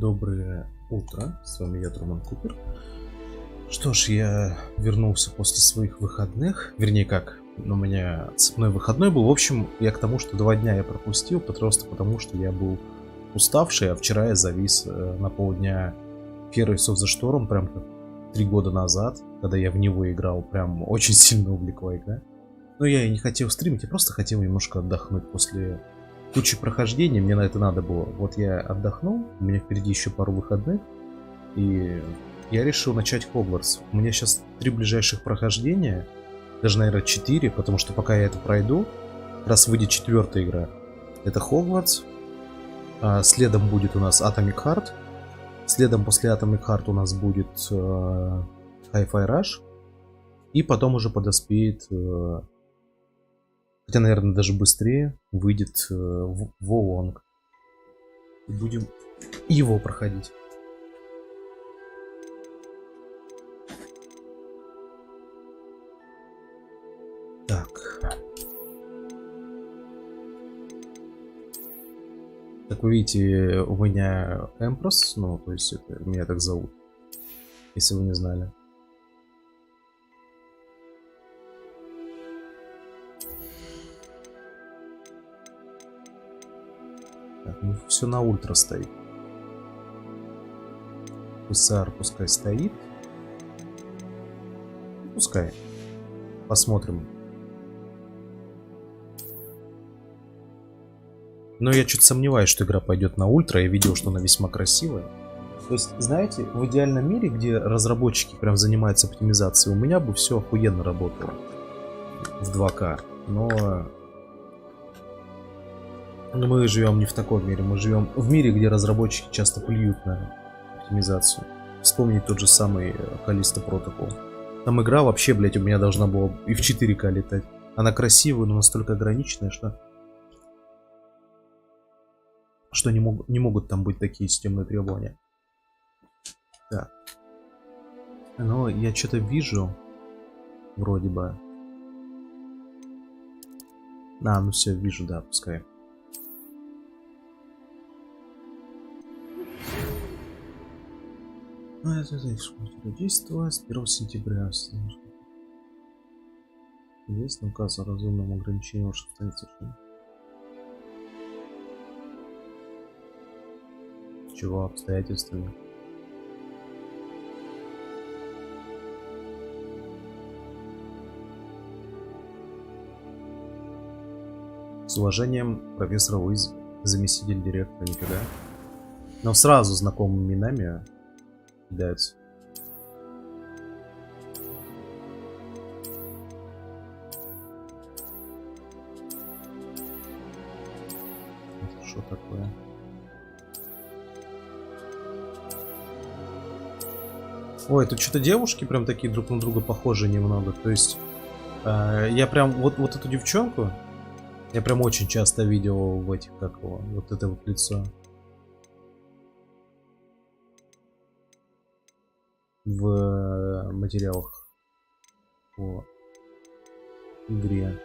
Доброе утро, с вами я, Труман Купер. Что ж, я вернулся после своих выходных. Вернее, как, у меня цепной выходной был. В общем, я к тому, что 2 дня я пропустил, просто потому, что я был уставший, а вчера я завис на полдня Heroes of the Storm, прям как 3 года назад, когда я в него играл, прям очень сильно увлекла игра. Но я и не хотел стримить, я просто хотел немножко отдохнуть после кучи прохождений, мне на это надо было. Вот я отдохнул, у меня впереди еще пару выходных, и я решил начать Hogwarts. У меня сейчас 3 ближайших прохождения, даже, наверное, 4, потому что пока я это пройду, как раз выйдет 4-я игра. Это Hogwarts, следом будет у нас Atomic Heart, следом после Atomic Heart у нас будет Hi-Fi Rush, и потом уже подоспеет, хотя, наверное, даже быстрее, выйдет Волонг. И будем его проходить. Так. Как вы видите, у меня Эмпрос, ну, то есть это меня так зовут, если вы не знали. Так, ну, все на ультра стоит. ПСР пускай стоит. Пускай. Посмотрим. Но я чуть сомневаюсь, что игра пойдет на ультра. Я видел, что она весьма красивая. То есть, знаете, в идеальном мире, где разработчики прям занимаются оптимизацией, у меня бы все охуенно работало в 2К. Но мы живем не в таком мире. Мы живем в мире, где разработчики часто плюют на оптимизацию. Вспомнить тот же самый Callisto Protocol. Там игра вообще, блять, у меня должна была и в 4К летать. Она красивая, но настолько ограниченная, что не могут там быть такие системные требования. Так. Но я что-то вижу. Вроде бы. Ну все, вижу, да, пускай. Действие с 1 сентября. Есть указ о разумном ограничении ваших страниц. Чего обстоятельствами? С уважением, профессор Уиз, заместитель директора, никогда. Но сразу знакомыми именами кидаются. Это что такое? Ой, тут что-то девушки прям такие друг на друга похожи немного. То есть я прям вот эту девчонку я прям очень часто видел в этих, как его, вот это вот лицо. В материалах по игре.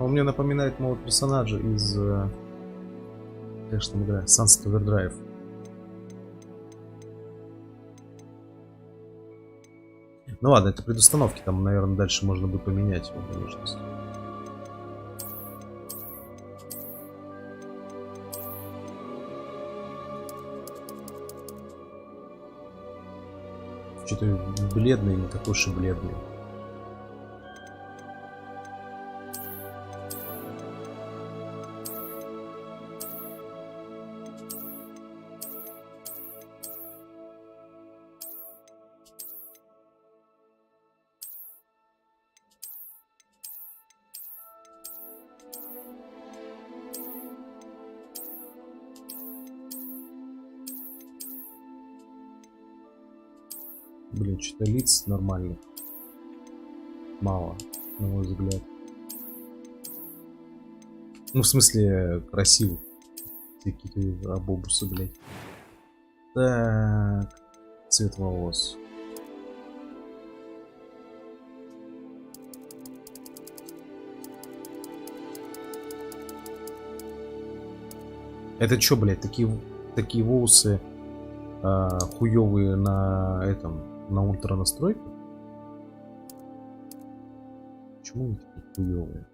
Он мне напоминает моего персонажа из, как же там игра, Sunset Overdrive. Ну ладно, это предустановки, там, наверное, дальше можно будет поменять его внешность. Что-то бледный, не такой уж и бледный. Блин, что-то лиц нормальных мало, на мой взгляд. Ну, в смысле, красивых. Какие-то абобусы, блядь. Так, цвет волос. Это чё, блядь, такие волосы хуёвые на этом, на ультра настройках? Почему они такие хуёвые?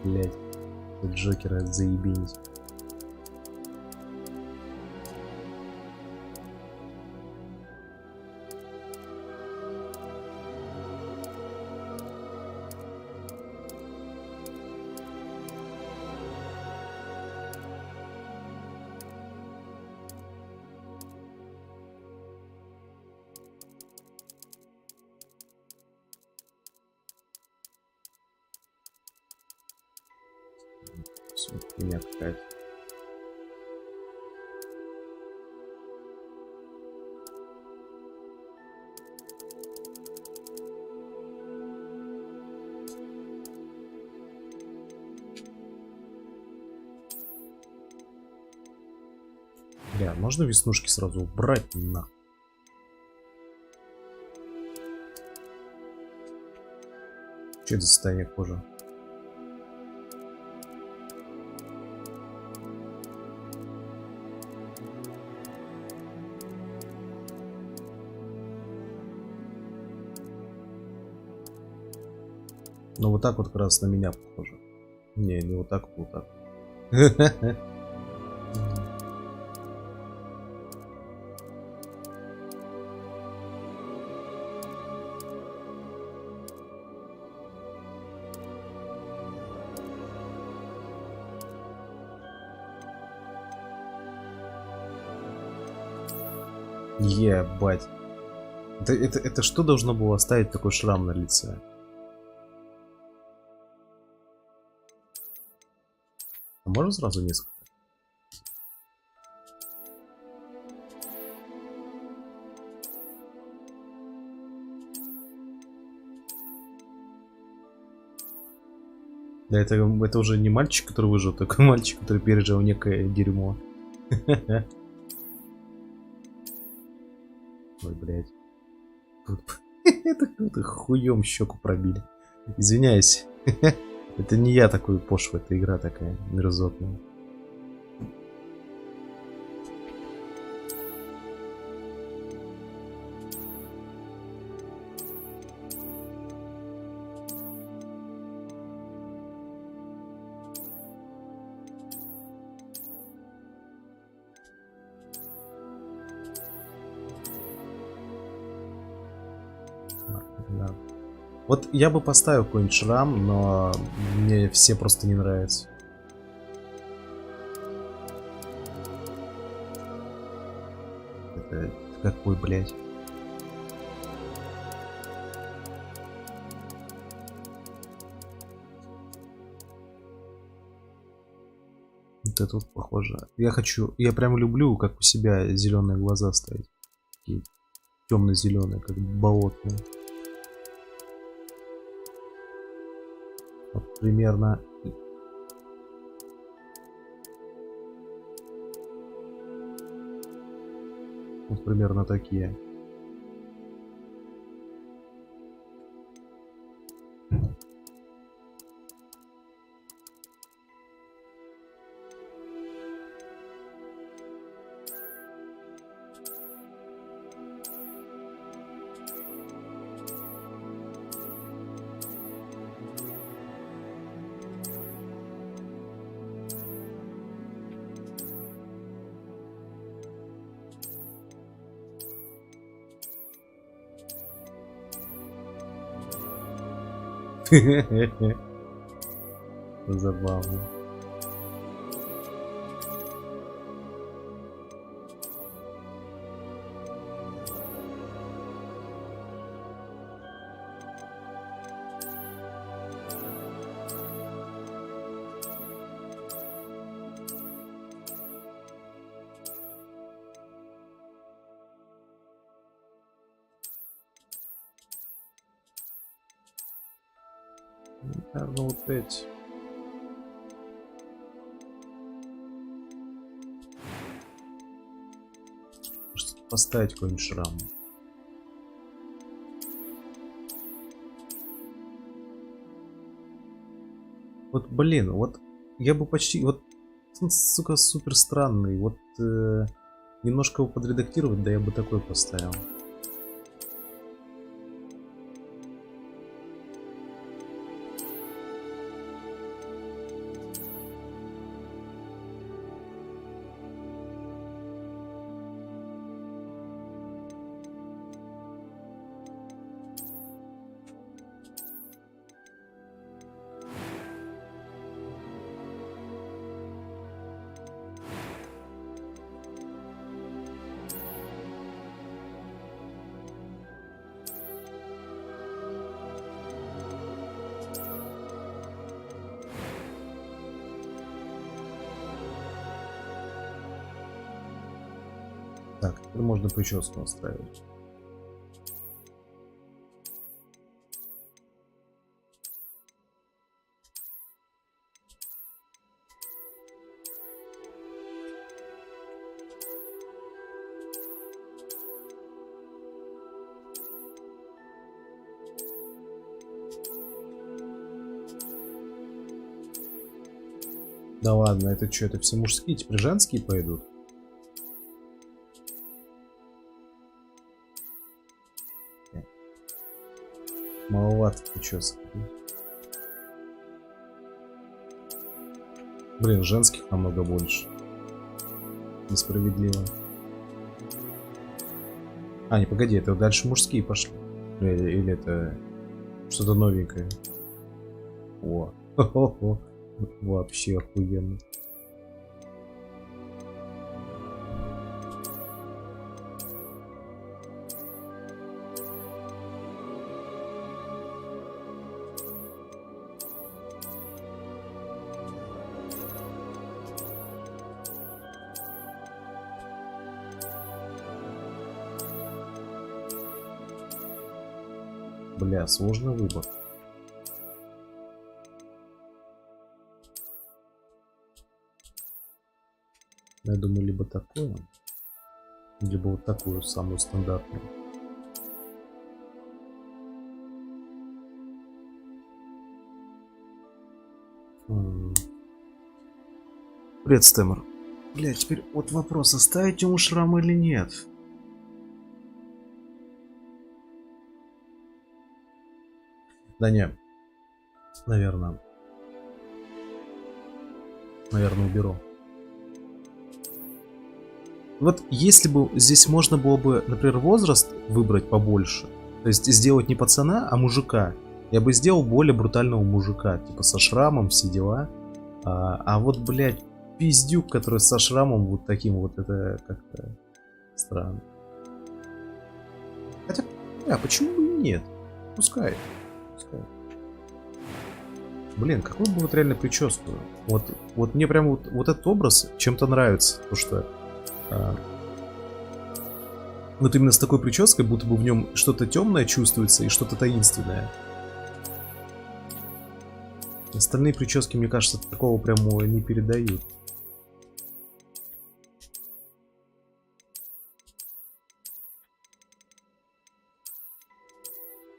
Блядь, Джокера заебенись. Всё, хуйня какая-то. Бля, можно веснушки сразу убрать нахуй? Что это за состояние кожи? Ну вот так вот как раз на меня похоже. Не вот так, вот так. Ебать. Это что должно было оставить такой шрам на лице? А можно сразу несколько? Да, это уже не мальчик, который выжил, только мальчик, который пережил некое дерьмо. Ой, блядь. Это какой-то хуем щеку пробили. Извиняюсь. Это не я такой пошлый, это игра такая мерзотная. Да. Вот я бы поставил какой-нибудь шрам, но мне все просто не нравятся. Это какой, блядь? Вот это вот похоже. Я прям люблю, как у себя зеленые глаза ставить. Такие темно-зеленые, как болотные. Вот примерно. Вот примерно такие. Забавно. Наверное, вот эти. Может, поставить какой-нибудь шрам. Вот, блин, вот я бы почти... Вот, он, сука, супер странный. Вот немножко его подредактировать, да я бы такой поставил. Так, теперь можно прическу настраивать. Да ладно, это что, это все мужские, теперь женские пойдут? Маловато причесок. Блин, женских намного больше. Несправедливо. А, не, погоди, это дальше мужские пошли. Или это что-то новенькое. О, вообще охуенно. Бля, сложный выбор. Я думаю, либо такое, либо вот такую самую стандартную. Привет, Стэмер. Бля, теперь вот вопрос, оставить ему шрам или нет? Да не, наверное, уберу. Вот если бы здесь можно было бы, например, возраст выбрать побольше, то есть сделать не пацана, а мужика, я бы сделал более брутального мужика, типа со шрамом, все дела. А вот, блядь, пиздюк, который со шрамом вот таким вот, это как-то странно. Хотя, почему бы и нет? Пускай. Блин, какую бы вот реально прическу? Вот мне прям вот этот образ чем-то нравится, потому что вот именно с такой прической, будто бы в нем что-то темное чувствуется и что-то таинственное. Остальные прически, мне кажется, такого прямо не передают.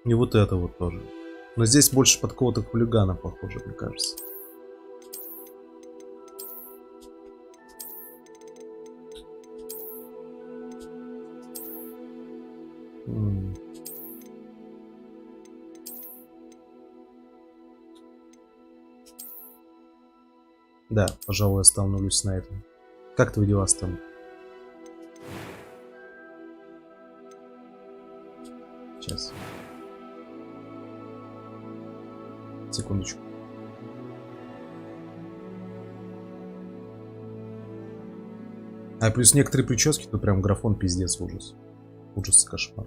И вот это вот тоже. Но здесь больше под кого-то хулигана похоже, мне кажется. Да, пожалуй, остановлюсь на этом. Как твои дела там? Сейчас. Секундочку. А плюс некоторые прически, то прям графон пиздец, ужас. Ужас, кошмар.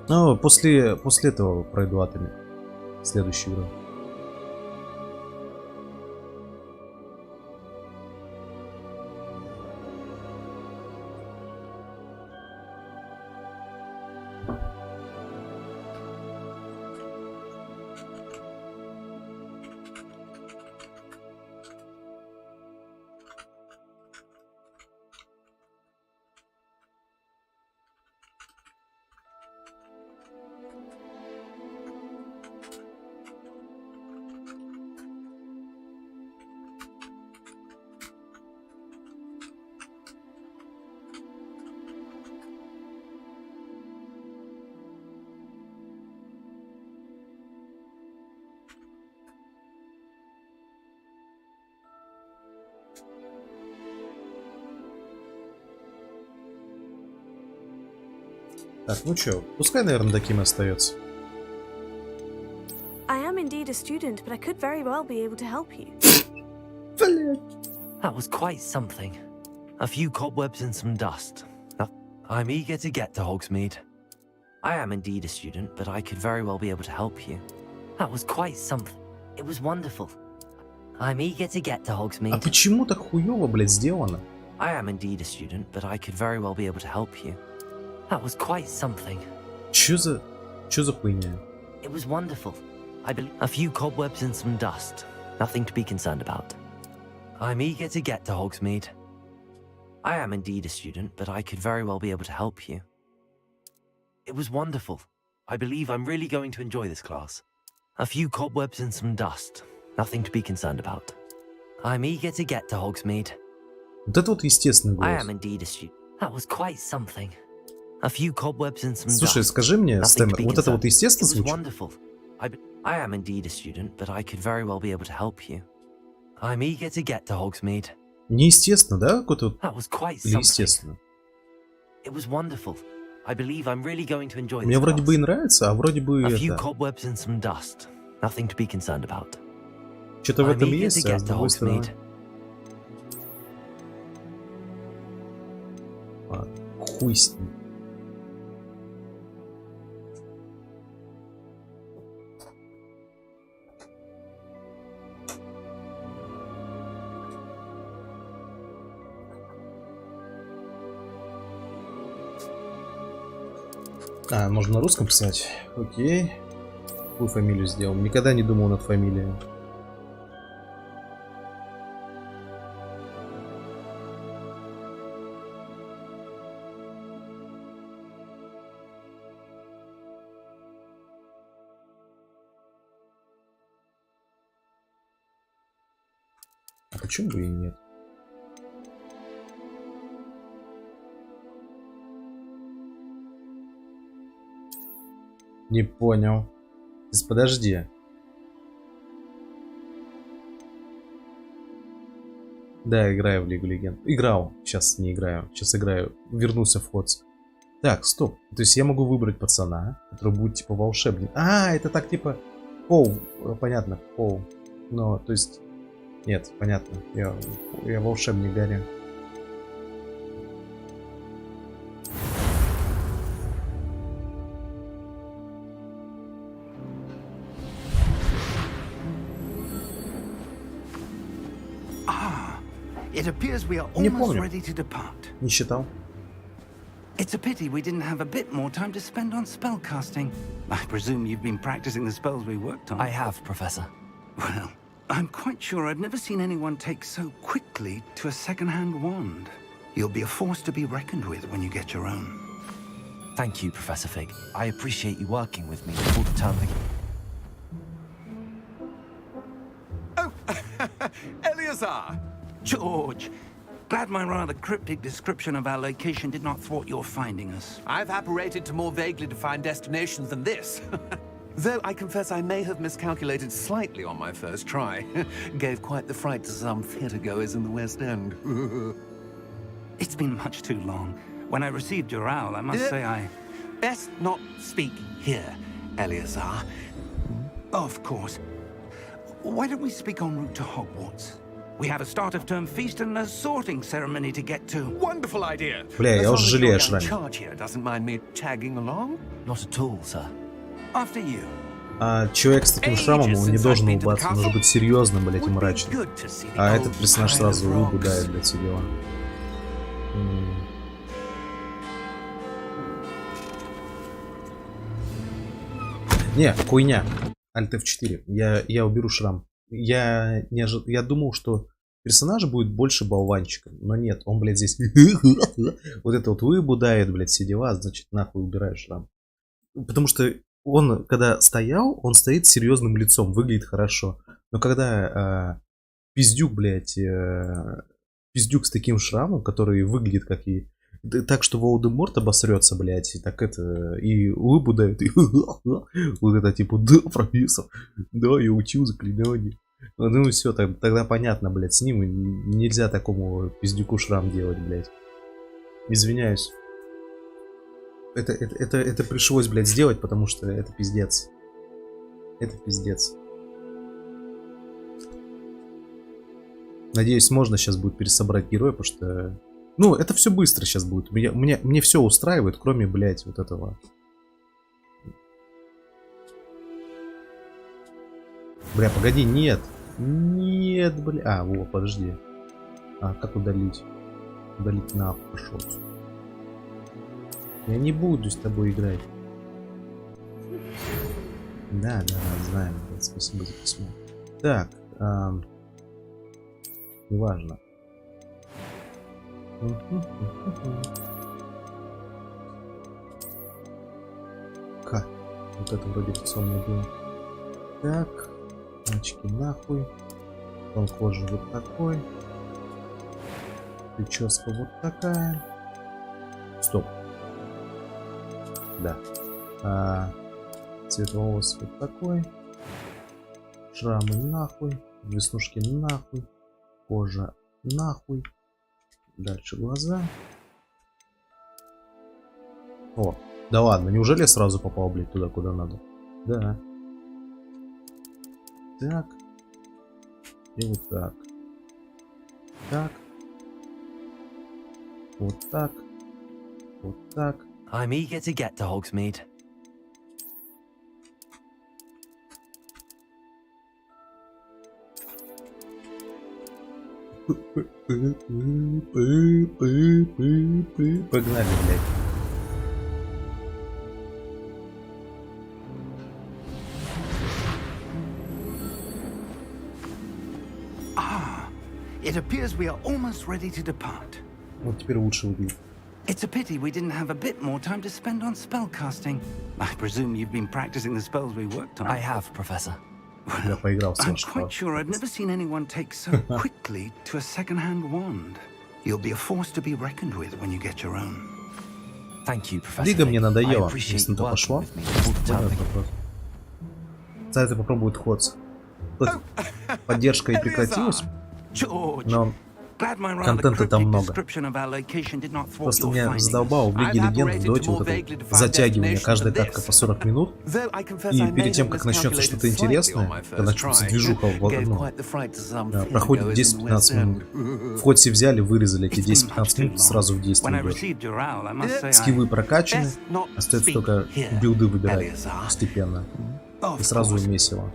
Ну, после этого пройду атоме. Следующую игру. Так, ну чё, пускай, наверное, таким и остается. I am indeed a student, but I could very well be able to help you. That was quite something. A few cobwebs and some dust. I'm eager to get to Hogsmeade. I am indeed a student, but I could very well be able to help you. That was quite something. It was wonderful. I'm eager to get to А Hogsmeade. почему так хуёво, блядь, сделано? I am indeed a student, but I could very well be able to help you. That was quite something. Чё за хуйня? It was wonderful. I believe a few cobwebs and some dust. Nothing to be concerned about. I'm eager to get to Hogsmeade. I am indeed a student, but I could very well be able to help you. It was wonderful. I believe I'm really going to enjoy this class. A few cobwebs and some dust. Nothing to be concerned about. I'm eager to get to Hogsmeade. Вот это вот естественный I голос. am indeed a student. That was quite something. A few cobwebs and some Слушай, dust. скажи мне, Nothing Стэн, to be вот это вот concerned. естественно It was звучит? wonderful. I am indeed a student, but I could very well be able to help you. I'm eager to get to Hogsmeade. Неестественно, да? Какой-то вот... That was quite Или something. естественно? It was wonderful. I believe I'm really going to enjoy this Мне вроде class. бы и нравится, а вроде бы A few это... cobwebs and some dust. Nothing to be concerned about. Что-то в I'm этом eager to есть, а get с to другой стороны... Hogsmeade. Хуй с ним. А, можно на русском писать? Окей. Какую фамилию сделал? Никогда не думал над фамилией. А почему бы и нет? Не понял. Подожди. Да, играю в Лигу Легенд. Играл. Сейчас не играю. Сейчас играю. Вернулся в Hogwarts. Так, стоп. То есть я могу выбрать пацана, который будет типа волшебник. А, это так типа... Пол. Понятно. Пол. Но, то есть... Нет, понятно. Я волшебник Гарри. It appears we are Не almost помню. ready to depart. Не считал. It's a pity we didn't have a bit more time to spend on spellcasting. I presume you've been practicing the spells we worked on. I have, Professor. Well, I'm quite sure I've never seen anyone take so quickly to a second-hand wand. You'll be a force to be reckoned with when you get your own. Thank you, Professor Fig. I appreciate you working with me before the term begins. Eleazar! George, glad my rather cryptic description of our location did not thwart your finding us. I've apparated to more vaguely defined destinations than this. Though I confess I may have miscalculated slightly on my first try. Gave quite the fright to some theatre-goers in the West End. It's been much too long. When I received your owl, I must say I... Best not speak here, Eleazar. Of course. Why don't we speak en route to Hogwarts? We have a start-of-term feast and a sorting ceremony to get to. Wonderful idea. Бля, я As уже long as жалею your о young шраме. charge here doesn't mind me tagging along. Not at all, sir. After you. А человек с таким шрамом, он не должен улыбаться, он должен быть серьезным, блять, и мрачным. А этот персонаж сразу улыбу дает, блять, все дела. Не, хуйня. Alt F4. Я уберу шрам. Я думал, что персонаж будет больше болванчиком, но нет, он, блядь, здесь вот это вот улыбу дает, блядь, все дела, значит, нахуй убираю шрам. Потому что он, когда стоял, он стоит с серьезным лицом, выглядит хорошо. Но когда пиздюк, блядь, пиздюк с таким шрамом, который выглядит как и... Так что Волдеморт обосрется, блядь, и так это... И улыбу дает, и... Вот это типа, да, профессор, да, я учил заклинание. Ну все, тогда понятно, блядь, с ним нельзя такому пиздюку шрам делать, блядь. Извиняюсь. Это пришлось, блядь, сделать, потому что это пиздец. Это пиздец. Надеюсь, можно сейчас будет пересобрать героя, потому что... Ну, это все быстро сейчас будет. Мне все устраивает, кроме, блядь, вот этого. Бля, погоди, нет. Нет, бля. А, во, подожди. А, как удалить? Удалить нахуй, пошел. Я не буду с тобой играть. Да, знаем. Блядь, спасибо за письмо. Так, неважно. Как? Вот это вроде пацанный был. Так, очки нахуй. Тон кожи вот такой. Прическа вот такая. Стоп. Да. Цвет волос вот такой. Шрамы нахуй. Веснушки нахуй. Кожа нахуй. Дальше глаза. О, да ладно, неужели я сразу попал, блядь, туда, куда надо? Да. Так. И вот так. Так. Вот так. Вот так. I'm eager to get to Hogsmeade. Погнали, блядь. It appears we are almost ready to depart. Вот теперь лучше убить. It's a pity we didn't have a bit more time to spend on spellcasting. I presume you've been practicing the spells we worked on. I have, Professor. Я поиграл в I'm ваш quite sure I've never seen anyone take so quickly to a second-hand wand. You'll be a force to be reckoned with when you get your own. Thank you, Professor. Лига мне I надоела, appreciate если на то working пошло. with me all the time. Сайты попробуют Hogwarts. Поддержка и прекратилась, George, но glad my rather контента там cryptic много. description of our location did not thwart Просто your меня findings. задолбало в Лиге Легенд в Доте вот это затягивание, каждая катка по 40 минут. И перед тем, как начнется что-то интересное, когда начнется движуха, проходит 10-15 минут. В Ходсе взяли, вырезали эти 10-15 минут, сразу в действие идешь. Скиллы прокачаны, остается только билды выбирать постепенно. И сразу месиво.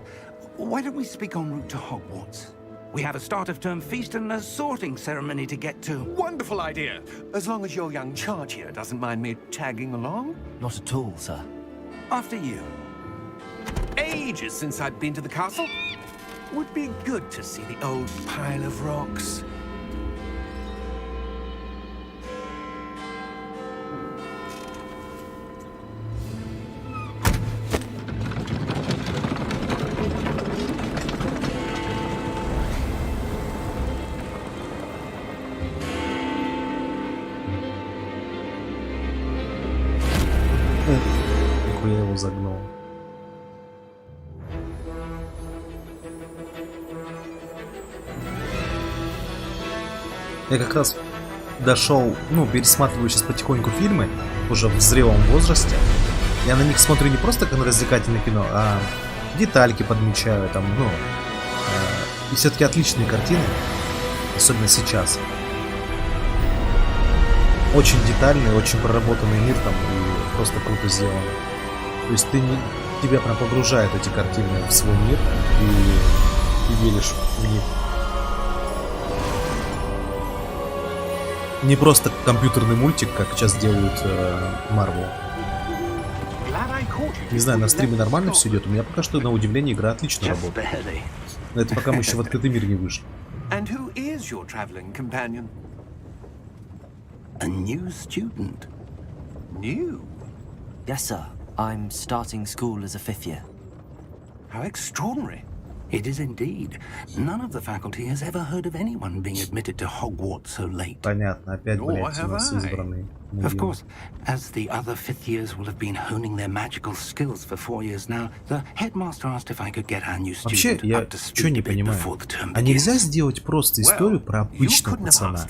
Why don't we speak en route to Hogwarts? We have a start-of-term feast and a sorting ceremony to get to. Wonderful idea. As long as your young charge here doesn't mind me tagging along. Not at all, sir. After you. Ages since I've been to the castle. Would be good to see the old pile of rocks. Я его загнул. Я как раз дошел, пересматриваю сейчас потихоньку фильмы, уже в зрелом возрасте. Я на них смотрю не просто как на развлекательное кино, а детальки подмечаю, и все-таки отличные картины, особенно сейчас. Очень детальный, очень проработанный мир там, и просто круто сделано. То есть тебя прям погружает эти картины в свой мир, и ты веришь в них. Не просто компьютерный мультик, как сейчас делают Marvel. Не знаю, на стриме нормально все идет. У меня пока что, на удивление, игра отлично работает. Но это пока мы еще в открытый мир не вышли. A new student. New? Yes, sir. I'm starting school as a 5th year. How extraordinary. It is indeed. None of the faculty has ever heard of anyone being admitted to Hogwarts so late. Понятно, опять, блядь, у нас избранный. Of course, as the other fifth years will have been honing their magical skills for 4 years now, the headmaster asked if I could get our new Вообще, student я up to что speed не a bit понимаю. before the term А нельзя begins. сделать просто историю про обычного пацана?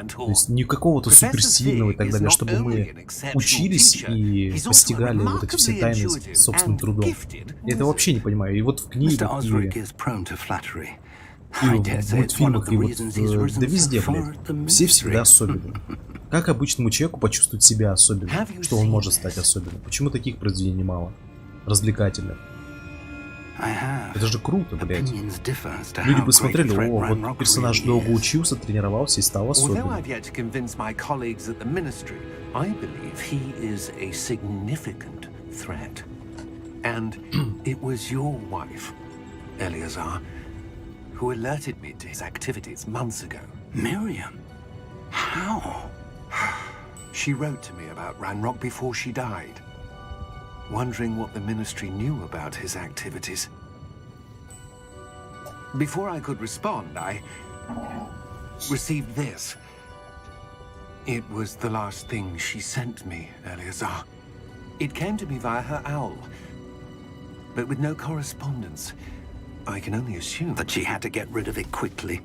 То есть не какого-то суперсильного и так далее, чтобы мы учились и постигали вот эти все тайны собственным трудом. Я это вообще не понимаю. И вот в книгах, и в мультфильмах, и вот да везде, блядь. Все всегда особенные. Как обычному человеку почувствовать себя особенным? Что он может стать особенным? Почему таких произведений мало? Развлекательных. Это же круто, блядь. Люди бы смотрели, о, вот персонаж долго учился, тренировался и стал особенным. Who alerted me to his activities months ago. Miriam? How? She wrote to me about Ranrock before she died, wondering what the Ministry knew about his activities. Before I could respond, I received this. It was the last thing she sent me, Eleazar. It came to me via her owl, but with no correspondence. I can only assume that she had to get rid of it quickly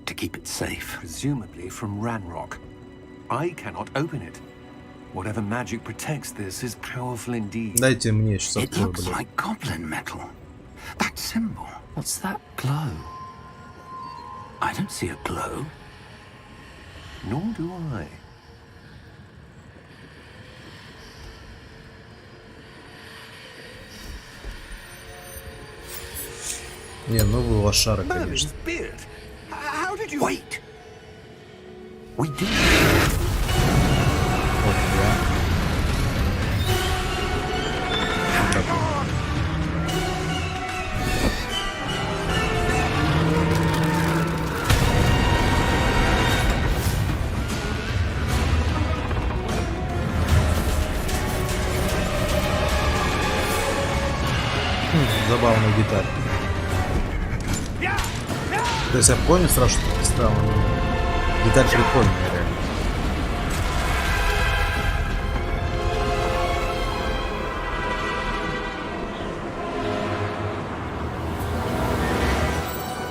to keep it safe. Presumably from Ranrock. I cannot open it. Whatever magic protects this is powerful indeed. Дайте мне сейчас It открою, looks блядь. like goblin metal. That symbol. What's that glow? I don't see a glow. Nor do I. Не, ну вы лошары, конечно. Merlin's beard. How did you... Wait. We do. Вот, да. Забавная деталь. То есть я понял сразу, что это странно. Деталь прикольная, реально.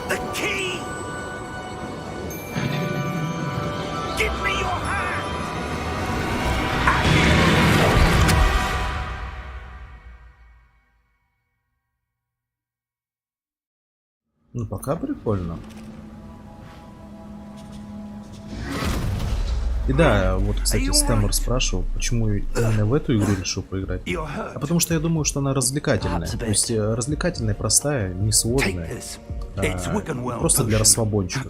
The key. Give me your hand. Ну, пока прикольно. И да, вот, кстати, Стэммер спрашивал, почему именно в эту игру решил поиграть. А потому что я думаю, что она развлекательная. То есть развлекательная, простая, несложная. Просто для расслабончика.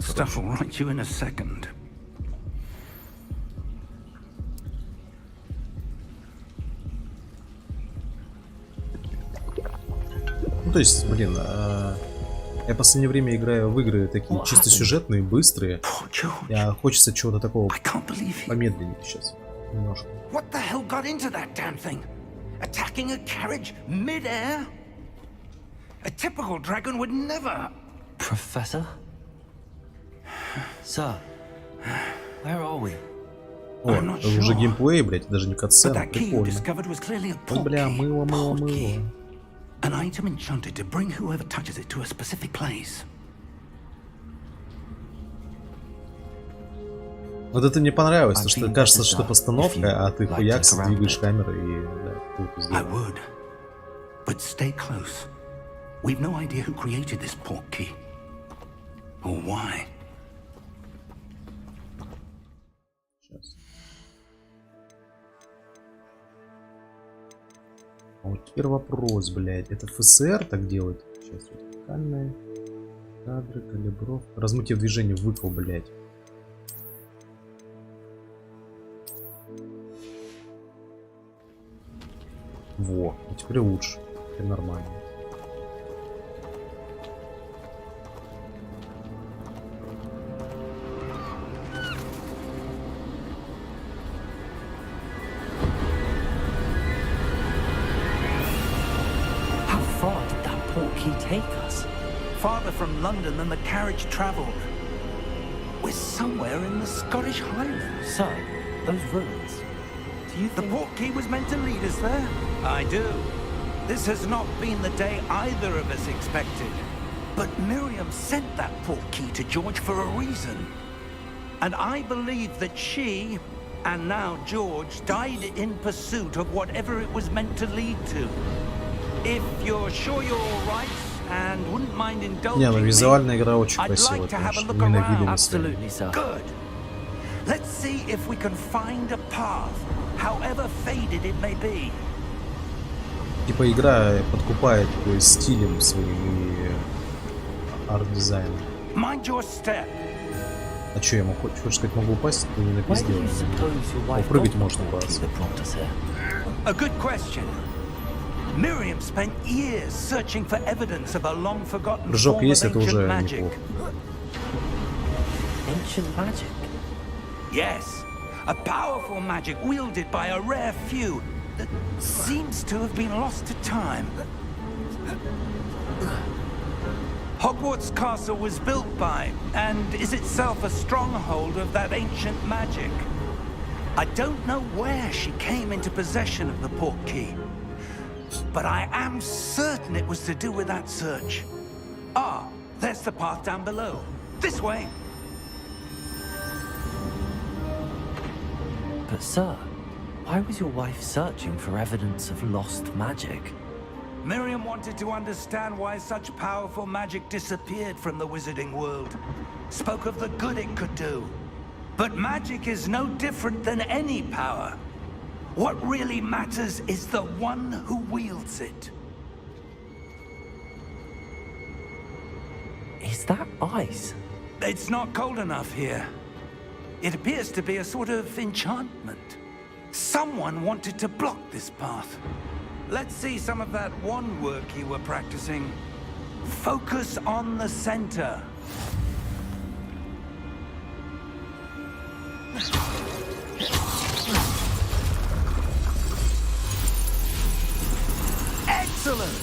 Ну, то есть, блин, я в последнее время играю в игры такие чисто сюжетные, быстрые. Хочется чего-то такого помедленнее сейчас. Немножко. What the hell got into that damn thing? Attacking a carriage mid-air? A typical dragon would never. Professor? Sir, where are we? О, это уже геймплей, блядь, даже не катсцена. Прикольно. Ой, бля, мыло, мыло, мыло. An item enchanted to bring whoever touches it to a specific place. Вот это мне понравилось, потому что кажется, что постановка, а ты хуякс, двигаешь камеры и да, круто I сделано. would, but stay close. We've no idea who created this port key, or why. Сейчас. А вот теперь вопрос, блядь, это ФСР так делает? Сейчас вертикальные кадры, калибров. Размытие движения выкл, блядь. Во, а теперь лучше. Теперь нормально. How far did that port key take us? farther from London than the carriage travelled. We're somewhere in the Scottish Highlands. So, those ruins. Do you The think... portkey was meant to lead us there? I do. This has not been the day either of us expected. But Miriam sent that portkey to George for a reason. And I believe that she, and now George, died in pursuit of whatever it was meant to lead to. If you're sure you're all right and wouldn't mind indulging Не, ну me, визуальная игра очень I'd красивая, like to have a конечно. look Ненавидим around. Absolutely, sir. Good. Let's see if we can find a path, however faded it may be. Типа игра подкупает стилем своим и арт-дизайном. Mind your step. А чё, я могу, хочешь сказать, могу упасть? Ты не Where do напиздел. you suppose your wife Попрыгать got можно, the класс. portkey that brought us here? A good question. Miriam spent years searching for evidence of a long-forgotten Прыжок form of есть, это ancient уже magic. неплохо. Ancient magic? Yes, a powerful magic wielded by a rare few that seems to have been lost to time. Hogwarts Castle was built by, and is itself a stronghold of that ancient magic. I don't know where she came into possession of the portkey, but I am certain it was to do with that search. Ah, there's the path down below. This way. But sir, why was your wife searching for evidence of lost magic? Miriam wanted to understand why such powerful magic disappeared from the wizarding world. Spoke of the good it could do. But magic is no different than any power. What really matters is the one who wields it. Is that ice? It's not cold enough here. It appears to be a sort of enchantment. Someone wanted to block this path. Let's see some of that wand work you were practicing. Focus on the center. Excellent!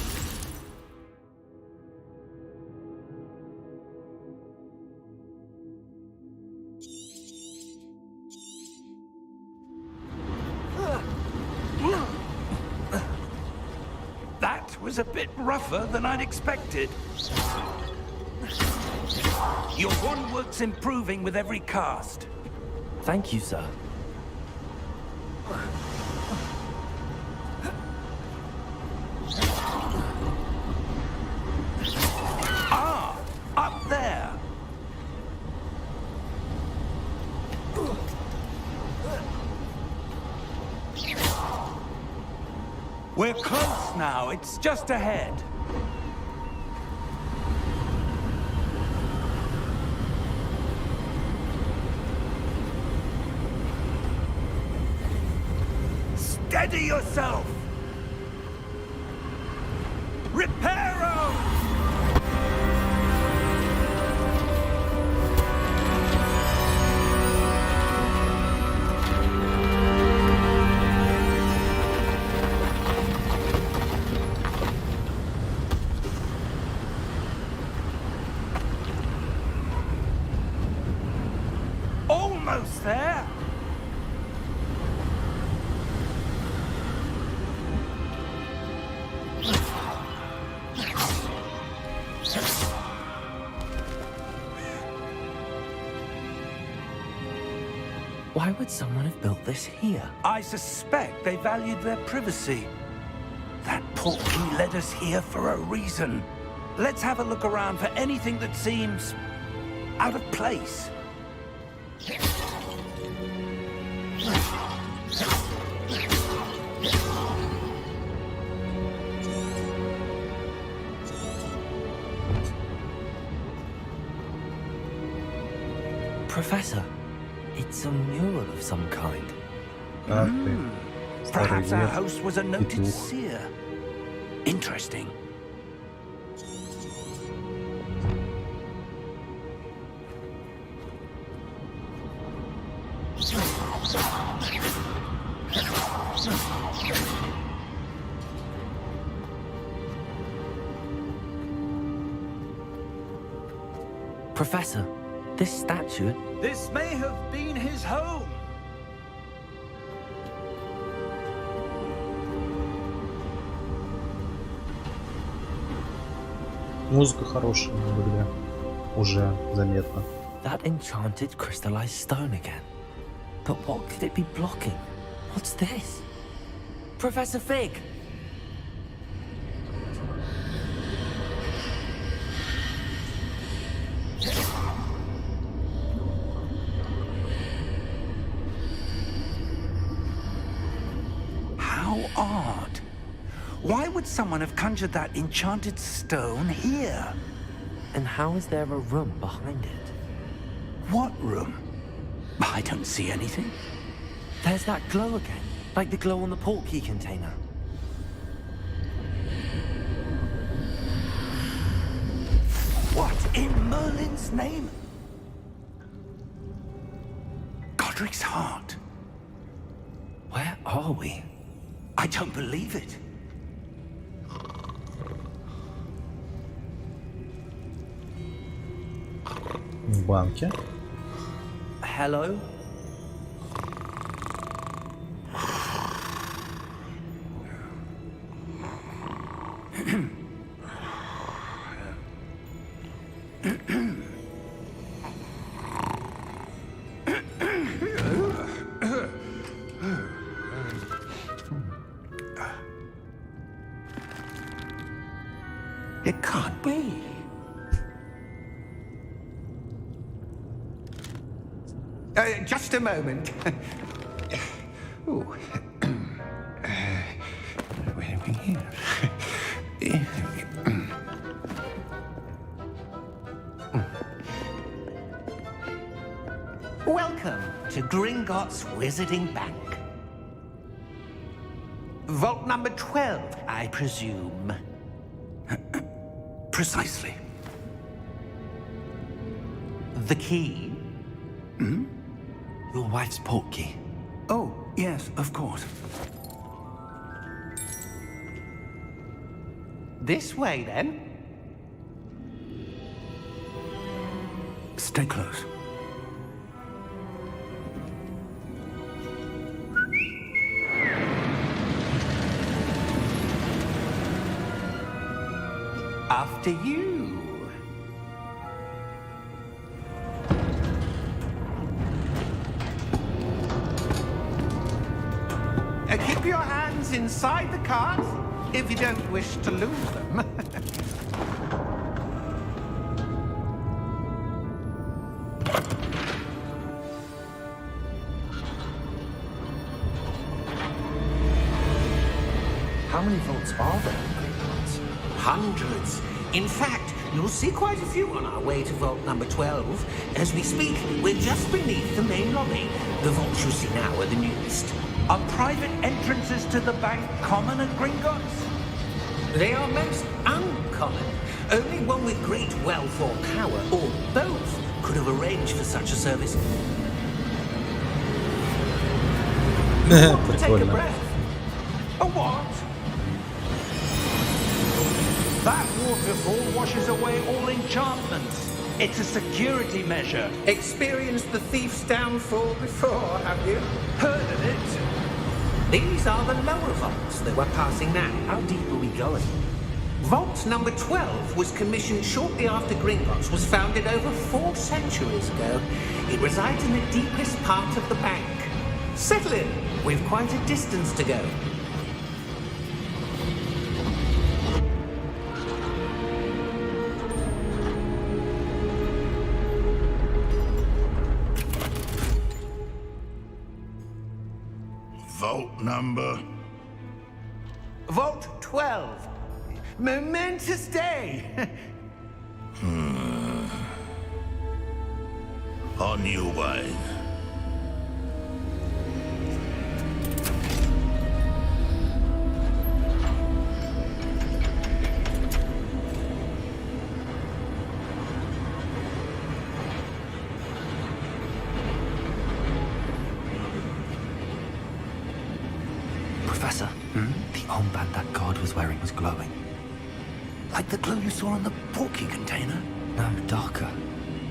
That was a bit rougher than I'd expected. Your wand work's improving with every cast. Thank you, sir. Ah, up there. We're close now. It's just ahead. Steady yourself. Reparo! Almost there. Why would someone have built this here? I suspect they valued their privacy. That portkey led us here for a reason. Let's have a look around for anything that seems out of place. Professor, it's a mural of some kind. Ах ты, старый Perhaps our век, host was a noted петух. seer. Interesting. Professor, this statue... This may have been his home. Музыка хорошая в игре. Уже заметно. That enchanted crystallized stone again. But what could it be blocking? What's this? Professor Fig! How odd. Why would someone have conjured that enchanted stone here? And how is there a room behind it? What room? I don't see anything. There's that glow again, like the glow on the portkey container. What in Merlin's name? Godric's heart. Where are we? I don't believe it. В банке. Hello? It can't be. Just a moment. Ooh. Where are we here? Welcome to Gringotts Wizarding Bank. Vault number 12, I presume. Precisely. The key? Your wife's portkey. Oh, yes, of course. This way, then. Stay close. After you. Keep your hands inside the cart if you don't wish to lose them. How many vaults are there in Gringotts? Hundreds. In fact, you'll see quite a few on our way to vault number 12. As we speak, we're just beneath the main lobby. The vaults you see now are the newest. Are private entrances to the bank common at Gringotts? They are most uncommon. Only one with great wealth or power, or both, could have arranged for such a service. Want to take a Прикольно. breath? A what? That waterfall washes away all enchantments. It's a security measure. Experienced the thief's downfall before, have you? Heard of it? These are the lower vaults that we're passing now. How deep are we going? Vault number 12 was commissioned shortly after Gringotts was founded over 4 centuries ago. It resides in the deepest part of the bank. Settle in. We've quite a distance to go. Vault number. Vault 12. Momentous day. On your way. Professor, the armband that guard was wearing was glowing. Like the glow you saw on the portkey container? No, darker.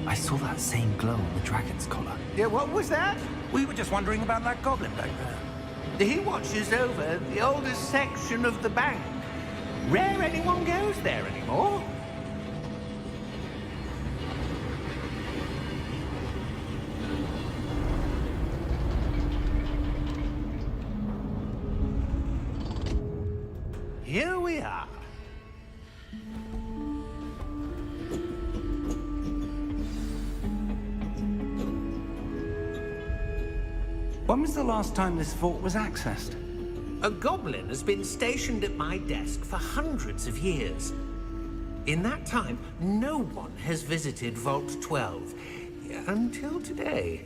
I saw that same glow on the dragon's collar. Yeah, what was that? We were just wondering about that goblin back there. He watches over the oldest section of the bank. Rare anyone goes there anymore. Here we are. When was the last time this vault was accessed? A goblin has been stationed at my desk for hundreds of years. In that time, no one has visited Vault 12 until today.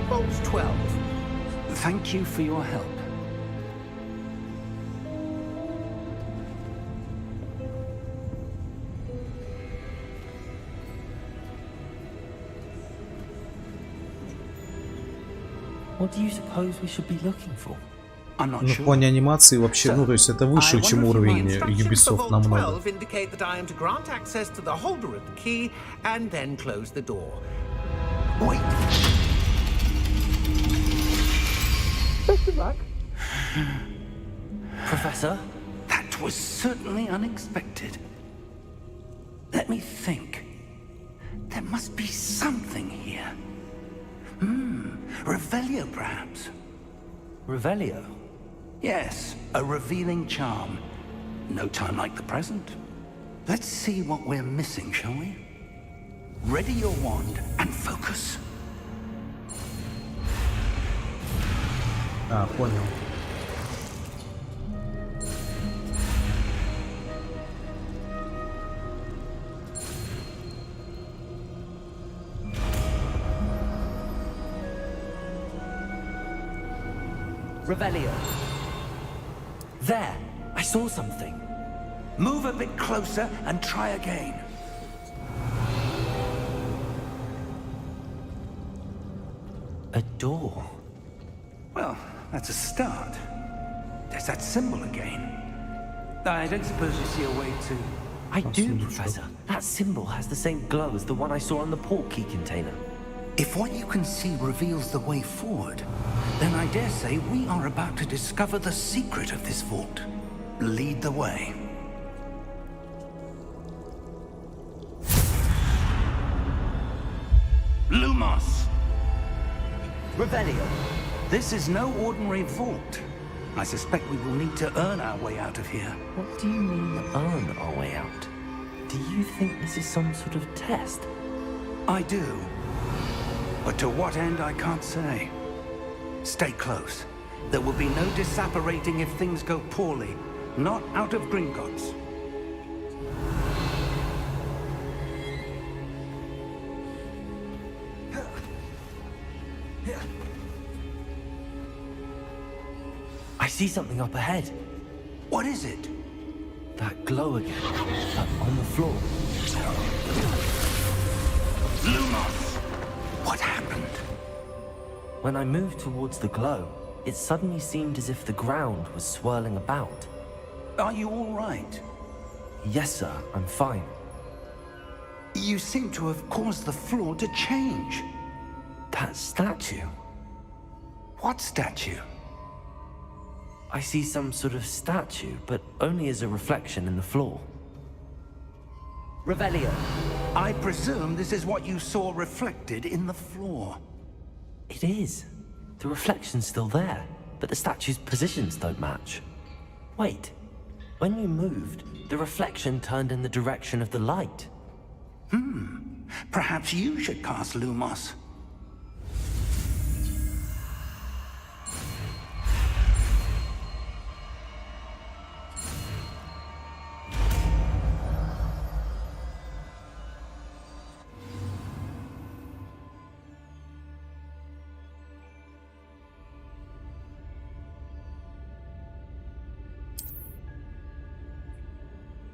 Vault 12. Thank you for your help. What do you suppose we should be looking for? I'm not Ну, в sure. плане анимации вообще, ну, то есть это выше, чем уровень Instructions for Ubisoft Vault намного. 12 indicate that I am to grant access to the holder of the key and then close the door. Wait. Professor? That was certainly unexpected. Let me think. There must be something here. Revelio, perhaps. Revelio? Yes, a revealing charm. No time like the present. Let's see what we're missing, shall we? Ready your wand and focus. А, понял. Revelio. There! I saw something. Move a bit closer and try again. A door. Well, that's a start. There's that symbol again. I don't suppose you see a way to... I do, Professor. That symbol has the same glow as the one I saw on the port key container. If what you can see reveals the way forward, then I dare say we are about to discover the secret of this vault. Lead the way. Lumos! Revelio. This is no ordinary vault. I suspect we will need to earn our way out of here. What do you mean, earn our way out? Do you think this is some sort of test? I do. But to what end, I can't say. Stay close. There will be no disapparating if things go poorly. Not out of Gringotts. I see something up ahead. What is it? That glow again, but on the floor. Lumos! What happened? When I moved towards the glow, it suddenly seemed as if the ground was swirling about. Are you all right? Yes, sir, I'm fine. You seem to have caused the floor to change. That statue. What statue? I see some sort of statue, but only as a reflection in the floor. Revelio. I presume this is what you saw reflected in the floor. It is. The reflection's still there, but the statue's positions don't match. Wait. When you moved, the reflection turned in the direction of the light. Perhaps you should cast Lumos.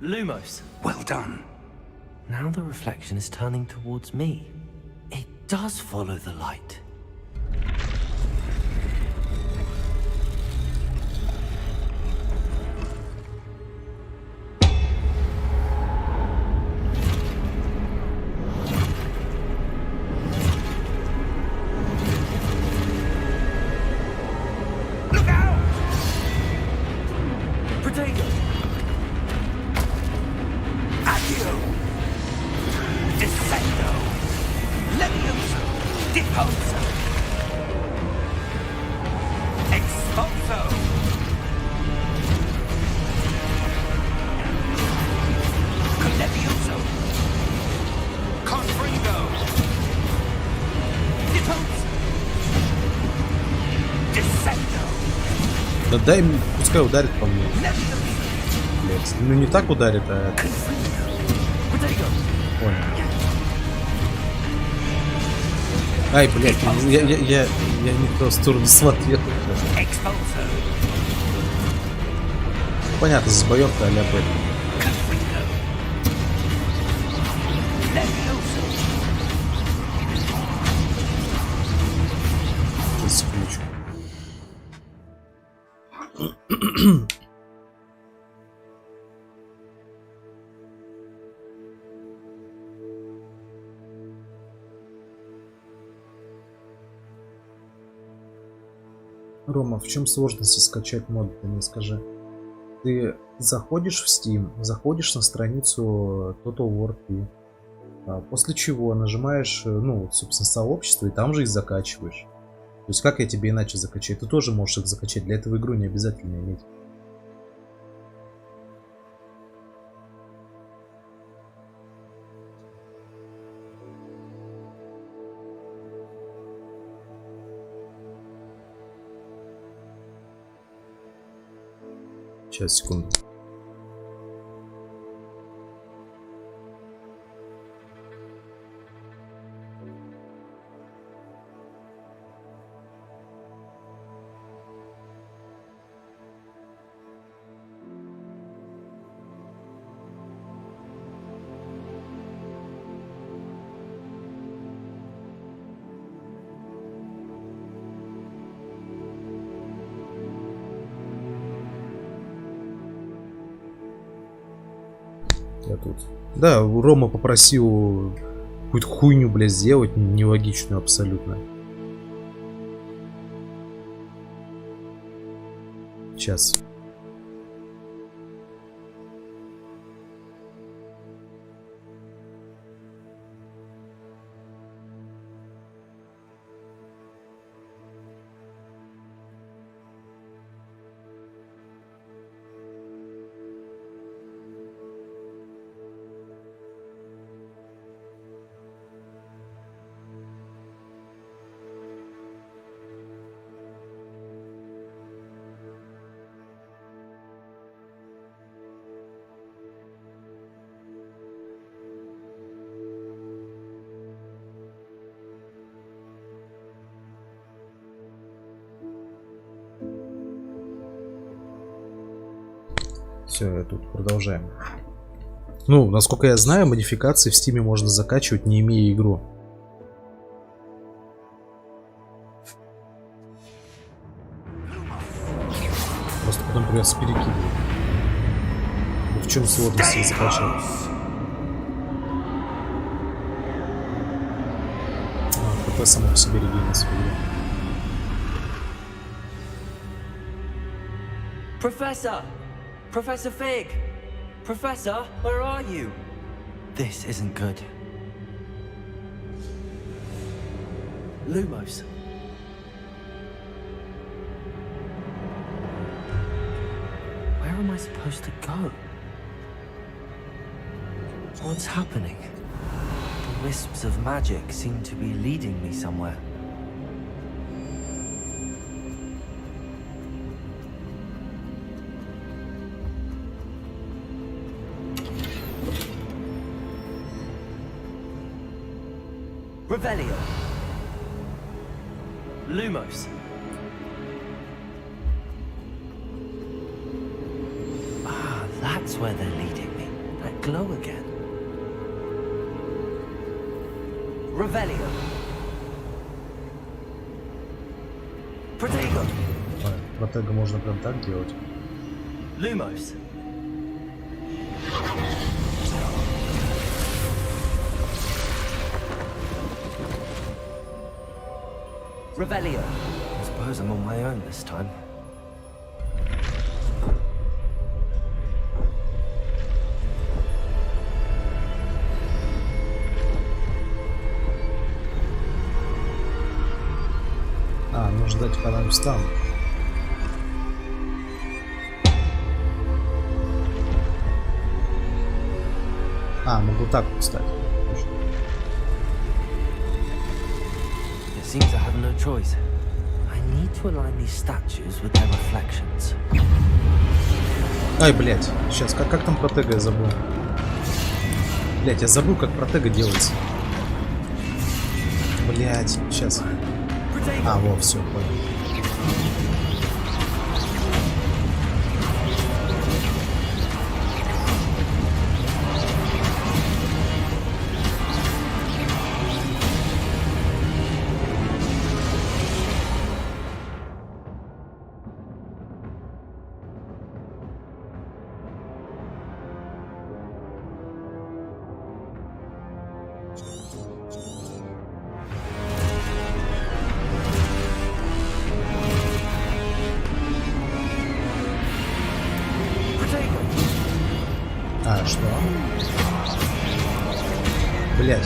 Lumos. Well done. Now the reflection is turning towards me. It does follow the light. Protego. Accio. Descendo. Levioso. Deposo. Expulso. Levioso. Confringo. Deposo. Descendo. Да дай мне, пускай ударит по мне. Блять, ну не так ударит, а... Понял. Ай, блять, я не в ту сторону смотрел. Понятно, забоём-то а-ля Б. Сейчас включу. Рома, в чем сложности скачать мод, ты мне скажи. Ты заходишь в Steam, заходишь на страницу Total War 3, после чего нажимаешь, ну, собственно, сообщество, и там же их закачиваешь. То есть как я тебе иначе закачать? Ты тоже можешь их закачать, для этого игру не обязательно иметь. Сейчас, секунду. Я тут. Да, Рома попросил какую-то хуйню, блядь, сделать, нелогичную абсолютно. Сейчас. Все, тут продолжаем. Ну, насколько я знаю, модификации в Steam можно закачивать, не имея игру. Просто потом придется перекидывать. Ну, в чем сложность их закачать? ХП само по себе регенится. Professor! Professor Fig! Professor, where are you? This isn't good. Lumos. Where am I supposed to go? What's happening? The wisps of magic seem to be leading me somewhere. Revelio. Lumos. Ah, that's where they're leading me. That glow again. Revelio. Protego. Протега можно прям так делать. Lumos. Revelio. I suppose I'm on my own this time. Нужно ждать, когда они встанут. А, могу так вот встать. It seems I have no choice. I need to align these statues with their reflections. Ай, блядь. Сейчас, как там протега я забыл? Блядь, я забыл, как протега делается. Блядь, сейчас. А, во, все, понял. А, что? Блять.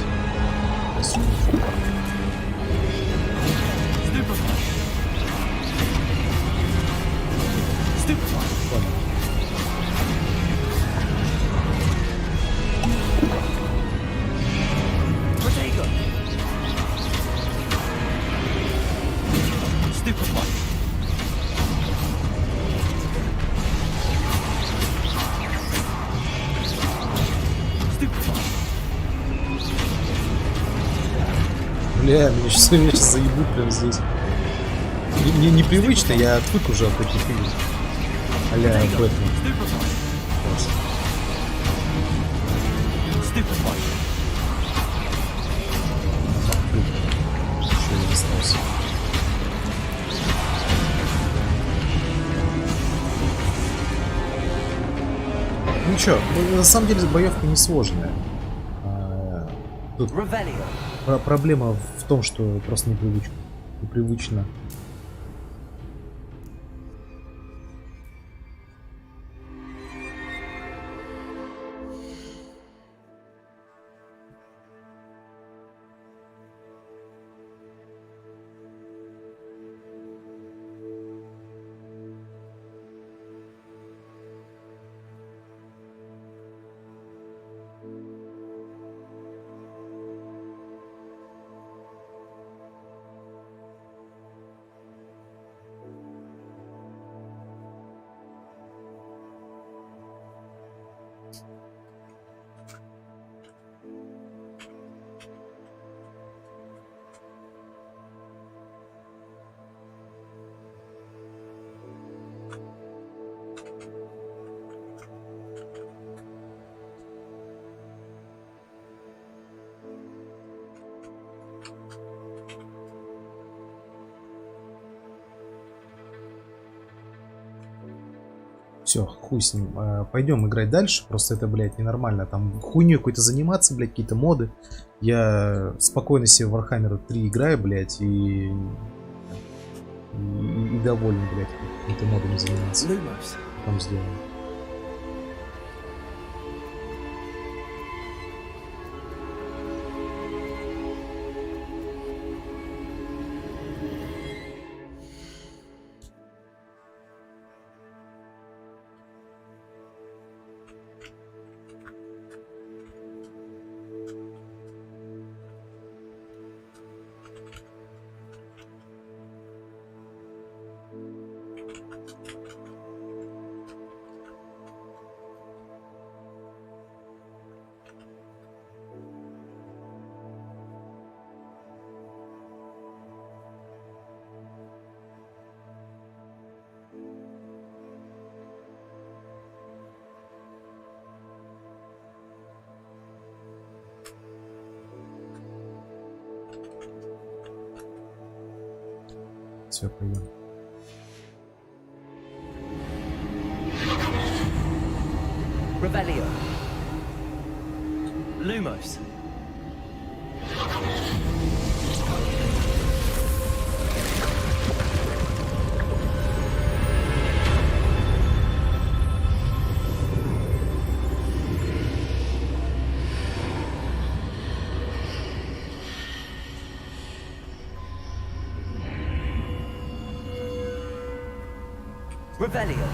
Бля, меня сейчас заебут прям здесь. Мне непривычно, я отвык уже от таких игр. А-ля Бэтмен. Еще не остался. Ну чё, на самом деле боевка несложная. Тут проблема в том, что просто непривычно. Все, хуй с ним. Пойдем играть дальше. Просто это, блядь, ненормально. Там хуйней какой-то заниматься, блядь, какие-то моды. Я спокойно себе в Warhammer 3 играю, блядь, и доволен, блядь, какими-то модами заниматься. Там сделано. Все, пойдем. Revelio. Lumos. Revelio.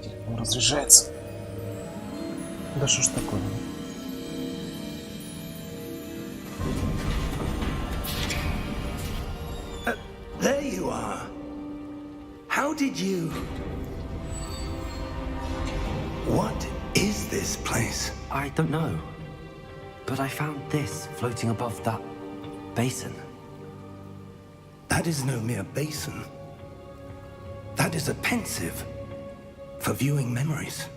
Телефон разряжается. Да что ж такое? There you are. How did you... What is this place? I don't know. But I found this floating above that basin. That is no mere basin. That is a pensive for viewing memories.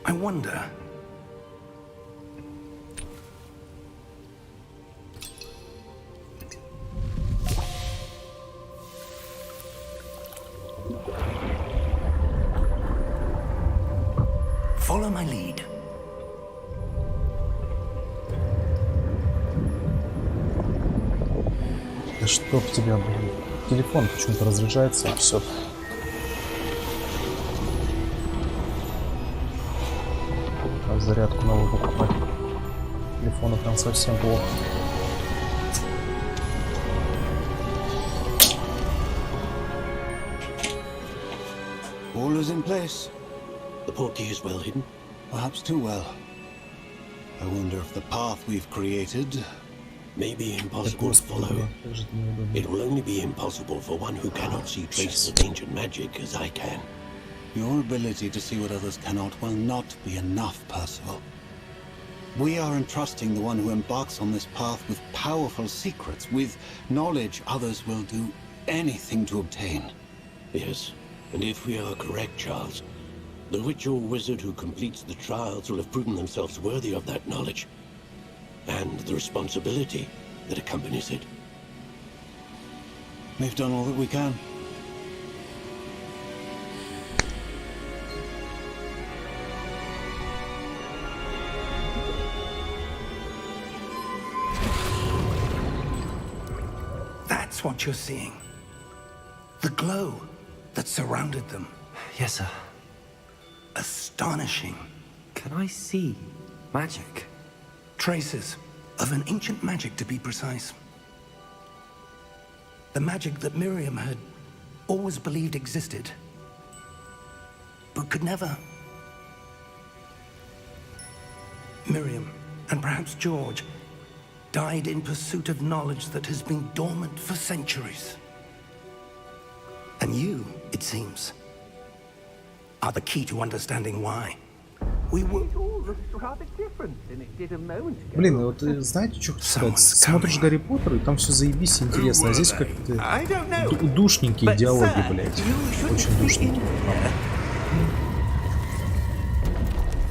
I wonder... Follow my lead. Да чтоб тебя, блин. Телефон почему-то разряжается, а все. А зарядку новую покупать. Телефону там совсем плохо. All is in place. The portkey is well hidden, perhaps too well. I wonder if the path we've created may be impossible to follow. It will only be impossible for one who cannot see traces of ancient magic as I can. Your ability to see what others cannot will not be enough, Percival. We are entrusting the one who embarks on this path with powerful secrets, with knowledge others will do anything to obtain. Yes, and if we are correct, Charles, the witch or wizard who completes the trials will have proven themselves worthy of that knowledge, and the responsibility that accompanies it. We've done all that we can. That's what you're seeing. The glow that surrounded them. Yes, sir. Astonishing. Can I see magic? Traces of an ancient magic, to be precise. The magic that Miriam had always believed existed, but could never. Miriam, and perhaps George, died in pursuit of knowledge that has been dormant for centuries. And you, it seems, are the key to understanding why. We will... Блин, вот знаете, что хочу сказать? Смотришь Гарри Поттер, и там все заебись интересно, а здесь как-то душненькие диалоги, блядь. Очень душненькие.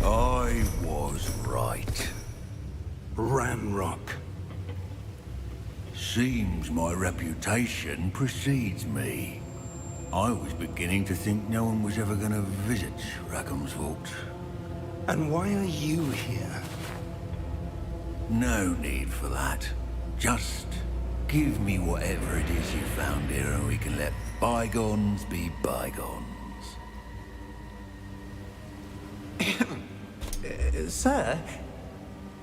I was right. Ramrock. Seems my reputation precedes me. I was beginning to think no one was ever going to visit Rackham's Vault. And why are you here? No need for that. Just give me whatever it is you found here and we can let bygones be bygones. Sir,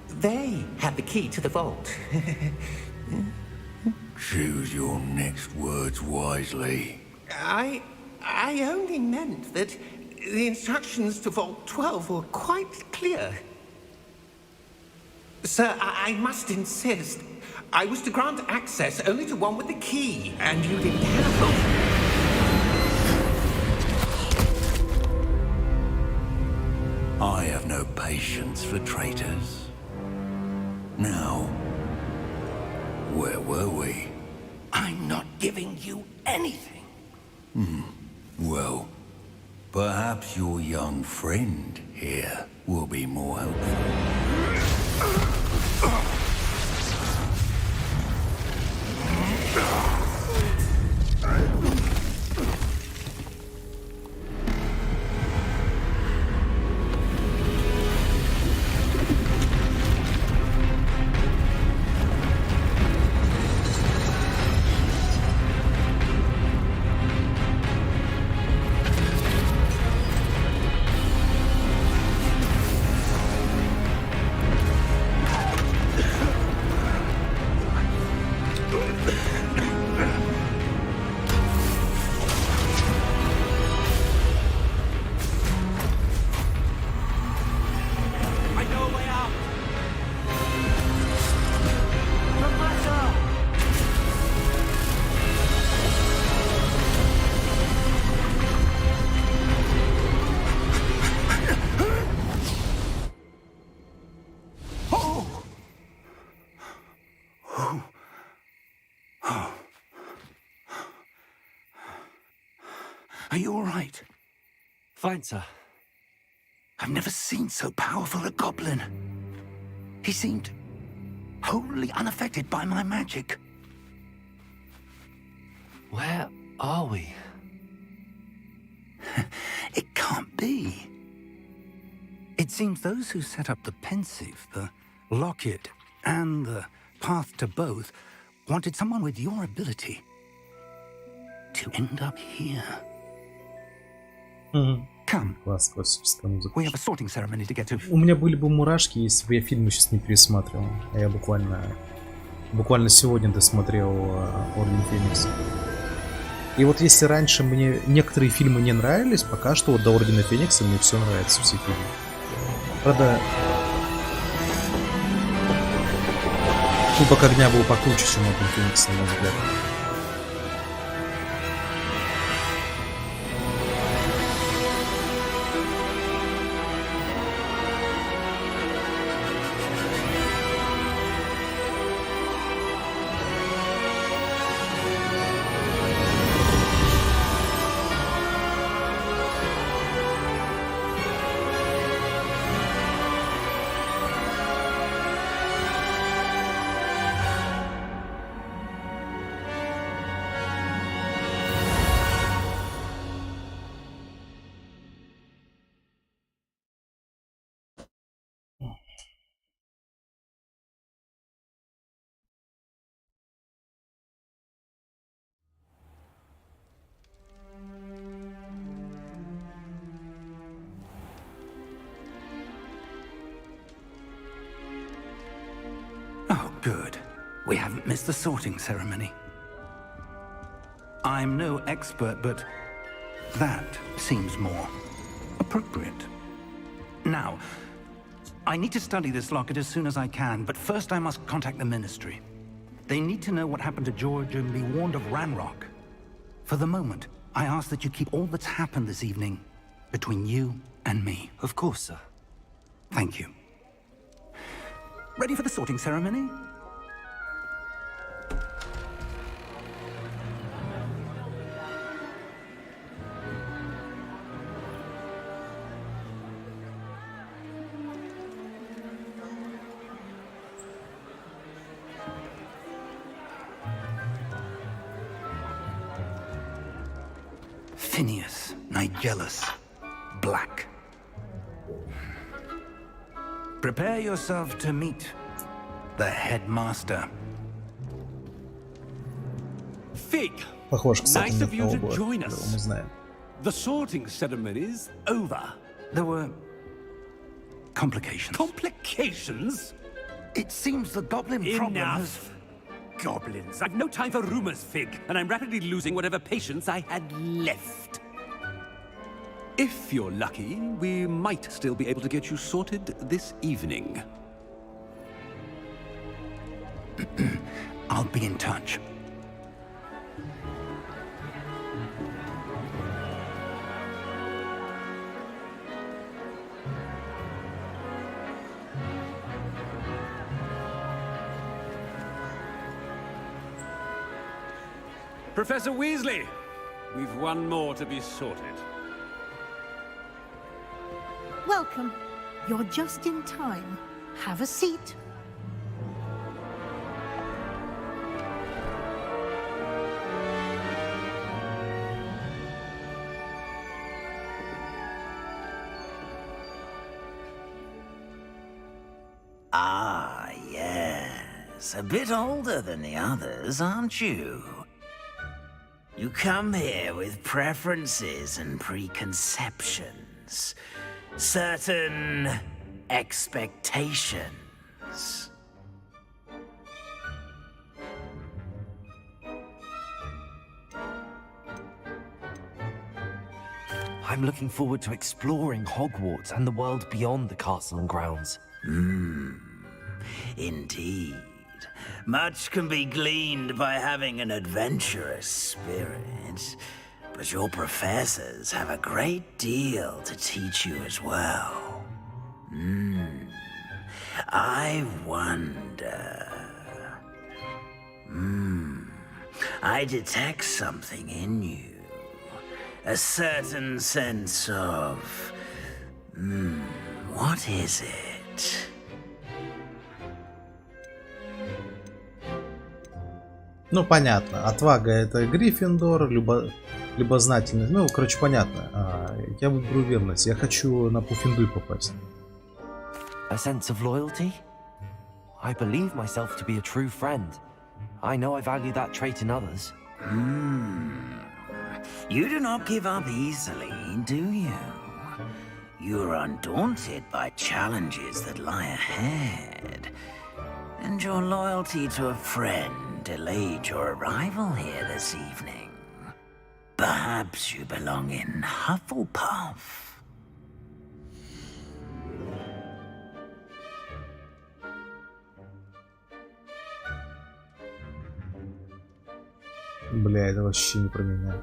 they have the key to the vault. Choose your next words wisely. I only meant that the instructions to Vault 12 were quite clear. Sir, I must insist. I was to grant access only to one with the key, and you didn't have it. I have no patience for traitors. Now, where were we? I'm not giving you anything. Well, perhaps your young friend here will be more helpful. Are you all right? Fine, sir. I've never seen so powerful a goblin. He seemed wholly unaffected by my magic. Where are we? It can't be. It seems those who set up the pensive, the locket, and the path to both wanted someone with your ability to end up here. Come. Класс, классическая музыка. We have a sorting ceremony to get to. У меня были бы мурашки, если бы я фильмы сейчас не пересматривал. А я буквально сегодня досмотрел Орден Феникса. И вот если раньше мне некоторые фильмы не нравились, пока что вот до Ордена Феникса мне все нравится, все фильмы. Правда, Кубок Огня был покруче, чем Орден Феникса, на мой взгляд. Oh, good. We haven't missed the sorting ceremony. I'm no expert, but that seems more appropriate. Now, I need to study this locket as soon as I can, but first I must contact the Ministry. They need to know what happened to George and be warned of Ranrock. For the moment, I ask that you keep all that's happened this evening between you and me. Of course, sir. Thank you. Ready for the sorting ceremony? Phineas, Nigellus, Black. Prepare yourself to meet the headmaster. Fig, Похож, кстати, nice на of you to того, join которого us. мы знаем. The sorting ceremony's over. There were complications. Complications? It seems the goblin problem has... Enough. Goblins. I've no time for rumors, Fig, and I'm rapidly losing whatever patience I had left. If you're lucky, we might still be able to get you sorted this evening. I'll be in touch. Professor Weasley, we've one more to be sorted. Welcome. You're just in time. Have a seat. Ah, yes. A bit older than the others, aren't you? You come here with preferences and preconceptions. Certain expectations. I'm looking forward to exploring Hogwarts and the world beyond the castle and grounds. Indeed. Much can be gleaned by having an adventurous spirit, but your professors have a great deal to teach you as well. I wonder... I detect something in you. A certain sense of... what is it? Ну, понятно. Отвага — это Гриффиндор, любознательность. Ну, короче, понятно. Я выберу верность. Я хочу на Пуффендуй попасть. A sense of loyalty? I believe myself to be a true friend. I know I value that trait in others. You do not give up easily, do you? You're undaunted by challenges that lie ahead. And your loyalty to a friend delayed your arrival here this evening. Perhaps you belong in Hufflepuff. Бля, это вообще не про меня.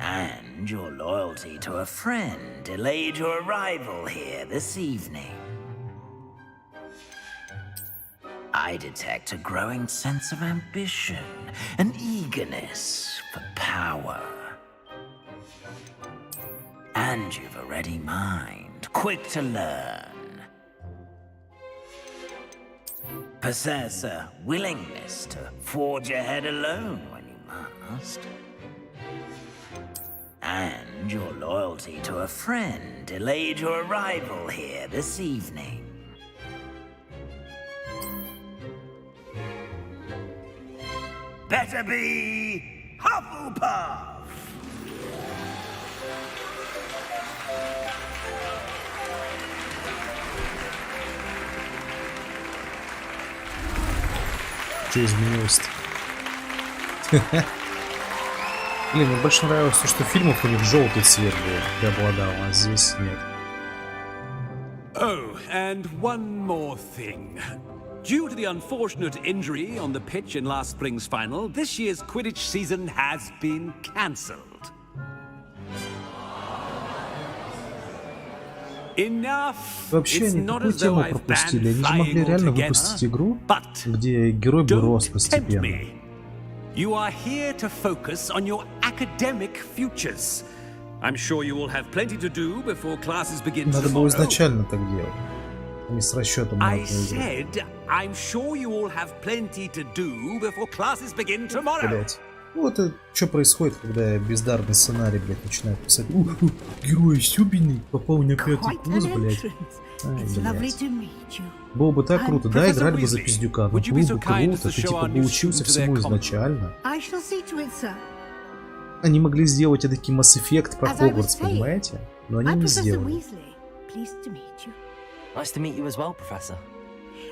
And your loyalty to a friend delayed your arrival here this evening. I detect a growing sense of ambition, an eagerness for power. And you've a ready mind, quick to learn. Possess a willingness to forge ahead alone when you must. And your loyalty to a friend delayed your arrival here this evening. Better be Hufflepuff! Что изменилось-то? Блин, мне больше нравилось то, что в фильмах у них желтый цвет был, преобладал, а здесь нет. Oh, and one more thing. Due to the unfortunate injury on the pitch in last spring's final, this year's Quidditch season has been cancelled. Вообще они такую тему пропустили. Они же могли реально выпустить игру, где герой бы рос постепенно. You are here to focus on your academic futures. I'm sure you will have plenty to do before classes begin tomorrow. Надо было изначально так делать. Не с расчетом на I said, I'm sure you all have plenty to do before classes begin tomorrow. Блять. Вот это что происходит, когда бездарный сценарий, блядь, начинает писать. Герой Сюбиный попал на 5-й курс, блядь. Ай, блядь. Было бы так круто, да, играли бы за пиздюка, но было бы круто, ты типа бы учился всему изначально. Они могли сделать такой Mass Effect про Hogwarts, понимаете? Но они не сделали. Nice to meet you as well, Professor.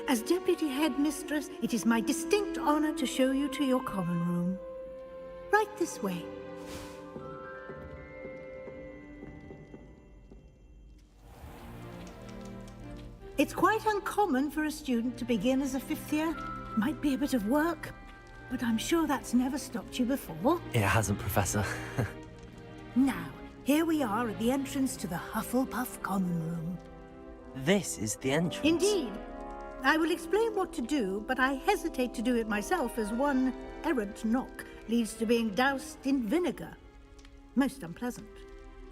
As Deputy Headmistress, it is my distinct honor to show you to your common room. Right this way. It's quite uncommon for a student to begin as a 5th year. Might be a bit of work, but I'm sure that's never stopped you before. It hasn't, Professor. Now, here we are at the entrance to the Hufflepuff common room. This is the entrance. Indeed. I will explain what to do, but I hesitate to do it myself as one errant knock leads to being doused in vinegar. Most unpleasant.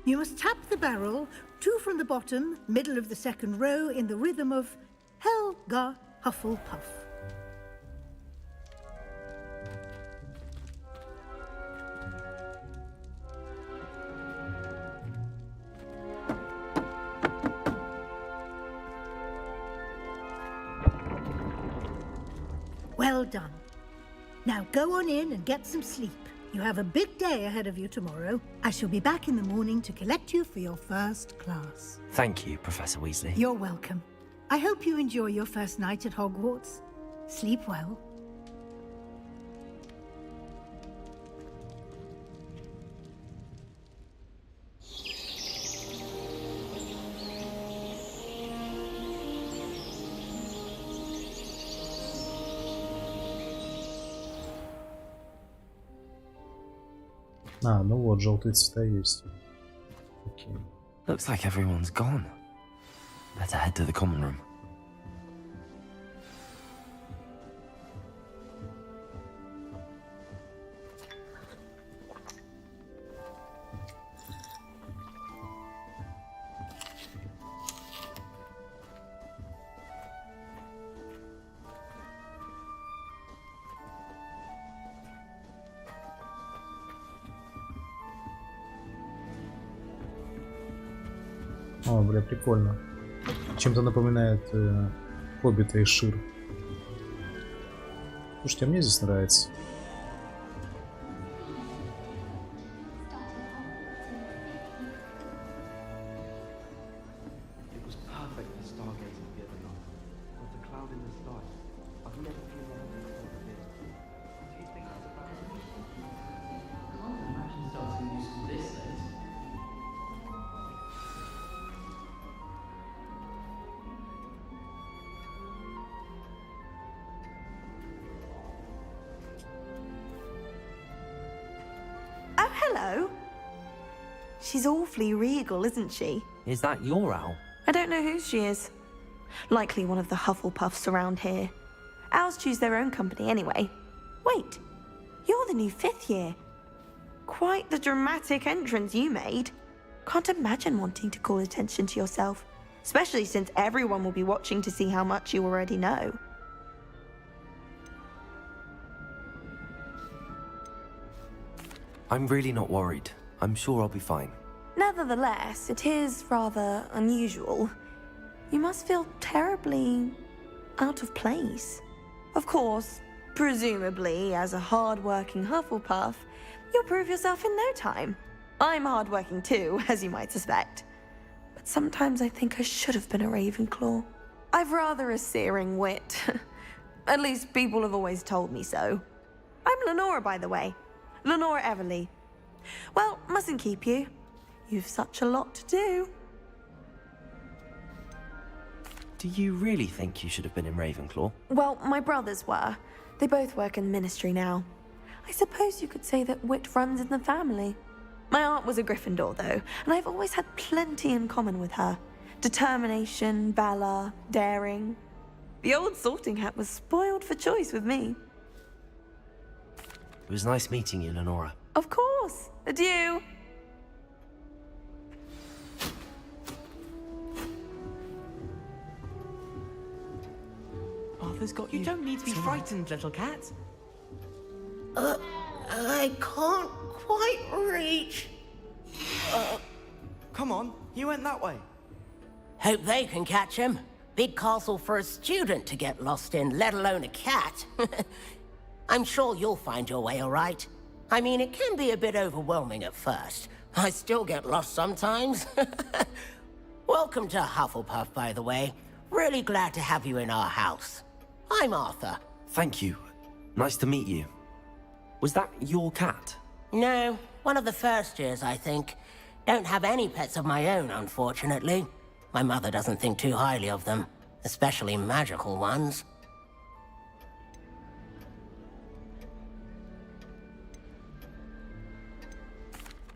You must tap the barrel, 2 from the bottom, middle of the 2nd row, in the rhythm of Helga Hufflepuff. Well done. Now go on in and get some sleep. You have a big day ahead of you tomorrow. I shall be back in the morning to collect you for your first class. Thank you, Professor Weasley. You're welcome. I hope you enjoy your first night at Hogwarts. Sleep well. А, ну вот, желтые цвета есть. Окей. Looks like everyone's gone. Better head to the common room. О, бля, прикольно. Чем-то напоминает Хоббита и Шир. Слушайте, а мне здесь нравится. Hello. She's awfully regal, isn't she? Is that your owl? I don't know who she is. Likely one of the Hufflepuffs around here. Owls choose their own company anyway. Wait, you're the new 5th year. Quite the dramatic entrance you made. Can't imagine wanting to call attention to yourself, especially since everyone will be watching to see how much you already know. I'm really not worried. I'm sure I'll be fine. Nevertheless, it is rather unusual. You must feel terribly out of place. Of course, presumably, as a hard-working Hufflepuff, you'll prove yourself in no time. I'm hard-working too, as you might suspect. But sometimes I think I should have been a Ravenclaw. I've rather a searing wit. At least people have always told me so. I'm Lenora, by the way. Lenora Everly. Well, mustn't keep you. You've such a lot to do. Do you really think you should have been in Ravenclaw? Well, my brothers were. They both work in ministry now. I suppose you could say that wit runs in the family. My aunt was a Gryffindor, though, and I've always had plenty in common with her. Determination, valor, daring. The old sorting hat was spoiled for choice with me. It was nice meeting you, Lenora. Of course. Adieu. Arthur's got You don't need to be frightened, little cat. I can't quite reach. Come on, you went that way. Hope they can catch him. Big castle for a student to get lost in, let alone a cat. I'm sure you'll find your way all right. I mean, it can be a bit overwhelming at first. I still get lost sometimes. Welcome to Hufflepuff, by the way. Really glad to have you in our house. I'm Arthur. Thank you. Nice to meet you. Was that your cat? No, one of the first years, I think. Don't have any pets of my own, unfortunately. My mother doesn't think too highly of them, especially magical ones.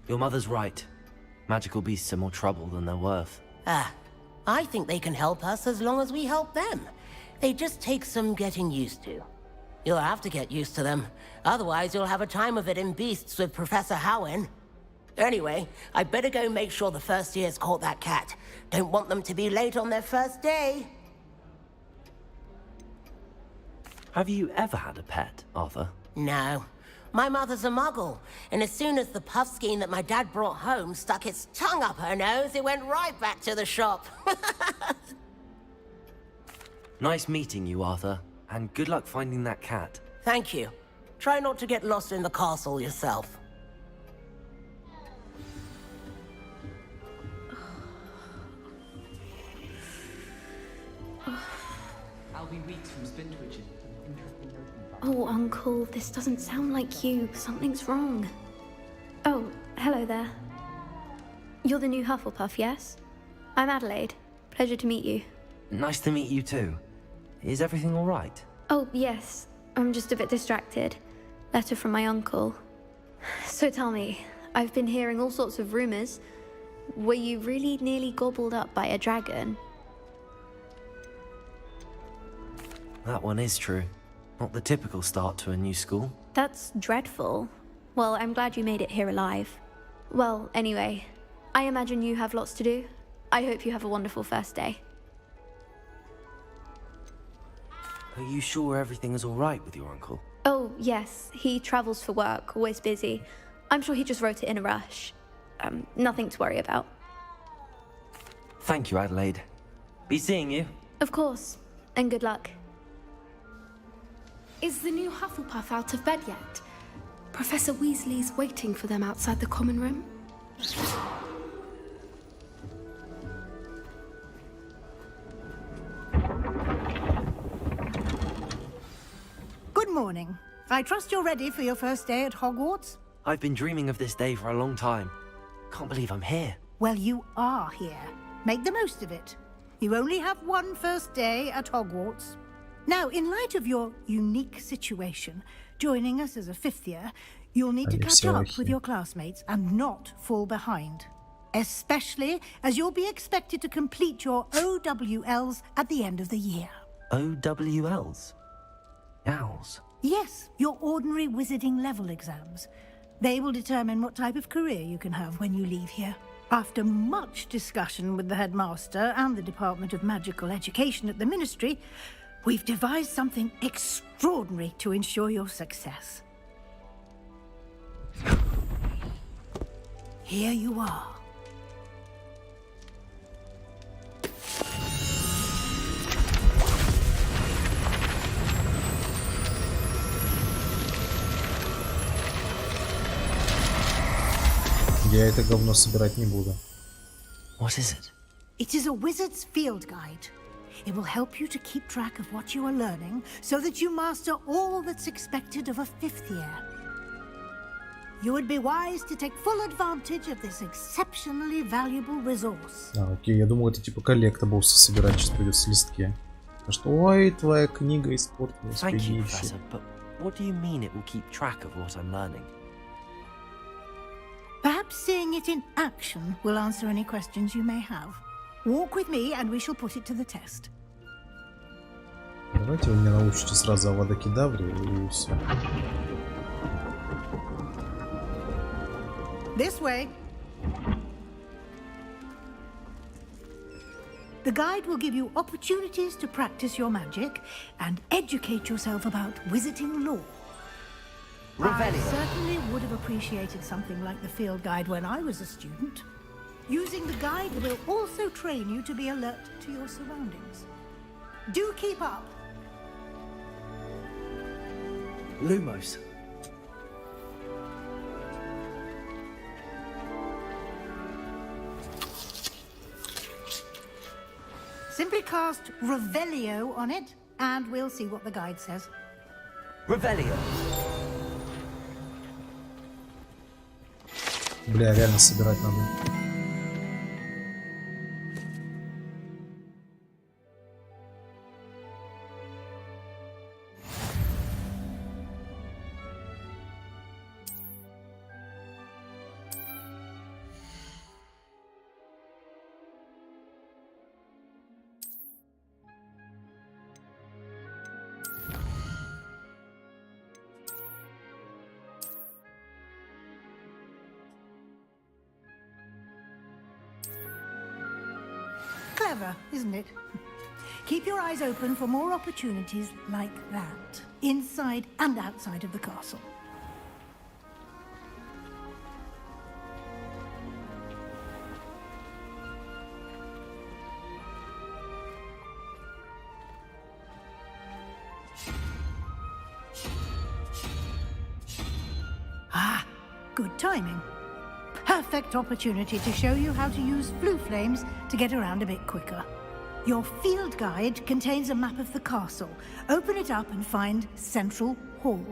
Your mother's right. Magical beasts are more trouble than they're worth. I think they can help us as long as we help them. They just take some getting used to. You'll have to get used to them. Otherwise, you'll have a time of it in Beasts with Professor Howin. Anyway, I better go make sure the first years caught that cat. Don't want them to be late on their first day. Have you ever had a pet, Arthur? No. My mother's a muggle, and as soon as the puffskein that my dad brought home stuck its tongue up her nose, it went right back to the shop. Nice meeting you, Arthur, and good luck finding that cat. Thank you. Try not to get lost in the castle yourself. I'll be weeks from spin twitching. Oh, Uncle, this doesn't sound like you. Something's wrong. Oh, hello there. You're the new Hufflepuff, yes? I'm Adelaide. Pleasure to meet you. Nice to meet you too. Is everything all right? Oh, yes. I'm just a bit distracted. Letter from my uncle. So tell me, I've been hearing all sorts of rumors. Were you really nearly gobbled up by a dragon? That one is true. Not the typical start to a new school. That's dreadful. Well, I'm glad you made it here alive. Well, anyway, I imagine you have lots to do. I hope you have a wonderful first day. Are you sure everything is all right with your uncle? Oh, yes. He travels for work, always busy. I'm sure he just wrote it in a rush. Nothing to worry about. Thank you, Adelaide. Be seeing you. Of course. And good luck. Is the new Hufflepuff out of bed yet? Professor Weasley's waiting for them outside the common room. Good morning. I trust you're ready for your first day at Hogwarts? I've been dreaming of this day for a long time. Can't believe I'm here. Well, you are here. Make the most of it. You only have one first day at Hogwarts. Now, in light of your unique situation, joining us as a fifth year, you'll need to catch up with your classmates and not fall behind. Especially as you'll be expected to complete your OWLs at the end of the year. OWLs? Owls? Yes, your ordinary wizarding level exams. They will determine what type of career you can have when you leave here. After much discussion with the headmaster and the Department of Magical Education at the Ministry, we've devised something extraordinary to ensure your success. Here you are. Я это говно собирать не буду. What is it? It is a wizard's field guide. It will help you to keep track of what you are learning so that you master all that's expected of a fifth year. You would be wise to take full advantage of this exceptionally valuable resource. Окей, я думал, это типа коллектаблсы собирать, сейчас придется листки. А что, ой, твоя книга испортилась. Thank you, Professor, but what do you mean it will keep track of what I'm learning? Perhaps seeing it in action will answer any questions you may have. Walk with me and we shall put it to the test. Давайте вы меня научите сразу о водокедавре и все. This way. The guide will give you opportunities to practice your magic and educate yourself about wizarding lore. I certainly would have appreciated something like the field guide when I was a student. Using the guide will also train you to be alert to your surroundings. Do keep up. Lumos. Simply cast Revelio on it, and we'll see what the guide says. Revelio. Бля, реально собирать надо. Clever, isn't it? Keep your eyes open for more opportunities like that, inside and outside of the castle. Ah, good timing. Perfect opportunity to show you how to use flue flames to get around a bit quicker. Your field guide contains a map of the castle. Open it up and find Central Hall.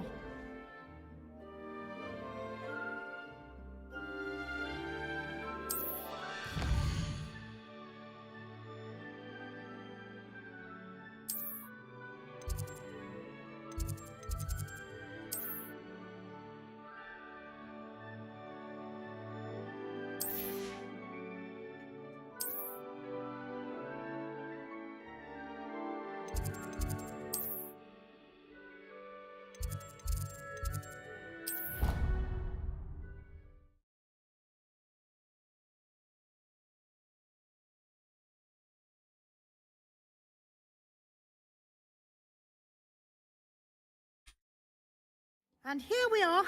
And here we are.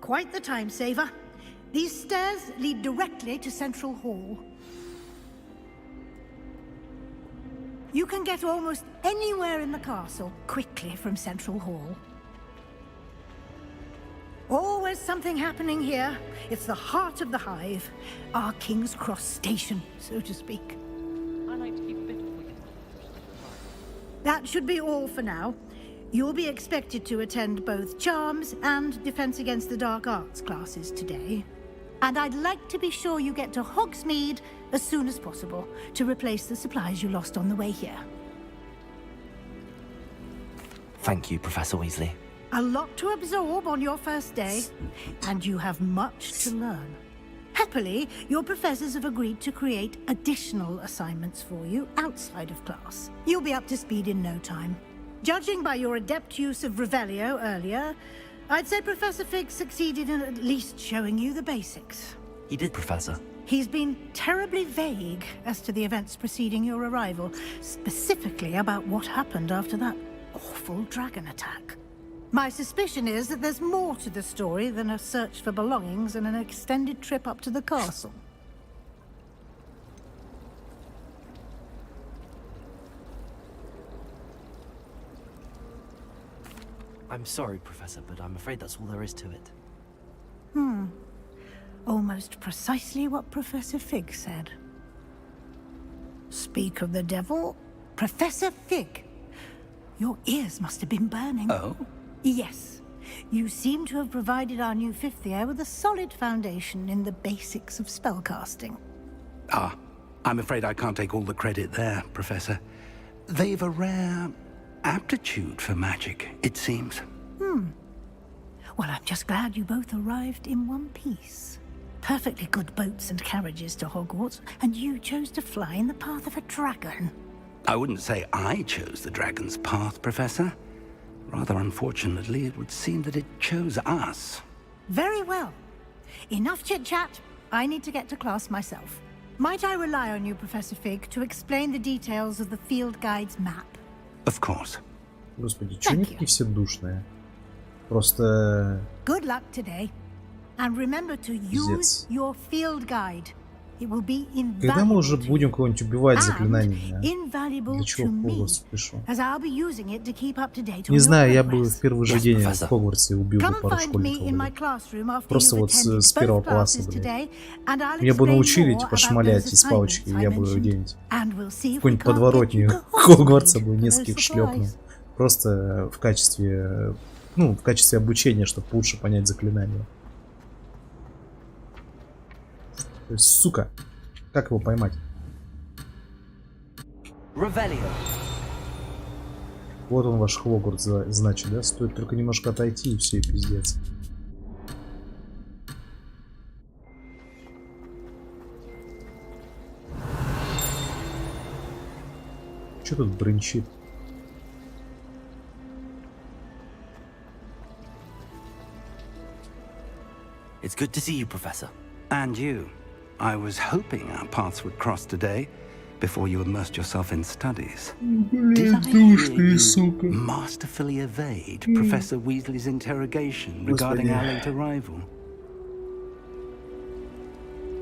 Quite the time saver. These stairs lead directly to Central Hall. You can get almost anywhere in the castle quickly from Central Hall. Always something happening here. It's the heart of the hive. Our King's Cross station, so to speak. I like to keep a bit of wicket. That should be all for now. You'll be expected to attend both Charms and Defense Against the Dark Arts classes today. And I'd like to be sure you get to Hogsmeade as soon as possible to replace the supplies you lost on the way here. Thank you, Professor Weasley. A lot to absorb on your first day, and you have much to learn. Happily, your professors have agreed to create additional assignments for you outside of class. You'll be up to speed in no time. Judging by your adept use of Revelio earlier, I'd say Professor Fig succeeded in at least showing you the basics. He did, Professor. He's been terribly vague as to the events preceding your arrival, specifically about what happened after that awful dragon attack. My suspicion is that there's more to the story than a search for belongings and an extended trip up to the castle. I'm sorry, Professor, but I'm afraid that's all there is to it. Almost precisely what Professor Fig said. Speak of the devil, Professor Fig. Your ears must have been burning. Oh? Yes. You seem to have provided our new fifth year with a solid foundation in the basics of spellcasting. Ah, I'm afraid I can't take all the credit there, Professor. They've a rare aptitude for magic, it seems. Well, I'm just glad you both arrived in one piece. Perfectly good boats and carriages to Hogwarts, and you chose to fly in the path of a dragon. I wouldn't say I chose the dragon's path, Professor. Rather unfortunately, it would seem that it chose us. Very well. Enough chit-chat. I need to get to class myself. Might I rely on you, Professor Fig, to explain the details of the field guide's map? Of course. Господи, чё они такие все душные? Просто... Good luck today. And remember to use your field guide. It will be Когда мы уже будем кого-нибудь убивать заклинаниями? invaluable Для чего to в me, Хогвартс пришел? as I'll be using it to keep up to date on Не your знаю, я бы progress. в первый же день в Хогвартсе убил бы Come and пару find me in my школьников. classroom after Просто you've вот attended с both первого класса, classes блядь. today, and I'll Меня бы explain научили, more типа, about шмалять those из палочки, assignments я I бы mentioned. где-нибудь And we'll see if we какую-нибудь can't get подворотню you to Хогвартса бы Hogwarts for нескольких those шлепнул. supplies. Просто в качестве... Ну, в качестве обучения, чтобы лучше понять заклинание. То есть, сука, как его поймать? Revelio. Вот он, ваш Хогвартс, значит, да? Стоит только немножко отойти, и все, и пиздец. Че тут брынчит? It's good to see you, Professor. And you. I was hoping our paths would cross today, before you immersed yourself in studies. Did I hear you masterfully evade Professor Weasley's interrogation regarding our late arrival?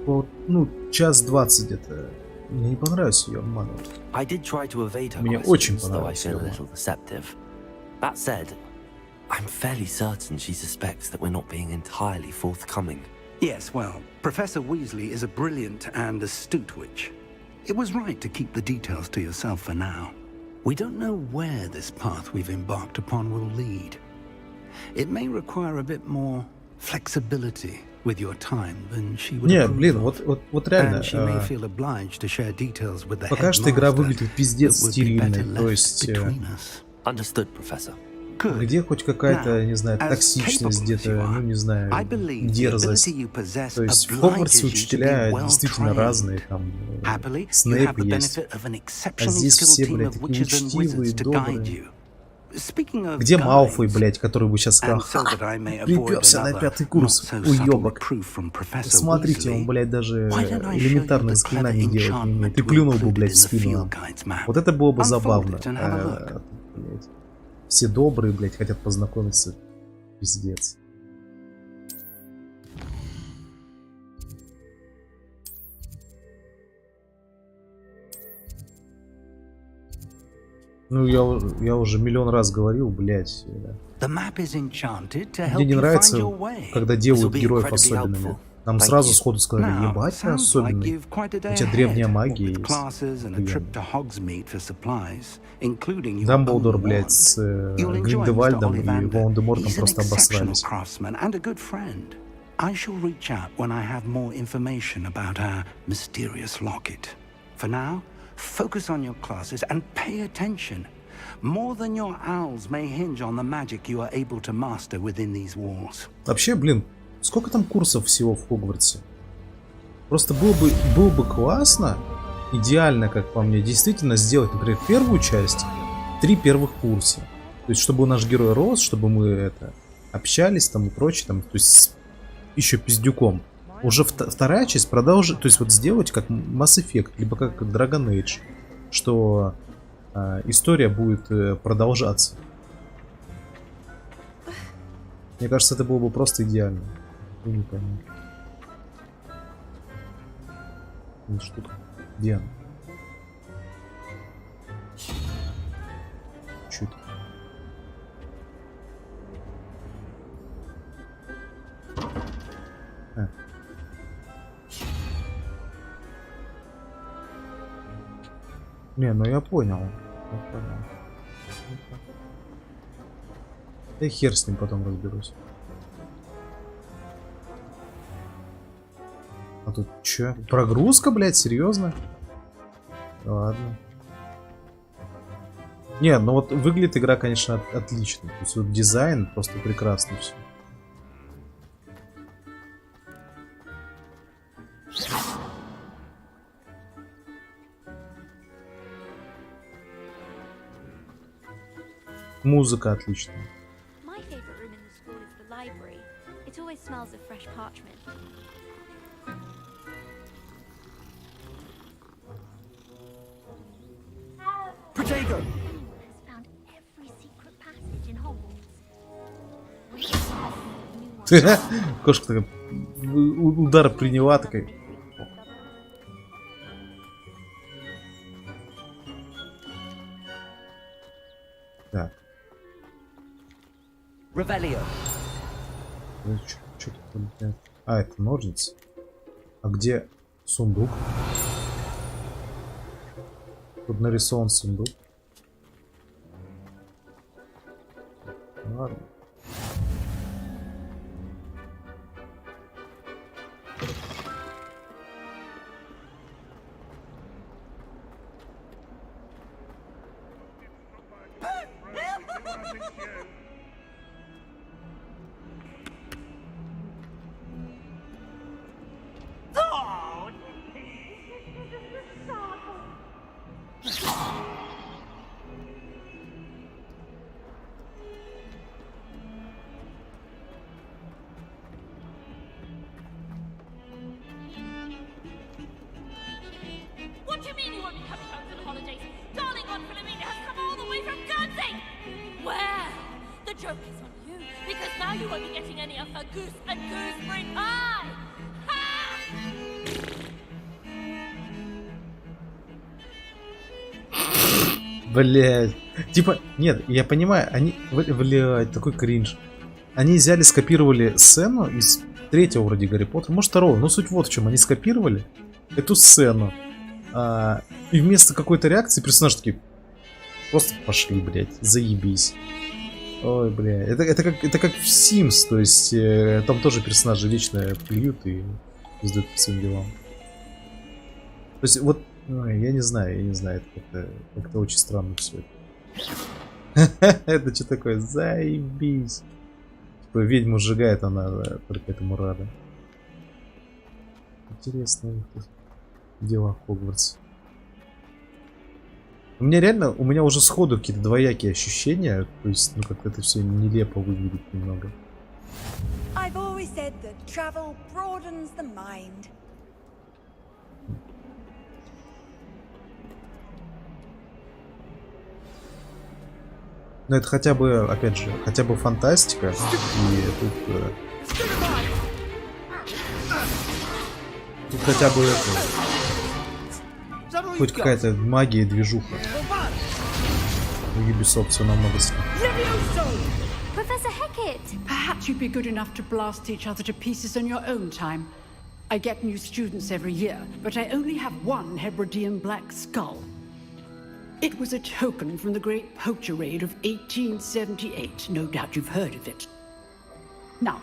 Вот, ну, час 20 где-то. Мне не понравилось ее обманывать. I did try to evade her Мне очень questions, though I понравилось feel a ее little deceptive. That said, I'm fairly certain she suspects that we're not being entirely forthcoming. Yes, well, Professor Weasley is a brilliant and astute witch. It was right to keep the details to yourself for now. We don't know where this path we've embarked upon will lead. It may require a bit more flexibility with your time than she would Не, блин, вот реально. And she may feel obliged to share details with the Пока что игра headmaster выглядит пиздец that would be better стерильной, то left есть... between us. Understood, Professor. Где хоть какая-то, не знаю, токсичность, где-то, ну не знаю, дерзость. То есть в Хогвартсе учителя действительно разные, там Снейп есть. А здесь все, блядь, такие учтивые, добрые. Где Малфой, блядь, который бы сейчас сказал: «Ха, приперся на 5-й курс, уёбок. Смотрите, он, блядь, даже элементарных заклинаний делать не умеет. И плюнул бы, блядь, в спину. Вот это было бы забавно. Блядь. Все добрые, блядь, хотят познакомиться. Пиздец. Ну, я уже миллион раз говорил, блядь. Мне не нравится, когда делают героев особенными. Нам сразу сходу сказали, ебать, ты особенный. У тебя древняя магия есть. Дамблдор, блядь, с Гриндевальдом и Волан-де-Мортом просто обосрались. I shall reach out when I have more information about our mysterious locket. For now, focus on your classes and pay attention. More than your owls may hinge on the magic you are able to master within these walls. Вообще, блин, сколько там курсов всего в Хогвартсе? Просто было бы классно, идеально, как по мне, действительно сделать, например, первую часть, 3 первых курса. То есть, чтобы наш герой рос, чтобы мы общались там и прочее, там, то есть еще пиздюком. Уже вторая часть продолжит, то есть вот сделать как Mass Effect, либо как Dragon Age, что история будет продолжаться. Мне кажется, это было бы просто идеально. Я не пойму. Что тут? Где она? Чё это? Не, ну я понял. Да и хер с ним, потом разберусь. А тут чё? Прогрузка, блядь, серьезно? Ладно. Не, ну вот выглядит игра, конечно, отлично. То есть вот дизайн просто прекрасный все. Музыка отличная. My favorite room in the school is the library. It always smells of fresh parchment. Potato! Has found every secret passage in Hogwarts. Кошка такая удар приняла, такая. Так. Revelio. Что тут? А, это ножницы. А где сундук? Тут нарисован сундук. Ладно. What do you mean you won't be coming home for the holidays? Darling Aunt Philomena has come all the way from Guernsey! Well, the joke is on you, because now you won't be getting any of her goose and gooseberry pie! Ha! Блять. Типа, нет, я понимаю, они... Блять, такой кринж. Они взяли, скопировали сцену из 3-го вроде Гарри Поттера, может 2-го, но суть вот в чем. Они скопировали эту сцену. И вместо какой-то реакции персонажи такие просто пошли, блять, заебись. Ой, бля, это как в Sims, то есть там тоже персонажи вечно плюют и сдают по своим делам. То есть вот, я не знаю, это как-то очень странно все это. Это что такое? Заебись. Типа ведьму сжигает, она только этому рада. Интересно дела в Хогвартсе. У меня уже сходу какие-то двоякие ощущения, то есть, ну, как это все нелепо выглядит немного. I've always said that travel broadens the mind. Но это хотя бы, опять же, хотя бы фантастика. И тут... Тут хотя бы это... Хоть какая-то магия и движуха. У Ubisoft все намного сильнее. Professor Hecat! Perhaps you'd be good enough to blast each other to pieces on your own time. I get new students every year, but I only have one Hebridean black skull. It was a token from the Great Poacher Raid of 1878. No doubt you've heard of it. Now,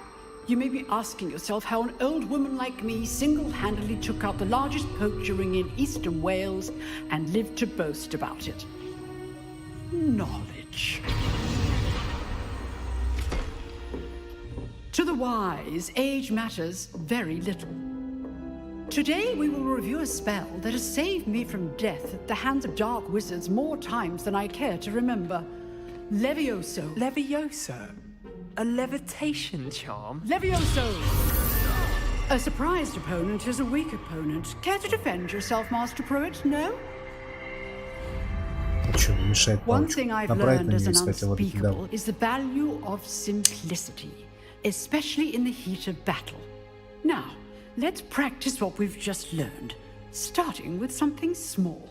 you may be asking yourself how an old woman like me single-handedly took out the largest poacher ring in eastern Wales and lived to boast about it. Knowledge. To the wise, age matters very little. Today we will review a spell that has saved me from death at the hands of dark wizards more times than I care to remember. Levioso. Levioso? A levitation charm? Levioso! A surprised opponent is a weak opponent. Care to defend yourself, Master Pruitt? No? One thing I've learned as an unspeakable is the value of simplicity, especially in the heat of battle. Now, let's practice what we've just learned, starting with something small.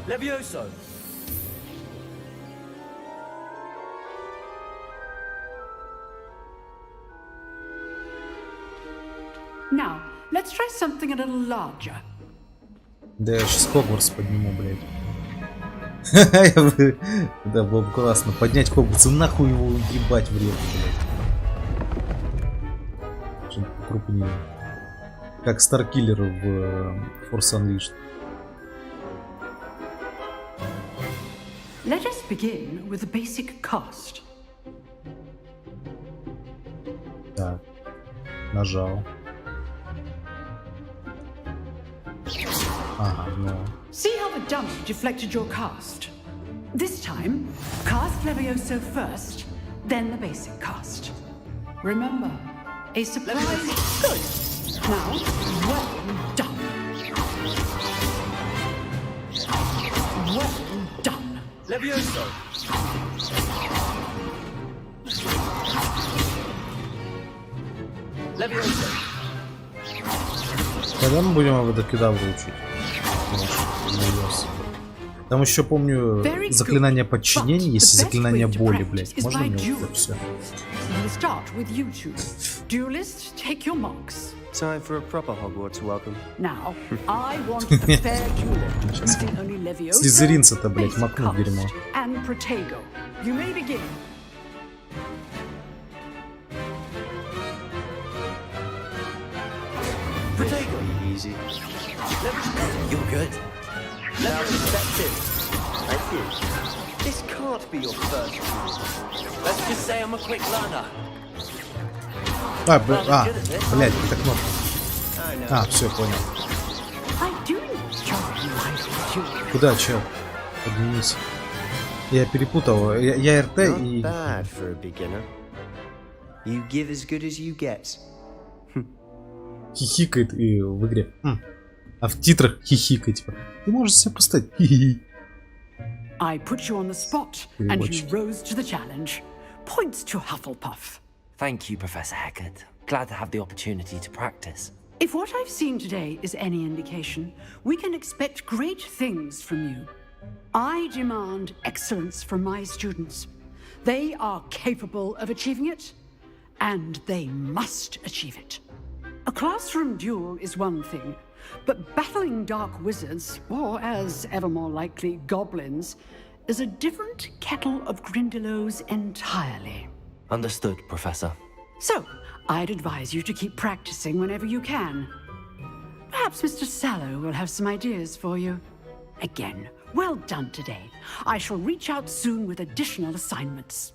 Levioso! Now, let's try something a little larger. Да я сейчас Хогвартс подниму, блядь. Да, было бы классно. Поднять Хогвартс и нахуй его ебать в реку, блядь. Что-то покрупнее. Как Старкиллер в Force Unleashed. Let us begin with the basic cast. Так. Нажал. Ага, ну. See how the dummy deflected your cast? This time, cast Levioso first, then the basic cast. Remember, a surprise. Good. Now, well done. Well done. Levioso! Levioso! Когда мы будем об Докидавру учить? Там еще помню заклинание подчинения, есть заклинание боли, блядь. Можно мне вот это все? Time for a proper Hogwarts welcome. Now, I want a fair duel. Using only Levioso, Слизеринца-то, блядь, макну в дерьмо. and Protego. You may begin. Protego! Easy. You're good. Now perspective. Thank you. This can't be your first duel. Let's just say I'm a quick learner. Блядь, это кнопка. Все, понял. Куда, чел? Поднимись. Я перепутал. Я РТ и... Bad for a beginner. You give as good as you get. Хихикает и в игре. А в титрах хихикает, типа. Ты можешь себе поставить. I put you on the spot, and you rose to the challenge. Points to Hufflepuff. Thank you, Professor Hecat. Glad to have the opportunity to practice. If what I've seen today is any indication, we can expect great things from you. I demand excellence from my students. They are capable of achieving it, and they must achieve it. A classroom duel is one thing, but battling dark wizards, or as ever more likely, goblins, is a different kettle of Grindylows entirely. Understood, Professor. So, I'd advise you to keep practicing whenever you can. Perhaps Mr. Sallow will have some ideas for you. Again, well done today. I shall reach out soon with additional assignments.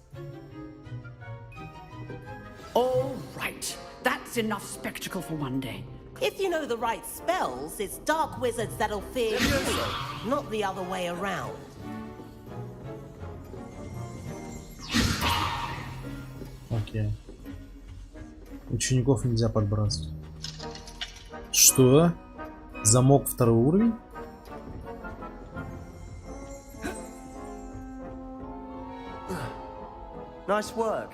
All right. That's enough spectacle for one day. If you know the right spells, it's dark wizards that'll fear you, not the other way around. Окей. Учеников нельзя подбрасывать. Что? Замок второй уровень? Nice work.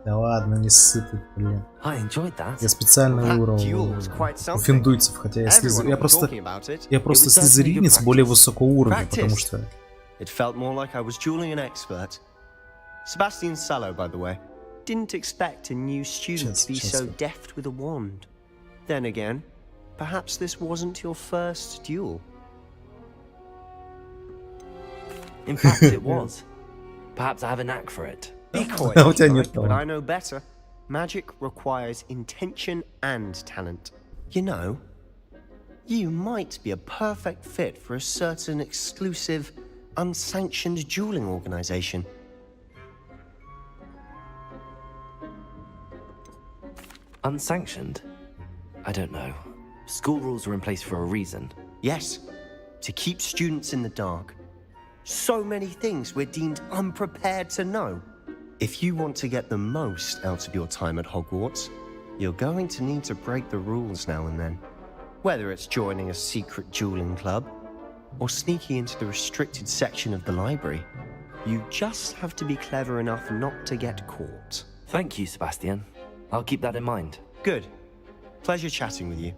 Да ладно, не сыты, блин. I enjoyed that. Я специально выбрал финдуйцев, хотя я просто слизеринец более высокого уровня, потому что... It felt more like I was dueling an expert. Sebastian Sallow, by the way, didn't expect a new student to be so deft with a wand. Then again, perhaps this wasn't your first duel. In fact, it was. Perhaps I have a knack for it. Be coy, but I know better. Magic requires intention and talent. You know, you might be a perfect fit for a certain exclusive, unsanctioned dueling organization. Unsanctioned? I don't know. School rules are in place for a reason. Yes, to keep students in the dark. So many things we're deemed unprepared to know. If you want to get the most out of your time at Hogwarts, you're going to need to break the rules now and then. Whether it's joining a secret dueling club, or sneaking into the restricted section of the library, you just have to be clever enough not to get caught. Thank you, Sebastian. I'll keep that in mind. Good. Pleasure chatting with you.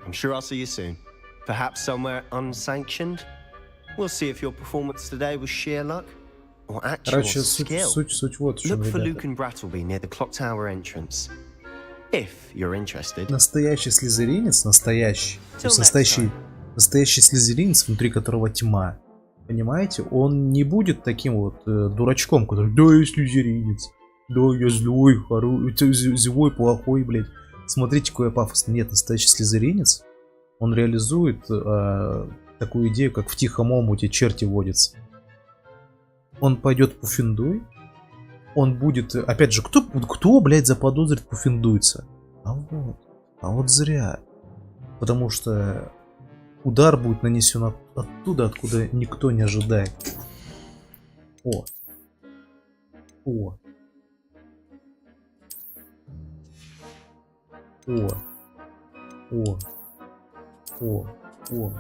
I'm sure I'll see you soon. Perhaps somewhere unsanctioned? We'll see if your performance today was sheer luck or actual skill. Look for Luke and Brattleby near the clock tower entrance. If you're interested. Настоящий слизеринец, настоящий. То есть настоящий слизеринец, внутри которого тьма. Понимаете? Он не будет таким вот дурачком, который: да, я слизеринец. Да, я злой, злой, плохой, блядь. Смотрите, какой я пафосный. Нет, настоящий слизеринец. Он реализует такую идею, как в тихом омуте черти водятся. Он пойдет пуффиндуй. Он будет... Опять же, кто, блядь, заподозрит пуффиндуйца? А вот зря. Потому что удар будет нанесен оттуда, откуда никто не ожидает. О. О. О. О. О. О.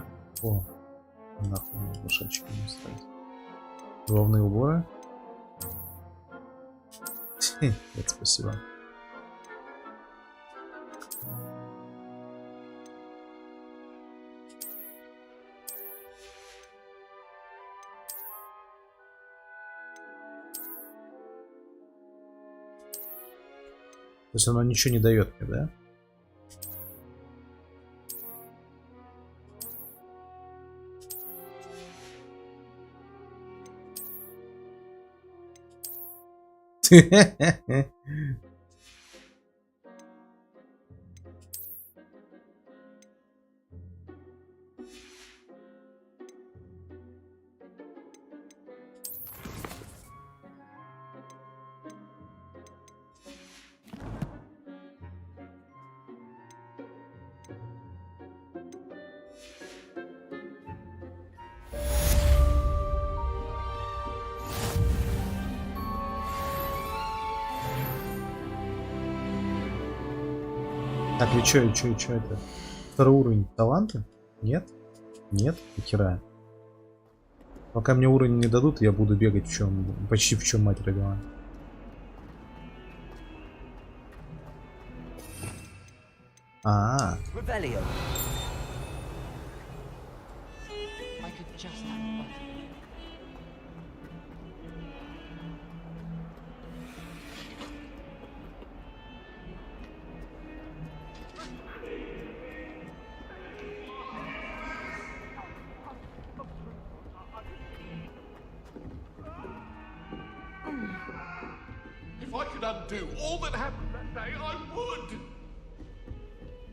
О. Нахуй мне лошадчики не ставить. Головные уборы. Нет, спасибо. То есть оно ничего не дает мне, да? Так, вы чё это? Второй уровень таланта? Нет? Нет? Нихера. Пока мне уровень не дадут, я буду бегать почти в чем мать родила.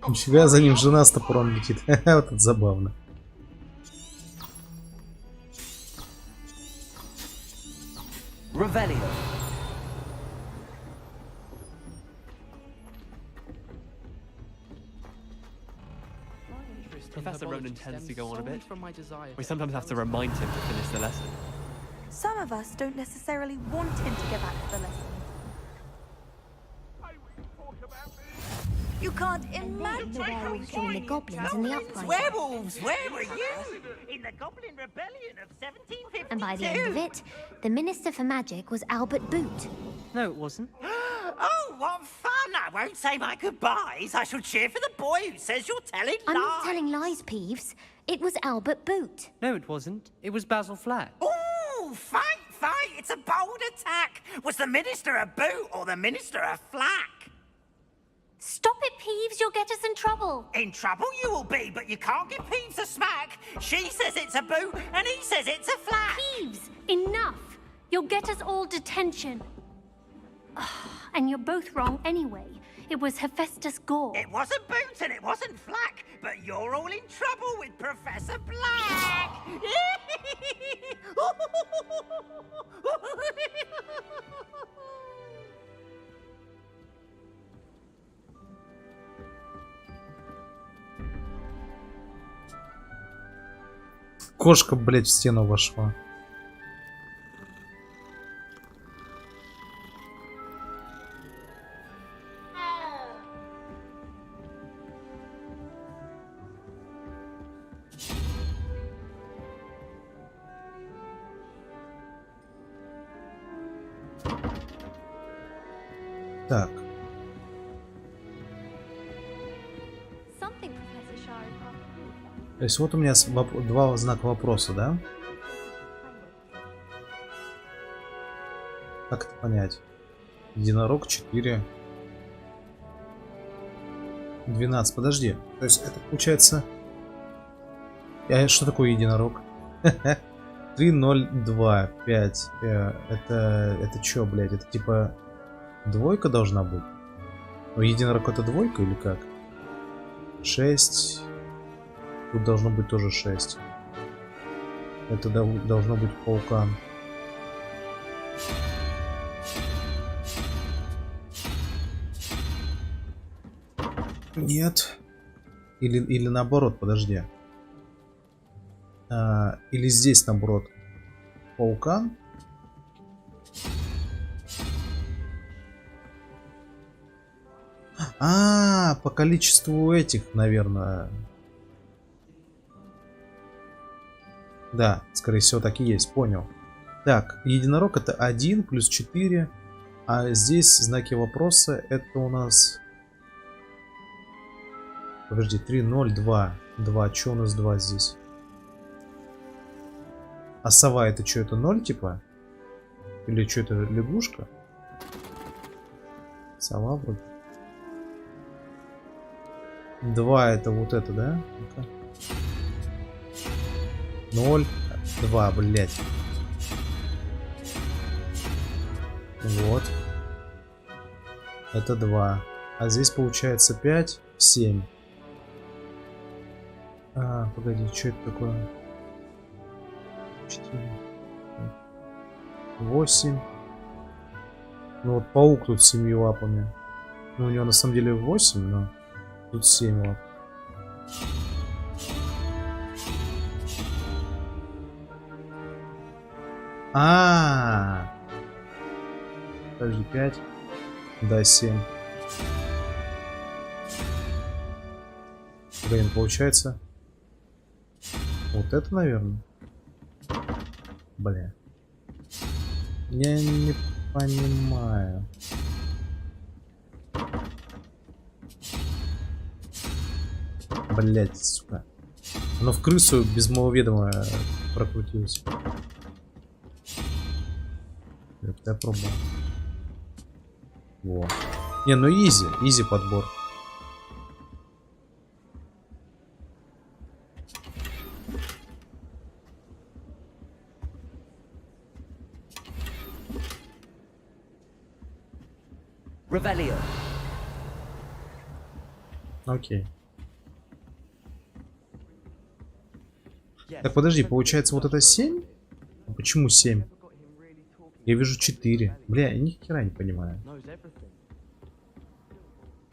Нифига, за ним жена с топором летит. Вот это забавно. Professor Ronan tends to go on a bit. We sometimes have to remind him to finish the lesson. Some of us don't necessarily want him to get back to the lesson. You can't imagine The werewolves joined the goblins in the uprising. Werewolves, where were you? In the Goblin Rebellion of 1752. And by the end of it, the Minister for Magic was Albert Boot. No, it wasn't. Oh, what fun! I won't say my goodbyes. I shall cheer for the boy who says you're telling I'm lies. not telling lies, Peeves. It was Albert Boot. No, it wasn't. It was Basil Flack. Ooh, fight! It's a bold attack. Was the Minister a boot or the Minister a flack? Stop it, Peeves. You'll get us in trouble. In trouble you will be, but you can't give Peeves a smack. She says it's a boot and he says it's a flack. Peeves, enough. You'll get us all detention. And you're both wrong anyway. It was Hephaestus Gore. It wasn't boot and it wasn't flack, but you're all in trouble with Professor Black. Кошка, блядь, в стену вошла. Так. То есть вот у меня два знака вопроса, да? Как это понять? Единорог 4. 12. Подожди. То есть это получается... Что такое единорог? 3, 0, 2, 5. Это чё, блядь? Это типа... Двойка должна быть? Ну, единорог это двойка или как? 6. Тут должно быть тоже 6. Это должно быть паукан. Нет. Или наоборот, подожди. Или здесь наоборот. Паукан. По количеству этих, наверное. Да, скорее всего, так и есть, понял. Так, единорог это 1 плюс 4. А здесь знаки вопроса это у нас... Подожди, 3, 0, 2. 2, что у нас 2 здесь? А сова это что, это 0 типа? Или что, это лягушка? Сова вроде. 2 это вот это, да? 0, 2, блять. Вот. Это 2. А здесь получается 5, 7. Погоди, что это такое? 4, 8. Ну вот паук тут с 7 лапами. Ну у него на самом деле 8, но тут 7 лап. Подожди, 5. Да, 7. Блин, получается. Вот это, наверное. Бля. Я не понимаю. Блять, сука. Оно в крысу без моего ведома прокрутилось. Это я пробовал. Во. Не, ну изи подбор. Revelio. Окей. Так, подожди, получается вот это 7? А почему 7? Я вижу 4. Бля, я ни хера не понимаю.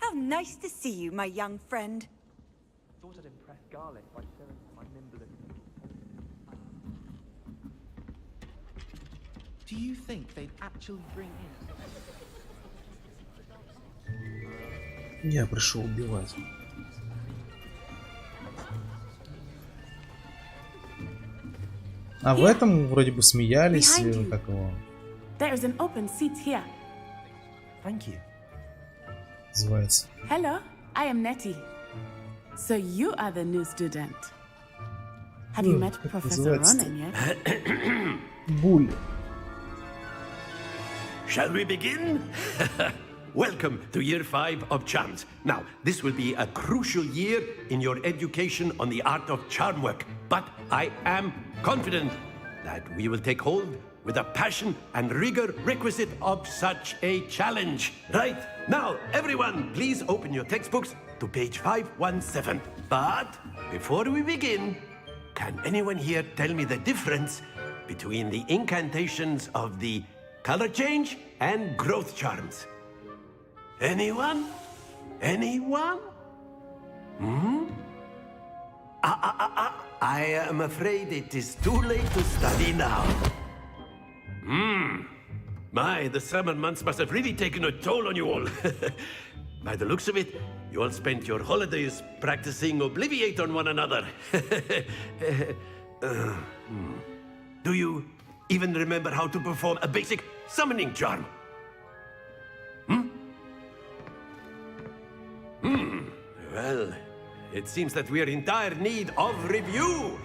How nice to see you, my young friend. Thought I'd impress Garlic by showing my nimbleness. Do you think they'd actually bring in... Я пришел убивать. А в этом вроде бы смеялись, как его. There is an open seat here. Thank you. Называется. Hello, I am Nettie. So you are the new student. Have you met Professor Ronan yet? Буль. Shall we begin? Welcome to year 5 of charms. Now, this will be a crucial year in your education on the art of charm work. But I am confident that we will take hold with the passion and rigor requisite of such a challenge. Right, now, everyone, please open your textbooks to page 517. But before we begin, can anyone here tell me the difference between the incantations of the color change and growth charms? Anyone? Anyone? I am afraid it is too late to study now. My, the summer months must have really taken a toll on you all. By the looks of it, you all spent your holidays practicing Obliviate on one another. Do you even remember how to perform a basic summoning charm? Well, it seems that we are in dire need of review.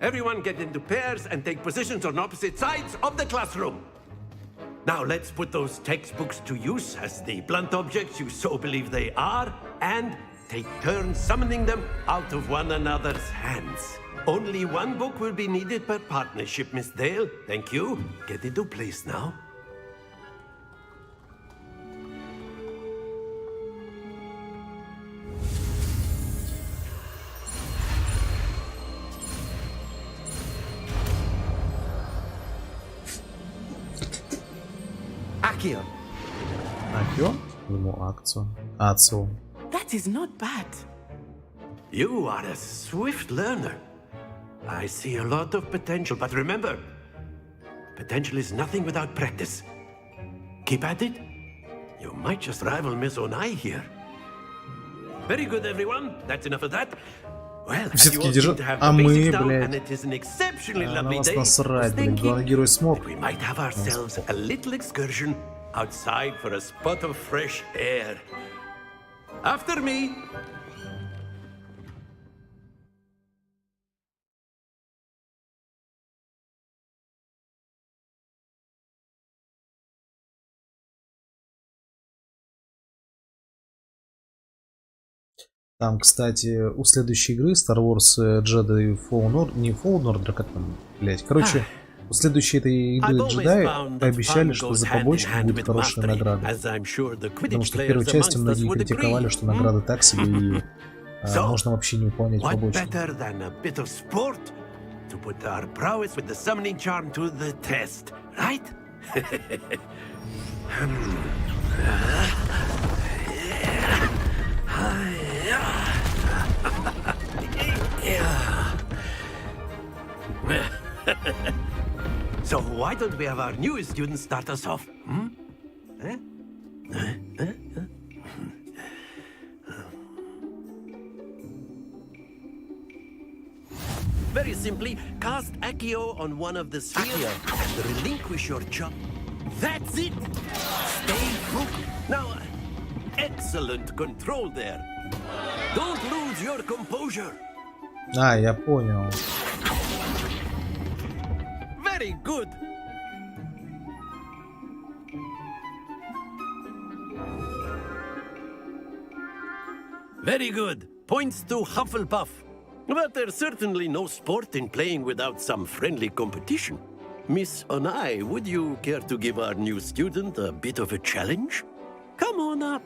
Everyone get into pairs and take positions on opposite sides of the classroom. Now let's put those textbooks to use as the blunt objects you so believe they are, and take turns summoning them out of one another's hands. Only one book will be needed per partnership, Miss Dale. Thank you. Get into place now. Accio. Accio? Ему акцию. Ацию. That is not bad. You are a swift learner. I see a lot of potential, but remember, potential is nothing without practice. Keep at it. You might just rival Miss Onai here. Very good, everyone. That's enough of that. Well, все-таки держат. А мы, блядь. На вас насрать, блядь. Главный герой смог. We might have ourselves a little excursion outside for a spot of fresh air. After me. Там, кстати, у следующей игры Star Wars Jedi Fallen Order, не Fallen Order, как там, блять. Короче, у следующей этой игры джедаи пообещали, что за побочку будет хорошая награда. Потому что в первой части многие критиковали, что награды так себе и можно вообще не выполнять побочку. So why don't we have our newest student start us off? Very simply, cast Accio on one of the spheres and relinquish your chop. That's it! Stay focused. Now, excellent control there. Don't lose your composure. А, я понял. Very good. Very good. Points to Hufflepuff. But there's certainly no sport in playing without some friendly competition. Miss Onai, would you care to give our new student a bit of a challenge? Come on up.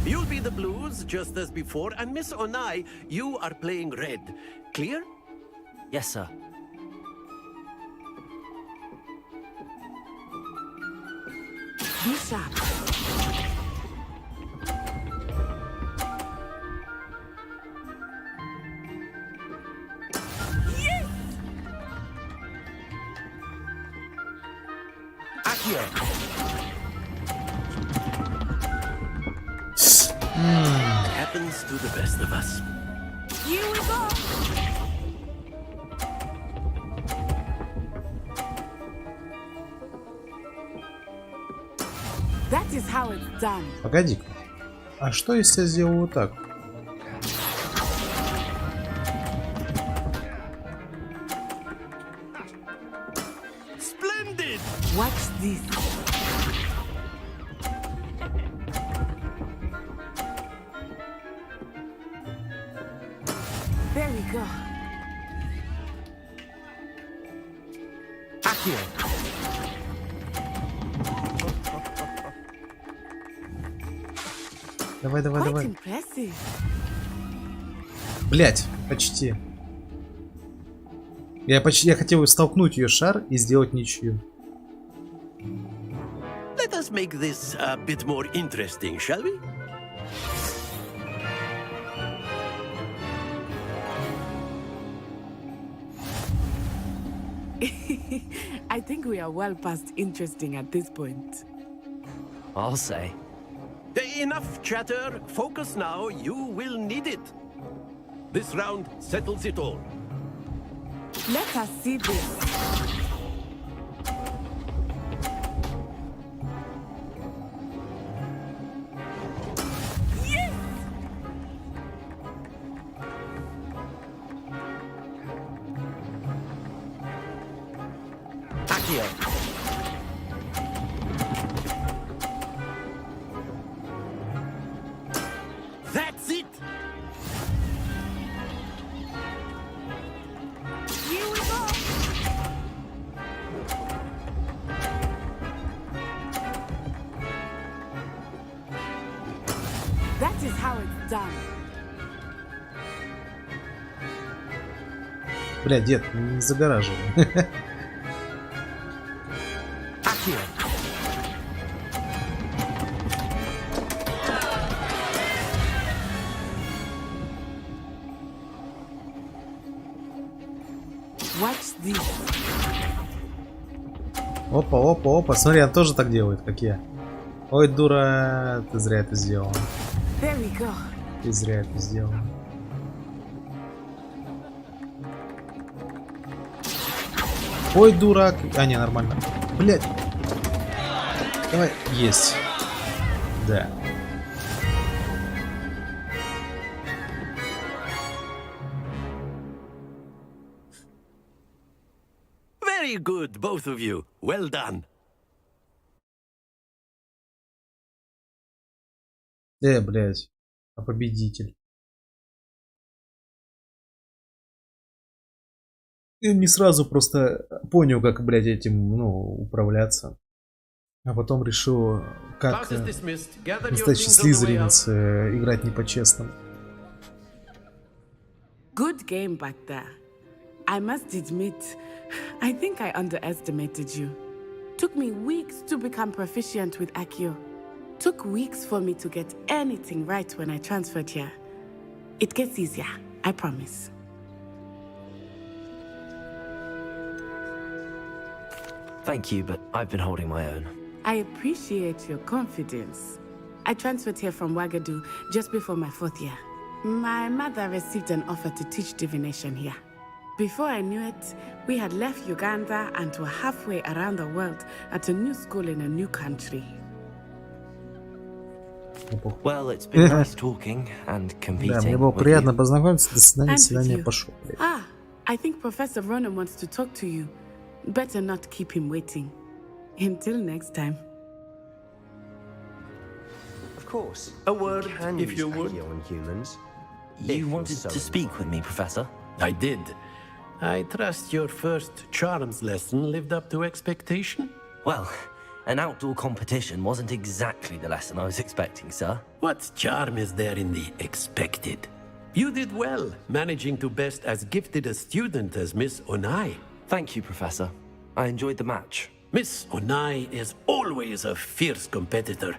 You'll be the blues, just as before, and Miss Onai, you are playing red. Clear? Yes, sir. Be sharp. Yes! Accio. Happens to the best of us. Here we go. That is how it's done. Погоди. А что если я сделаю вот так? Splendid! Watch this. There we go. Accio. Давай, давай, Quite давай. impressive. Блять, почти. Я хотел столкнуть ее шар и сделать ничью. Let us make this a bit more interesting, shall we? I think we are well past interesting at this point. I'll say. Enough chatter. Focus now. You will need it. This round settles it all. Let us see this. Yes! Accio. That's it. Here we go. That is how it's done. Бля, дед, не загораживай. Accio. Watch this. Опа, опа, опа. Смотри, он тоже так делает, как я. Ой, дура, ты зря это сделал. There we go. Ты зря это сделал. Ой, дурак. А, не, нормально. Блять. Давай. Есть. Да. Very good, both of you. Well done. Блять. А победитель. Я не сразу просто понял, как, блядь, этим, управляться. А потом решил, как настоящий слизеринец играть не по-честному. Good game back there. I must admit, I think I underestimated you. Took me weeks to become proficient with Accio. Took weeks for me to get anything right when I transferred here. It gets easier, I promise. Thank you, but I've been holding my own. I appreciate your confidence. I transferred here from Wagadu just before my 4th year. My mother received an offer to teach divination here. Before I knew it, we had left Uganda and were halfway around the world at a new school in a new country. Well, it's been nice talking and competing. Да, мне было приятно познакомиться. До свидания, свидания, пошел. Ah, I think Professor Ronan wants to talk to you. Better not keep him waiting. Until next time. Of course. A word, Can if use you would. Accio on humans. You wanted to speak with me, Professor? I did. I trust your first charms lesson lived up to expectation? Well, an outdoor competition wasn't exactly the lesson I was expecting, sir. What charm is there in the expected? You did well, managing to best as gifted a student as Miss Onai. Thank you, Professor. I enjoyed the match. Miss Onai is always a fierce competitor,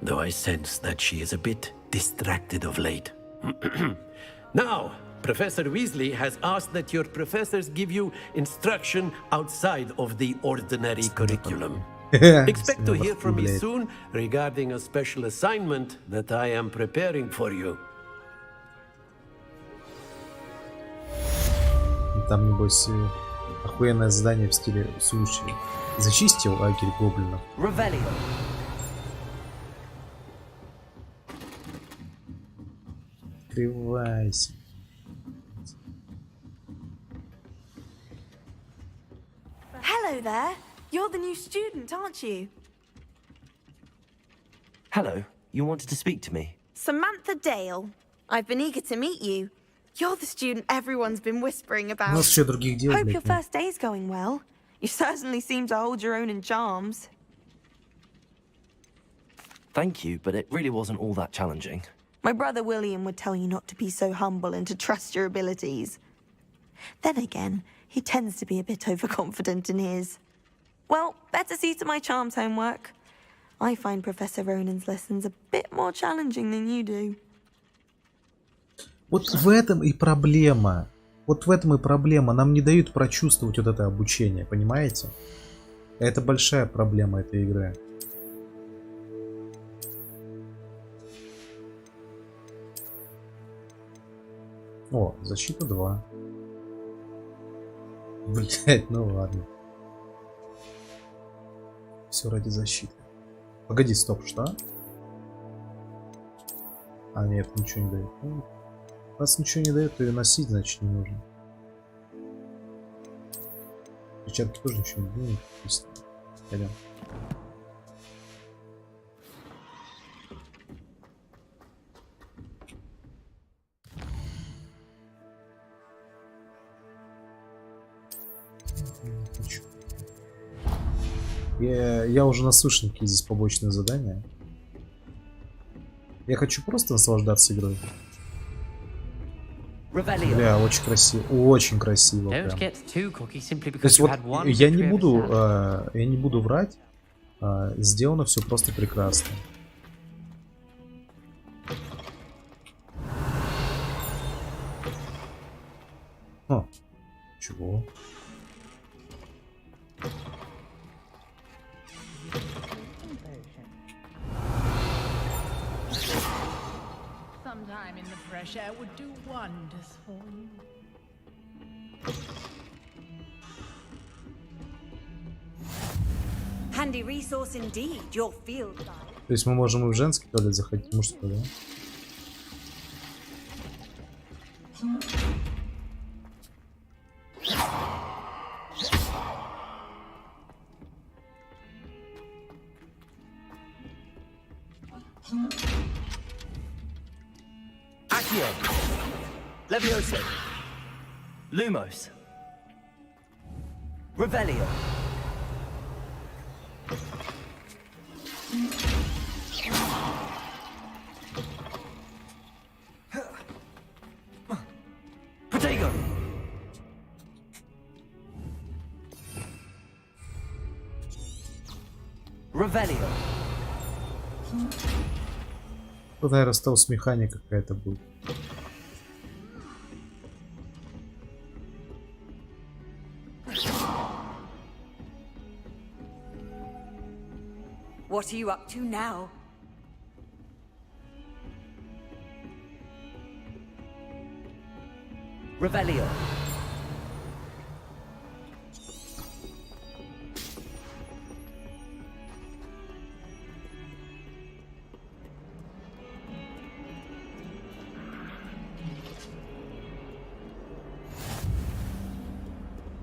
though I sense that she is a bit distracted of late. Now, Professor Weasley has asked that your professors give you instruction outside of the ordinary curriculum. Expect to hear from me soon regarding a special assignment that I am preparing for you. Там, небось, охуенное задание в стиле суши. Зачистил лагерь гоблинов. Открывайся. Hello there. You're the new student, aren't you? Hello, you wanted to speak to me? Samantha Dale. I've been eager to meet you. You're the student everyone's been whispering about. У нас еще других дел, Hope your блядь, нет. first day's going well. You certainly seem to hold your own in charms. Thank you, but it really wasn't all that challenging. My brother William would tell you not to be so humble and to trust your abilities. Then again, he tends to be a bit overconfident in his. Well, better see to my charms homework. I find Professor Ronan's lessons a bit more challenging than you do. Вот в этом и проблема. Вот в этом и проблема. Нам не дают прочувствовать вот это обучение, понимаете? Это большая проблема этой игры. О, защита 2. Блять, ну ладно. Все ради защиты. Погоди, стоп, что? А, нет, ничего не дает. Ну, раз ничего не дает, то и носить, значит, не нужно. Перчатки тоже ничего не дают. Пойдем. Я уже наслышан, какие здесь побочные задания. Я хочу просто наслаждаться игрой. Бля, очень красиво. Очень красиво. Прям. То есть вот я не буду врать. Сделано все просто прекрасно. О, чего? Sometime in the fresh air would do wonders for you. Handy resource indeed, your field guide. То есть мы можем и в женский туалет заходить, в мужской, да? Accio, Levioso, Lumos, Revelio. Protego. Revelio. Тут, наверное, стелс-механика какая-то будет. What are you up to now? Revelio.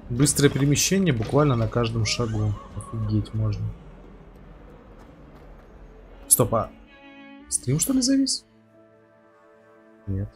Быстрое перемещение буквально на каждом шагу. Офигеть можно. Стоп, а стрим что ли завис? Нет.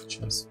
сейчас.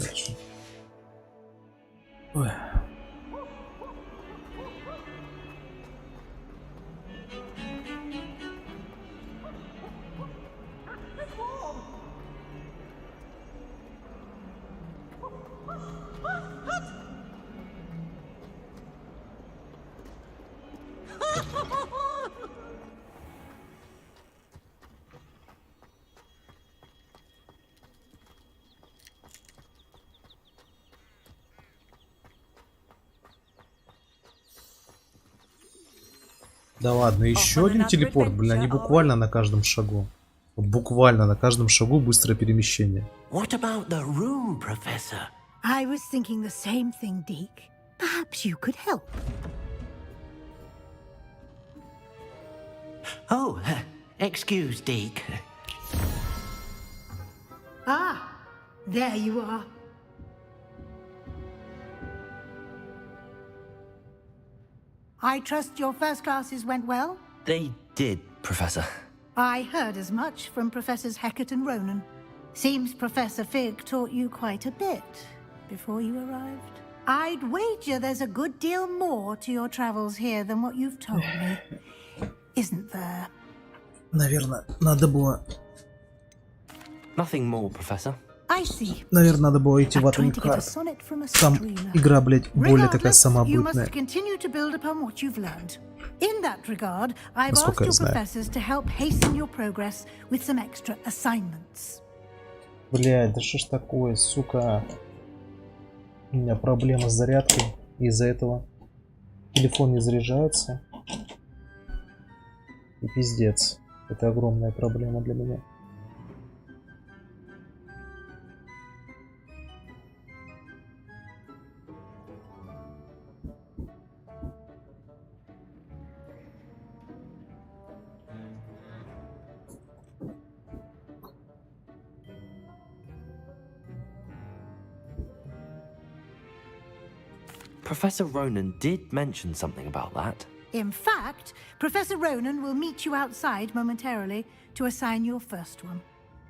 Дальше. Ой. Да ладно, еще один телепорт, блин, они буквально на каждом шагу. Буквально на каждом шагу быстрое перемещение. What about the room, Professor? I was thinking the same thing, Deke. Perhaps you could help. Oh, excuse, Deke. Ah, there you are. I trust your first classes went well? They did, Professor. I heard as much from Professors Hecat and Ronan. Seems Professor Fig taught you quite a bit before you arrived. I'd wager there's a good deal more to your travels here than what you've told me. Isn't there? Наверное, надо было... Nothing more, Professor. I see. Наверное, надо было идти в Atomic Heart. Там игра, блядь, более такая самобытная. In that regard, I've asked your professors to help hasten your progress with some extra assignments. Блядь, да что ж такое, сука. У меня проблема с зарядкой. Из-за этого телефон не заряжается. И пиздец. Это огромная проблема для меня. Professor Ronan did mention something about that. In fact, Professor Ronan will meet you outside momentarily to assign your first one.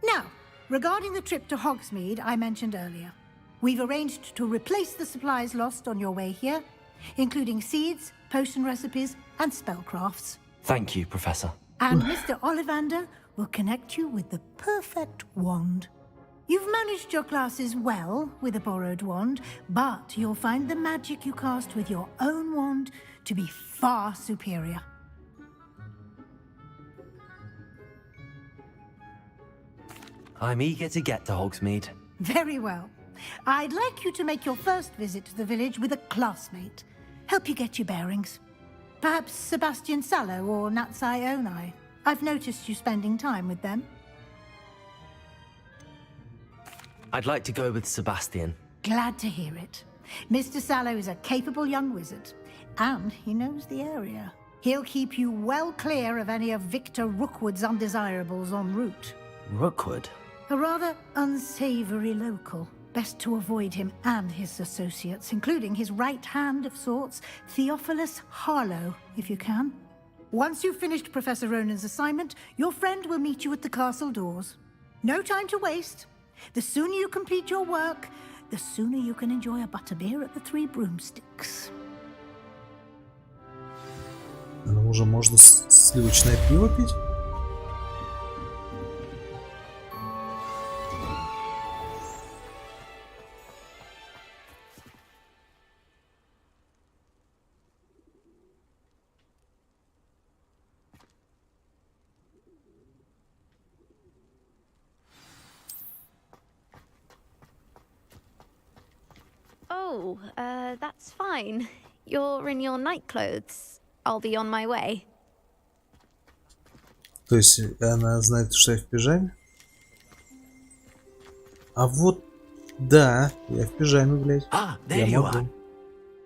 Now, regarding the trip to Hogsmeade I mentioned earlier, we've arranged to replace the supplies lost on your way here, including seeds, potion recipes, and spellcrafts. Thank you, Professor. And Mr. Ollivander will connect you with the perfect wand. You've managed your classes well with a borrowed wand, but you'll find the magic you cast with your own wand to be far superior. I'm eager to get to Hogsmeade. Very well. I'd like you to make your first visit to the village with a classmate. Help you get your bearings. Perhaps Sebastian Sallow or Natsai Onai. I've noticed you spending time with them. I'd like to go with Sebastian. Glad to hear it. Mr. Sallow is a capable young wizard, and he knows the area. He'll keep you well clear of any of Victor Rookwood's undesirables en route. Rookwood? A rather unsavory local. Best to avoid him and his associates, including his right hand of sorts, Theophilus Harlow, if you can. Once you've finished Professor Ronan's assignment, your friend will meet you at the castle doors. No time to waste. The sooner you complete your work, the sooner you can enjoy a butterbeer at the Three Broomsticks. Ну, уже можно сливочное пиво пить? Oh, that's fine. You're in your night clothes. I'll be on my way. То есть она знает, что я в пижаме? А вот, да, я в пижаме, блядь. There you are.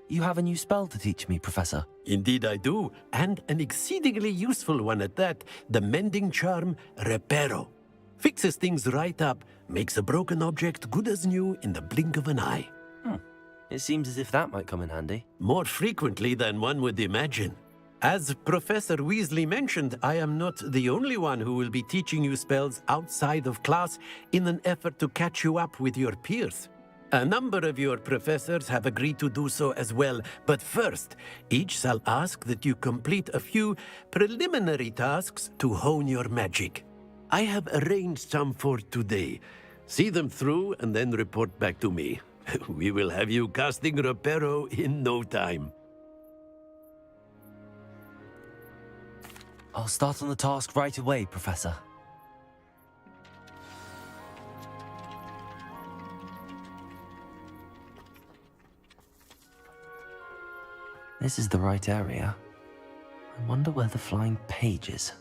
You have a new spell to teach me, Professor. Indeed I do, and an exceedingly useful one at that. The mending charm, Reparo. Fixes things right up, makes a broken object good as new in the blink of an eye. It seems as if that might come in handy. More frequently than one would imagine. As Professor Weasley mentioned, I am not the only one who will be teaching you spells outside of class in an effort to catch you up with your peers. A number of your professors have agreed to do so as well, but first, each shall ask that you complete a few preliminary tasks to hone your magic. I have arranged some for today. See them through and then report back to me. We will have you casting Reparo in no time. I'll start on the task right away, Professor. This is the right area. I wonder where the flying page is.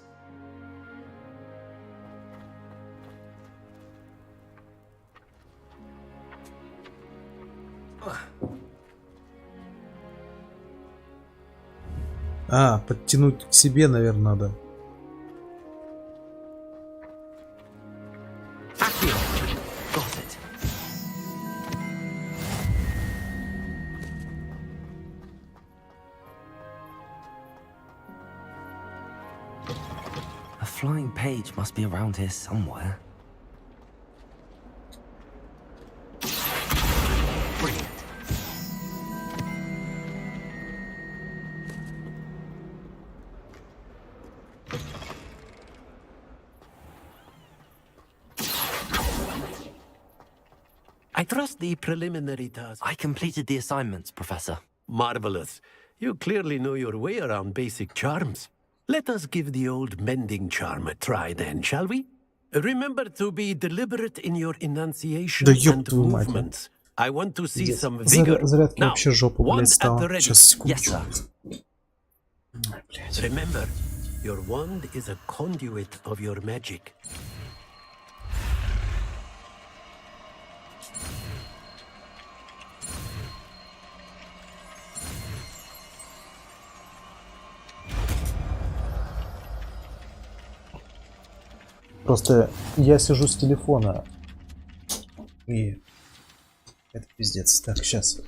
А, подтянуть к себе, наверное, надо. Got it. A flying page must be around here somewhere. Brilliant. I trust the preliminary task. I completed the assignments, Professor. Marvelous. You clearly know your way around basic charms. Let us give the old mending charm a try then, shall we? Remember to be deliberate in your enunciation and movements. I want to see some vigor. Зарядка Now, вообще жопа, блядь, wand at стала. the ready. Сейчас, секундочку. Remember, your wand is a conduit of your magic. Просто я сижу с телефона. И это пиздец. Так, сейчас.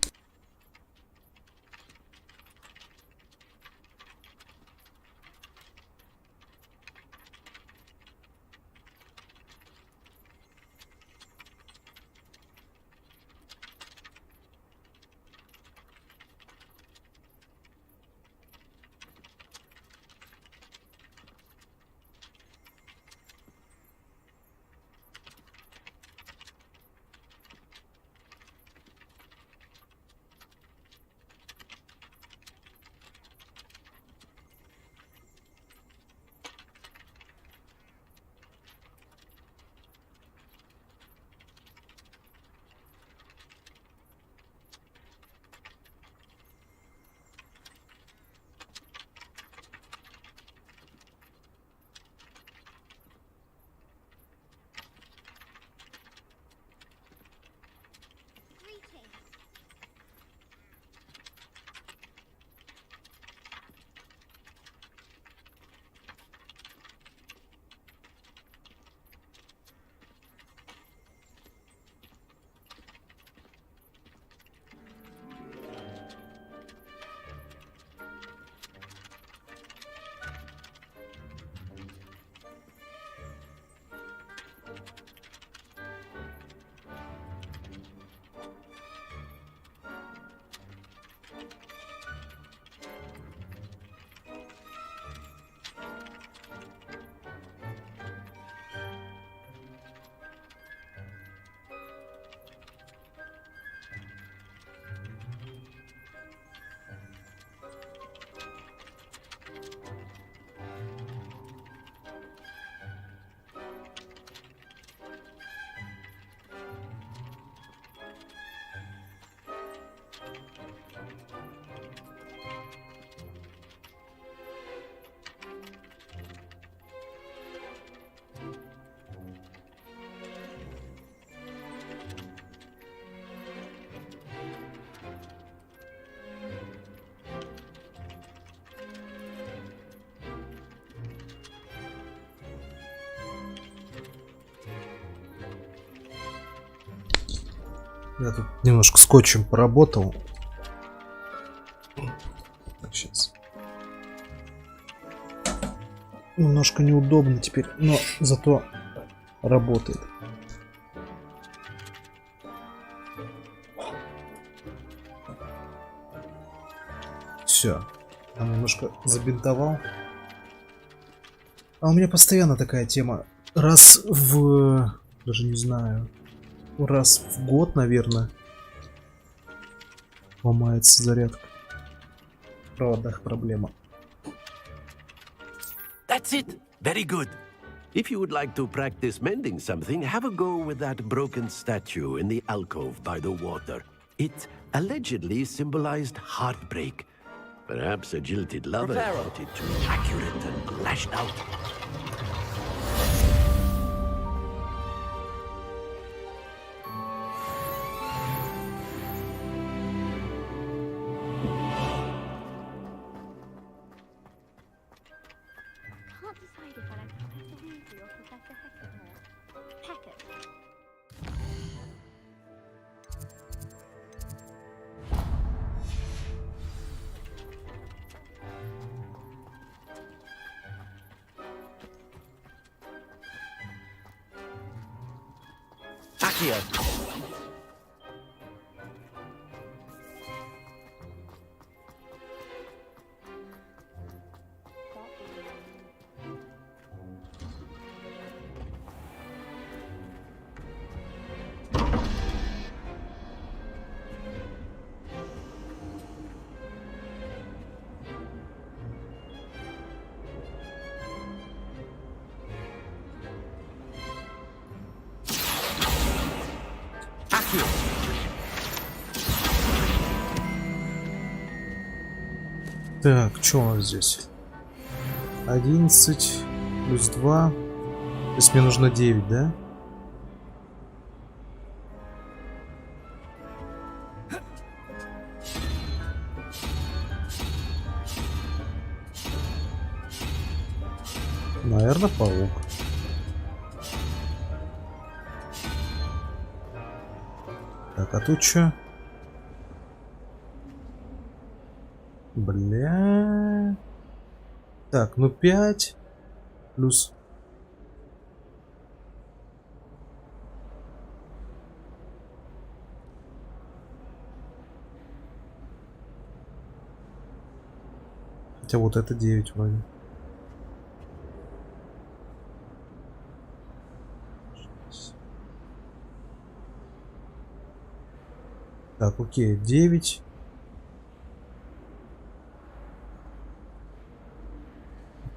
Я тут немножко скотчем поработал. Так, сейчас. Немножко неудобно теперь, но зато работает. Все. Там немножко забинтовал. А у меня постоянно такая тема. Раз в... Даже не знаю. Раз в год, наверное. Ломается зарядка. В проводах проблема. That's it. Very good. If you would like to practice mending something, have a go with that broken statue in the alcove by the water. It allegedly symbolized heartbreak. Perhaps a jilted lover thought it too accurate and lashed out. Can't decide if I like Professor Weasley or Professor Hackett more. Hackett. Accio. Так, что у нас здесь? 11 плюс 2. То есть мне нужно 9, да? Наверное, паук. Так, а тут что? Бля. Так, ну 5 плюс. Хотя вот это 9 вроде. Так, окей, 9.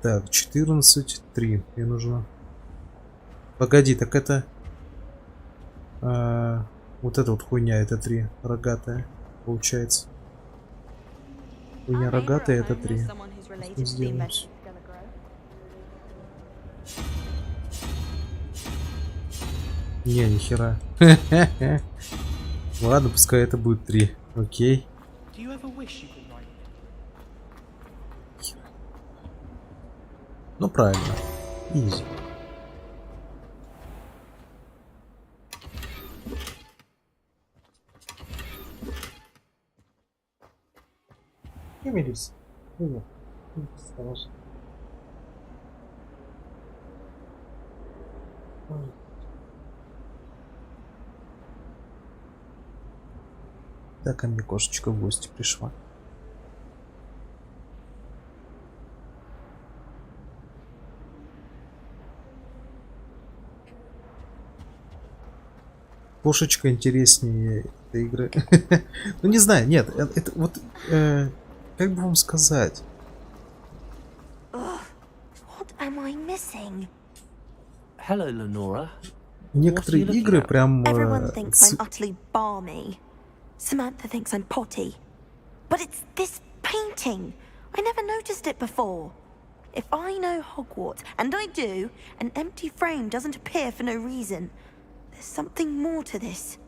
Так, 14, 3 мне нужно. Погоди, так это... вот эта вот хуйня, это 3. Рогатая, получается. Хуйня рогатая, это 3. Сделаемся. Не, нихера. Ладно, пускай это будет 3. Окей. Ну правильно. Изи. Эмилис. Привет. Так, ко мне кошечка в гости пришла. Кошечка интереснее этой игры. Ну не знаю, нет, это вот как бы вам сказать? Hello, Lenora. Некоторые игры прям... Everyone thinks I'm utterly balmy. Samantha thinks I'm potty. But it's this painting. I never noticed it before. If I know Hogwarts, and I do, an empty frame doesn't appear for no reason. There's something more to this.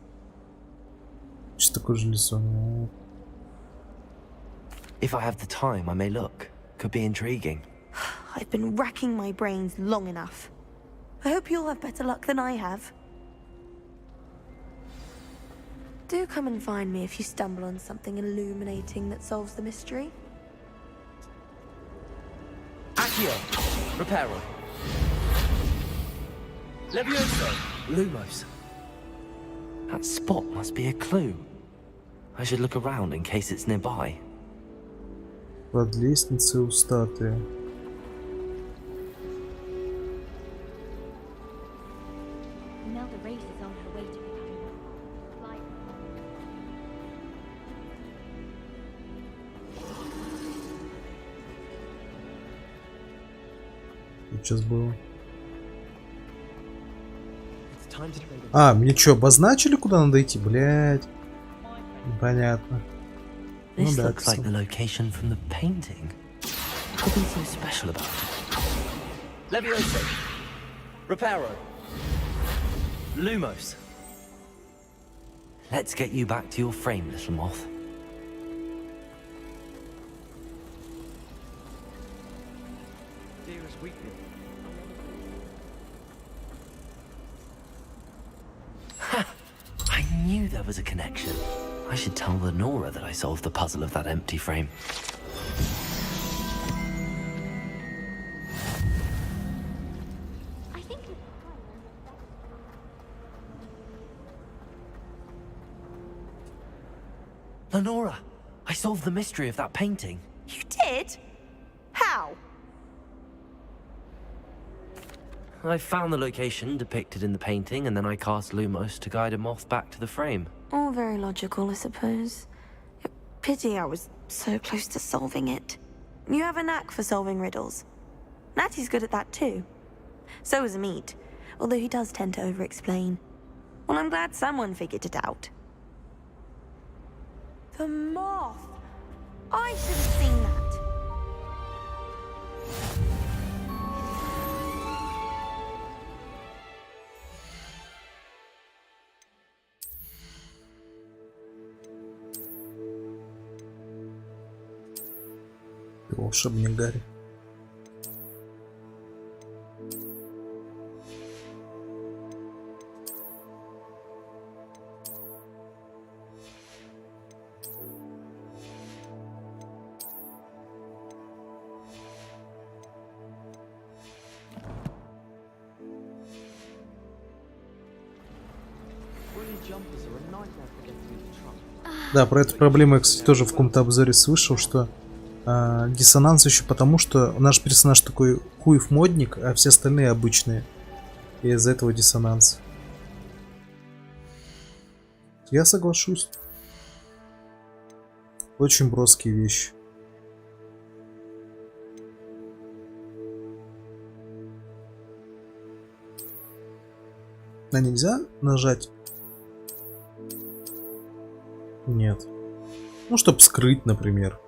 Что такое железо? If I have the time, I may look. Could be intriguing. I've been racking my brains long enough. I hope you'll have better luck than I have. Do come and find me if you stumble on something illuminating that solves the mystery. Accio! Reparo! Levioso! Lumos. That spot must be a clue. I should look around in case it's nearby. Под лестницей у статуи. Imelda Race is on her way to fly. Что сейчас было? А, мне что, обозначили, куда надо идти? Блять. Понятно. This looks like the location from the painting. Nothing so special about it. Levioso. Reparo. Lumos. Let's get you back to your frame, little moth. Dearest weakness. I knew there was a connection. I should tell Lenora that I solved the puzzle of that empty frame. I think Lenora, I solved the mystery of that painting. You did? How? I found the location depicted in the painting, and then I cast Lumos to guide a moth back to the frame. All very logical, I suppose. Pity I was so close to solving it. You have a knack for solving riddles. Natty's good at that too. So is Amit, although he does tend to over-explain. Well, I'm glad someone figured it out. The moth! I should have seen that. Волшебник Гарри. Да, про эту проблему я, кстати, тоже в каком-то обзоре слышал, что диссонанс еще потому, что наш персонаж такой хуев модник, а все остальные обычные. И из-за этого диссонанс. Я соглашусь. Очень броские вещи. А нельзя нажать? Нет. Ну, чтобы скрыть, например.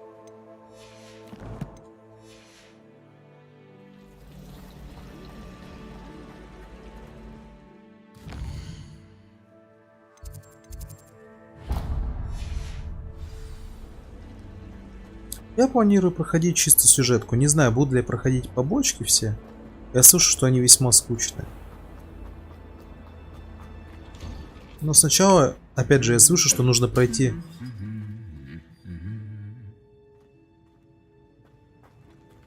Я планирую проходить чисто сюжетку. Не знаю, буду ли я проходить побочки все. Я слышу, что они весьма скучные. Но сначала, опять же, я слышу, что нужно пройти.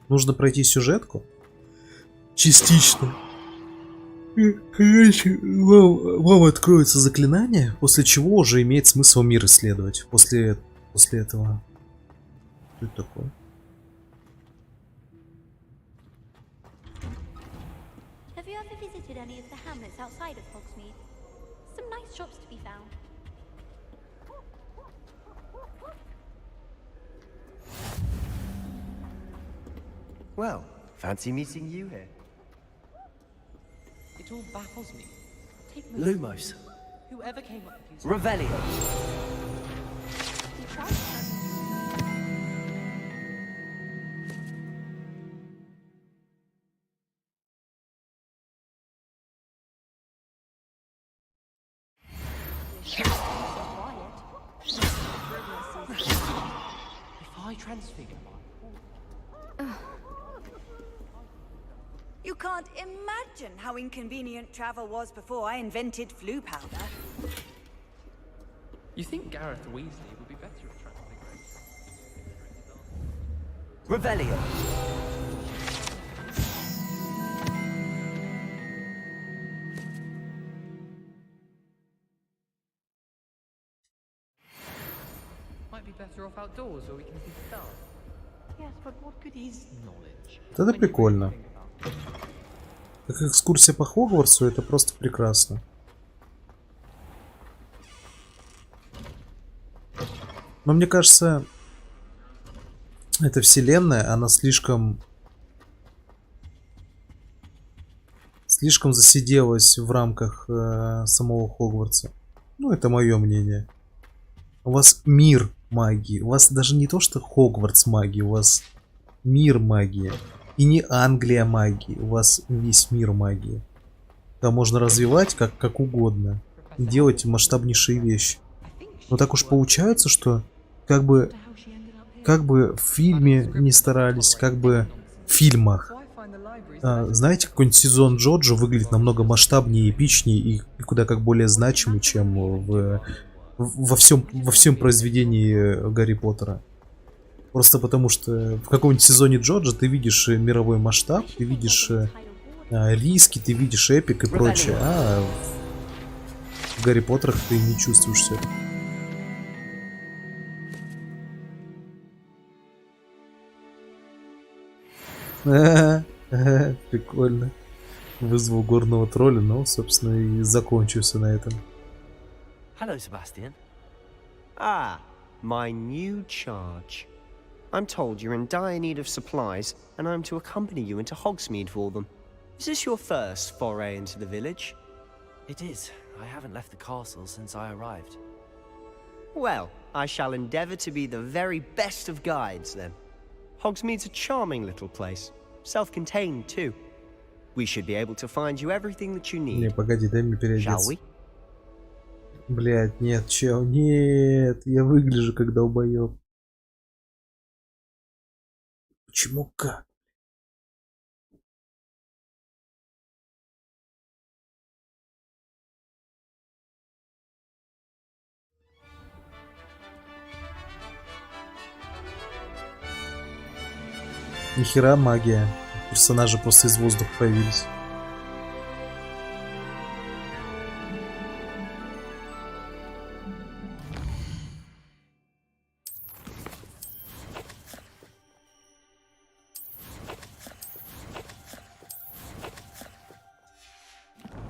Нужно пройти сюжетку. Частично. Короче, вам откроется заклинание, после чего уже имеет смысл мир исследовать. После этого. Что это такое? Have you ever visited any of the hamlets outside of Hogsmeade? Some nice shops to be found. Well, fancy meeting you here. It all baffles me. Take Lumos. Whoever came up with these. Revelio. If I transfigure You can't imagine how inconvenient travel was before I invented flu powder. You think Gareth Weasley would be better at transfiguration? Revelio. Might be better off outdoors where we can see the stars. Yes, but what good is knowledge? Вот это прикольно. Как экскурсия по Хогвартсу, это просто прекрасно. Но мне кажется, эта вселенная, она слишком засиделась в рамках самого Хогвартса. Ну, это мое мнение. У вас мир магии. У вас даже не то, что Хогвартс магии, у вас мир магии. И не Англия магии, у вас весь мир магии. Там можно развивать как угодно. Делать масштабнейшие вещи. Но так уж получается, что как бы в фильме не старались, как бы в фильмах. Знаете, какой-нибудь сезон Джоджо выглядит намного масштабнее, эпичнее и куда как более значимый, чем во всем произведении Гарри Поттера. Просто потому что в каком-нибудь сезоне Джоджо ты видишь мировой масштаб, ты видишь риски, ты видишь эпик и прочее, а в Гарри Поттерах ты не чувствуешь все это. Прикольно. Вызвал горного тролля, но, собственно, и закончился на этом. Hello, Sebastian. Ah, my new charge. I'm told you're in dire need of supplies, and I'm to accompany you into Hogsmeade for them. Is this your first foray into the village? It is. I haven't left the castle since I arrived. Well, I shall endeavour to be the very best of guides, then. Hogsmeade's a charming little place. Self-contained, too. We should be able to find you everything that you need. Не, погоди, дай мне Shall переодеться. we? Блять, нет, чел, нет, я выгляжу как долбоёб. Почему как? Нихера магия. Персонажи просто из воздуха появились.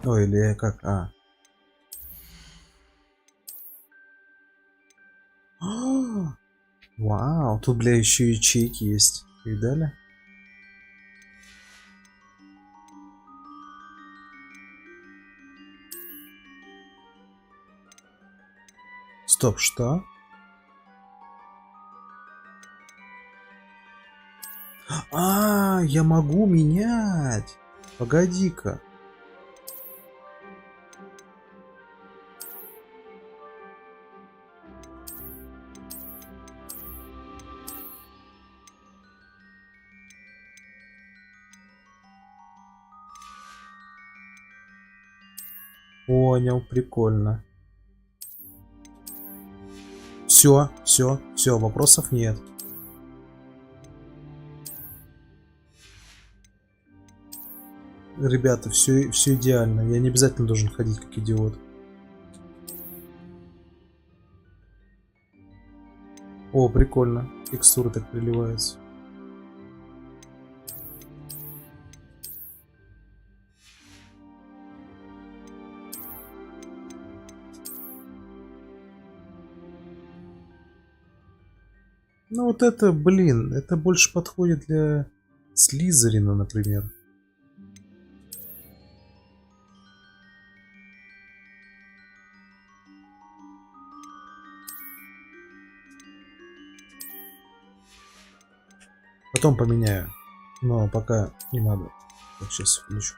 Ой, или как? Вау, тут, бля, еще ячейки есть. Видали? Стоп, что? Я могу менять. Погоди-ка. Понял, прикольно. Все, вопросов нет. Ребята, все идеально. Я не обязательно должен ходить как идиот. О, прикольно. Текстура так приливается. Ну вот это, блин, это больше подходит для Слизерина, например. Потом поменяю. Но пока не надо. Так, сейчас включу.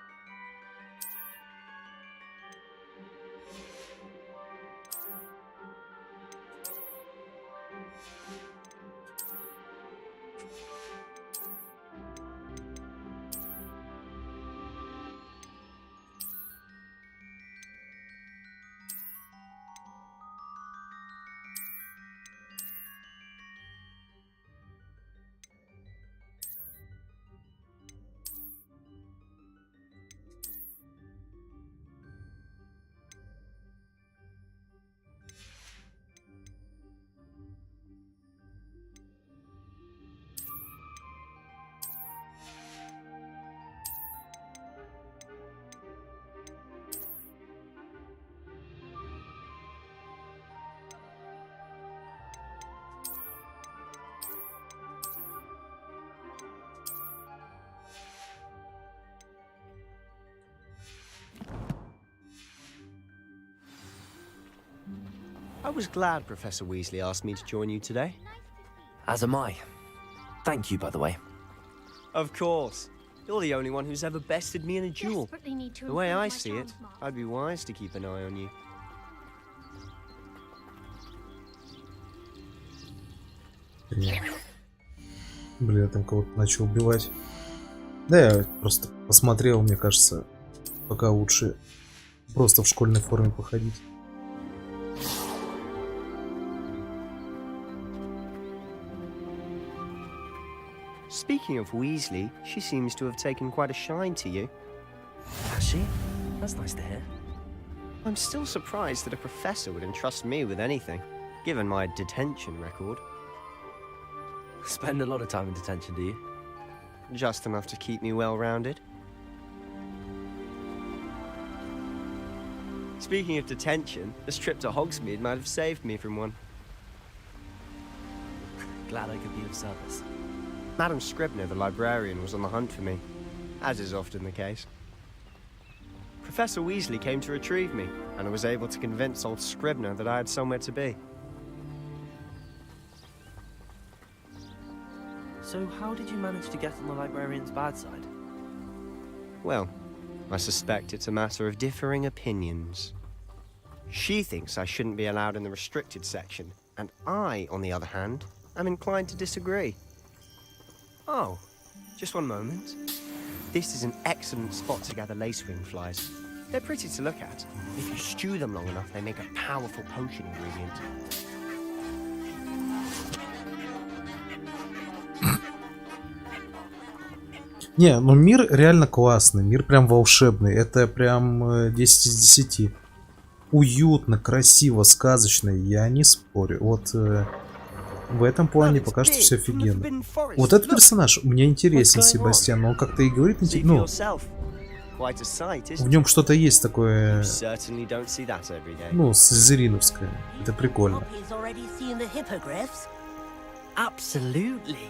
I was glad Professor Weasley asked me to join you today. As am I. Thank you, by the way. Of course. You're the only one who's ever bested me in a duel. The way I see it, I'd be wise to keep an eye on you. Блин, я там кого-то начал убивать. Да, я просто посмотрел, мне кажется, пока лучше просто в школьной форме походить. Speaking of Weasley, she seems to have taken quite a shine to you. Has she? That's nice to hear. I'm still surprised that a professor would entrust me with anything, given my detention record. Spend a lot of time in detention, do you? Just enough to keep me well-rounded. Speaking of detention, this trip to Hogsmeade might have saved me from one. Glad I could be of service. Madam Scribner, the librarian, was on the hunt for me, as is often the case. Professor Weasley came to retrieve me, and I was able to convince old Scribner that I had somewhere to be. So how did you manage to get on the librarian's bad side? Well, I suspect it's a matter of differing opinions. She thinks I shouldn't be allowed in the restricted section, and I, on the other hand, am inclined to disagree. Oh, just one moment. This is an excellent spot to gather lacewing flies. They're pretty to look at. If you stew them long enough, they make a powerful potion ingredient. Не, ну мир реально классный, мир прям волшебный, это прям 10 из 10. Уютно, красиво, сказочно, я не спорю. Вот в этом плане пока что все офигенно. Вот этот персонаж мне интересен, Себастьян, но он как-то и говорит, ну, в нем что-то есть такое, ну, слизериновское, это прикольно. Absolutely.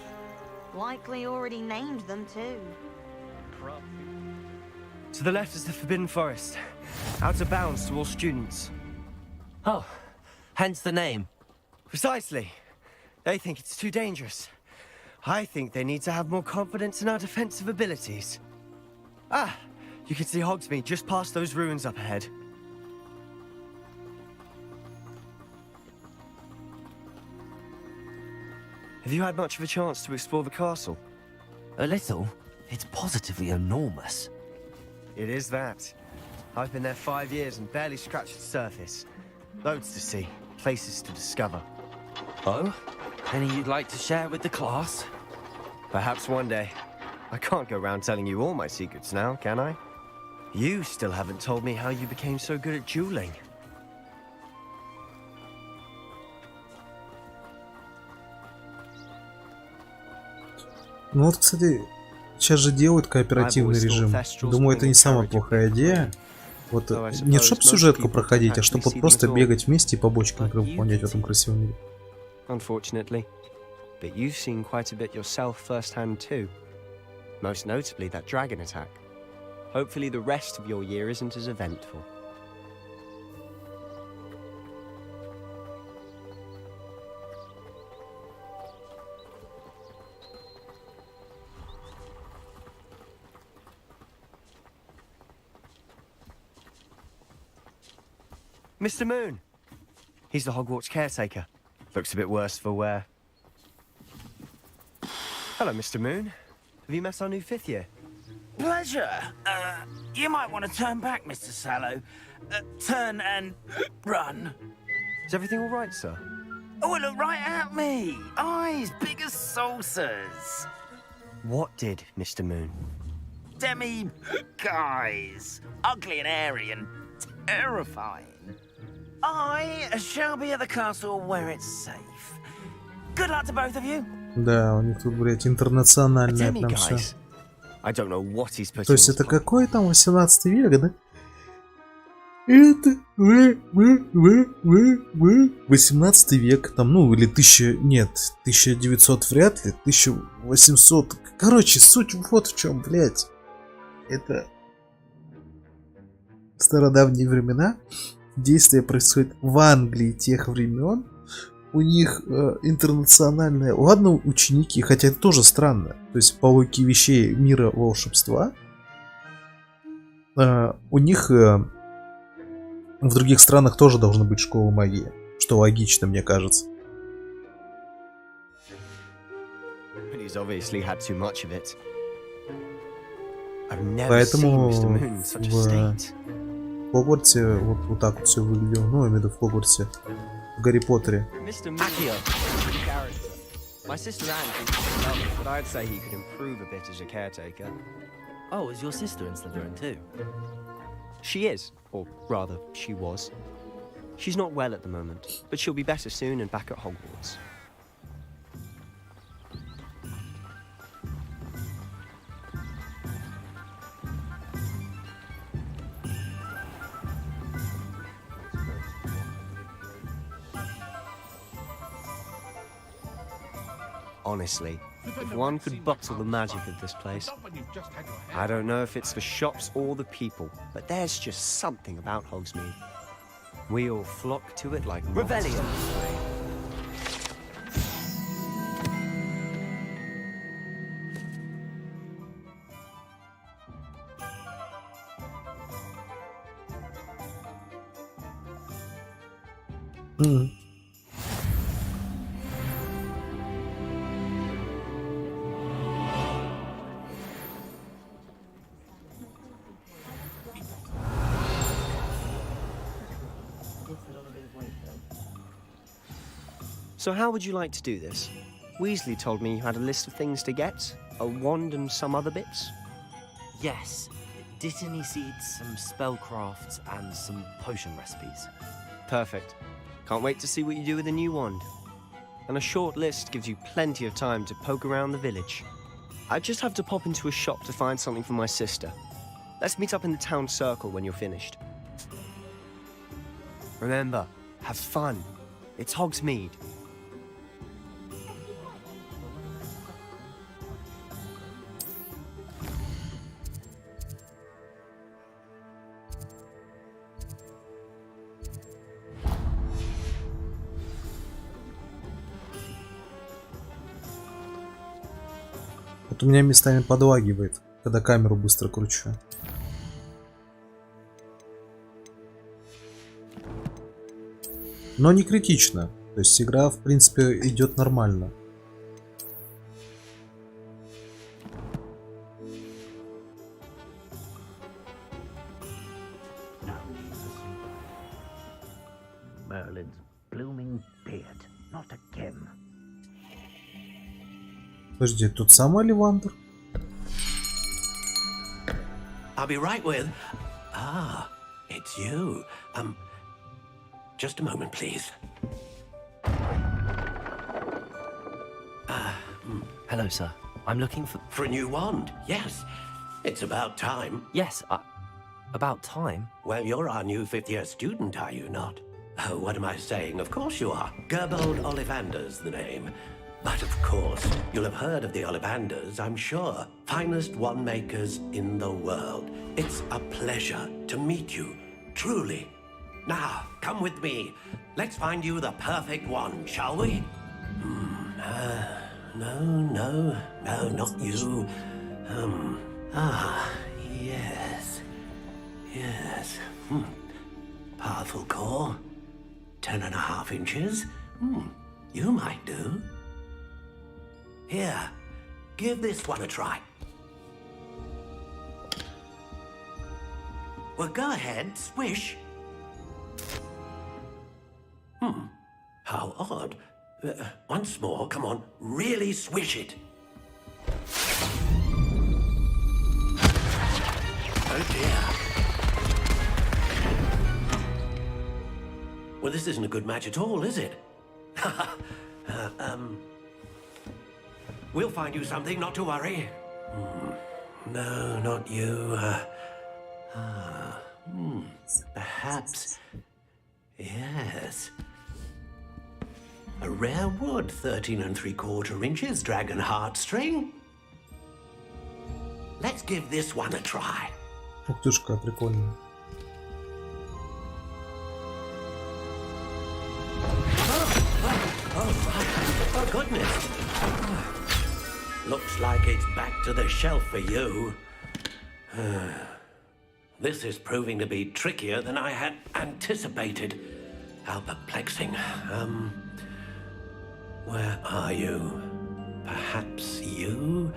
Likely already named them too. To the left is the Forbidden Forest, out of bounds to all students. Oh, hence the name. Precisely. They think it's too dangerous. I think they need to have more confidence in our defensive abilities. Ah, you can see Hogsmeade just past those ruins up ahead. Have you had much of a chance to explore the castle? A little. It's positively enormous. It is that. I've been there 5 years and barely scratched the surface. Loads to see, places to discover. Oh? Any you'd like to share with the class? Perhaps one day. I can't go around telling you all my secrets now, can I? You still haven't told me how you became so good at dueling. Ну вот, кстати, сейчас же делают кооперативный режим. Думаю, это не самая плохая идея. Вот не чтоб сюжетку проходить, а чтобы вот просто бегать вместе и побочки выполнять в этом красивом мире. Unfortunately, but you've seen quite a bit yourself firsthand too. Most notably that dragon attack. Hopefully the rest of your year isn't as eventful. Mr. Moon! He's the Hogwarts caretaker. Looks a bit worse for wear. Hello, Mr. Moon. Have you met our new 5th year? Pleasure. You might want to turn back, Mr. Sallow. Turn and run. Is everything all right, sir? Oh, look right at me. Eyes big as saucers. What did, Mr. Moon? Guys. Ugly and hairy and terrifying. I shall be at the castle where it's safe. Good luck to both of you. Да, у них тут, блядь, интернациональное прям все. То есть это какой там 18 век, да? Это 18 век, там, ну, или 1900 вряд ли, 1800. Короче, суть вот в чем, блядь. Это стародавние времена. действие происходит в Англии тех времен. У них интернациональное... Ладно, ученики, хотя это тоже странно. То есть по логике вещей мира волшебства у них в других странах тоже должны быть школы магии. Что логично, мне кажется. Поэтому в Хогвартсе вот так вот все выглядело. Ну, я имею в виду в Хогвартсе. В Гарри Поттере. My sister Anne thinks he's lovely, but I'd say he could improve a bit as a caretaker. Oh, is your sister in Slytherin too? She is, or rather, she was. She's not well at the moment, but she'll be better soon and back at Hogwarts. Honestly, if one could bottle the magic of this place. I don't know if it's the shops or the people, but there's just something about Hogsmeade. We all flock to it like Rebellion! So how would you like to do this? Weasley told me you had a list of things to get, a wand and some other bits. Yes. Dittany seeds, some spellcrafts, and some potion recipes. Perfect. Can't wait to see what you do with the new wand. And a short list gives you plenty of time to poke around the village. I just have to pop into a shop to find something for my sister. Let's meet up in the town circle when you're finished. Remember, have fun. It's Hogsmeade. Вот у меня местами подлагивает, когда камеру быстро кручу. Но не критично. То есть игра, в принципе, идет нормально. Merlin's blooming beard, not again. Подожди, тут сам Оливандр? I'll be right with... Ah, it's you. Just a moment, please. Hello, sir. I'm looking for... For a new wand, yes. It's about time. Yes, about time? Well, you're our new fifth-year student, are you not? Oh, what am I saying? Of course you are. Gerbold Ollivander's the name. But of course, you'll have heard of the Ollivanders, I'm sure. Finest wand makers in the world. It's a pleasure to meet you, truly. Now, come with me. Let's find you the perfect wand, shall we? No, not you. Yes. Powerful core. 10.5 inches. You might do. Here, give this one a try. Well, go ahead, swish. How odd. Once more, come on, really swish it. Oh dear. Well, this isn't a good match at all, is it? We'll find you something, not to worry. No, not you. Perhaps. Yes. A rare wood, 13 3/4 inches, dragon heartstring. Let's give this one a try. Ух тышка, прикольно. goodness. Looks like it's back to the shelf for you. This is proving to be trickier than I had anticipated. How perplexing. Where are you? Perhaps you?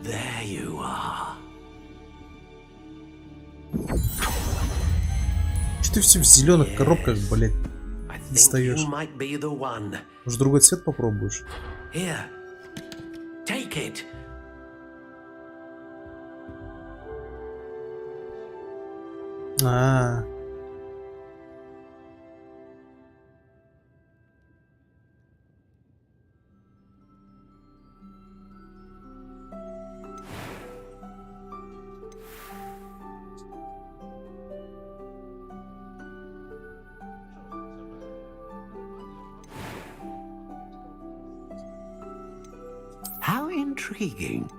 There you are. Что ты все в зеленых коробках, блядь, I think достаешь? you might be the one. Может, другой цвет попробуешь? Here. Take it. How intriguing.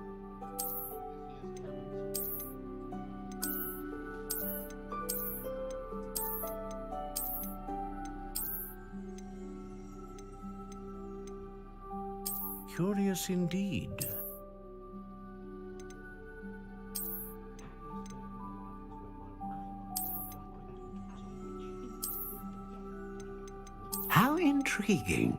Curious indeed. How intriguing.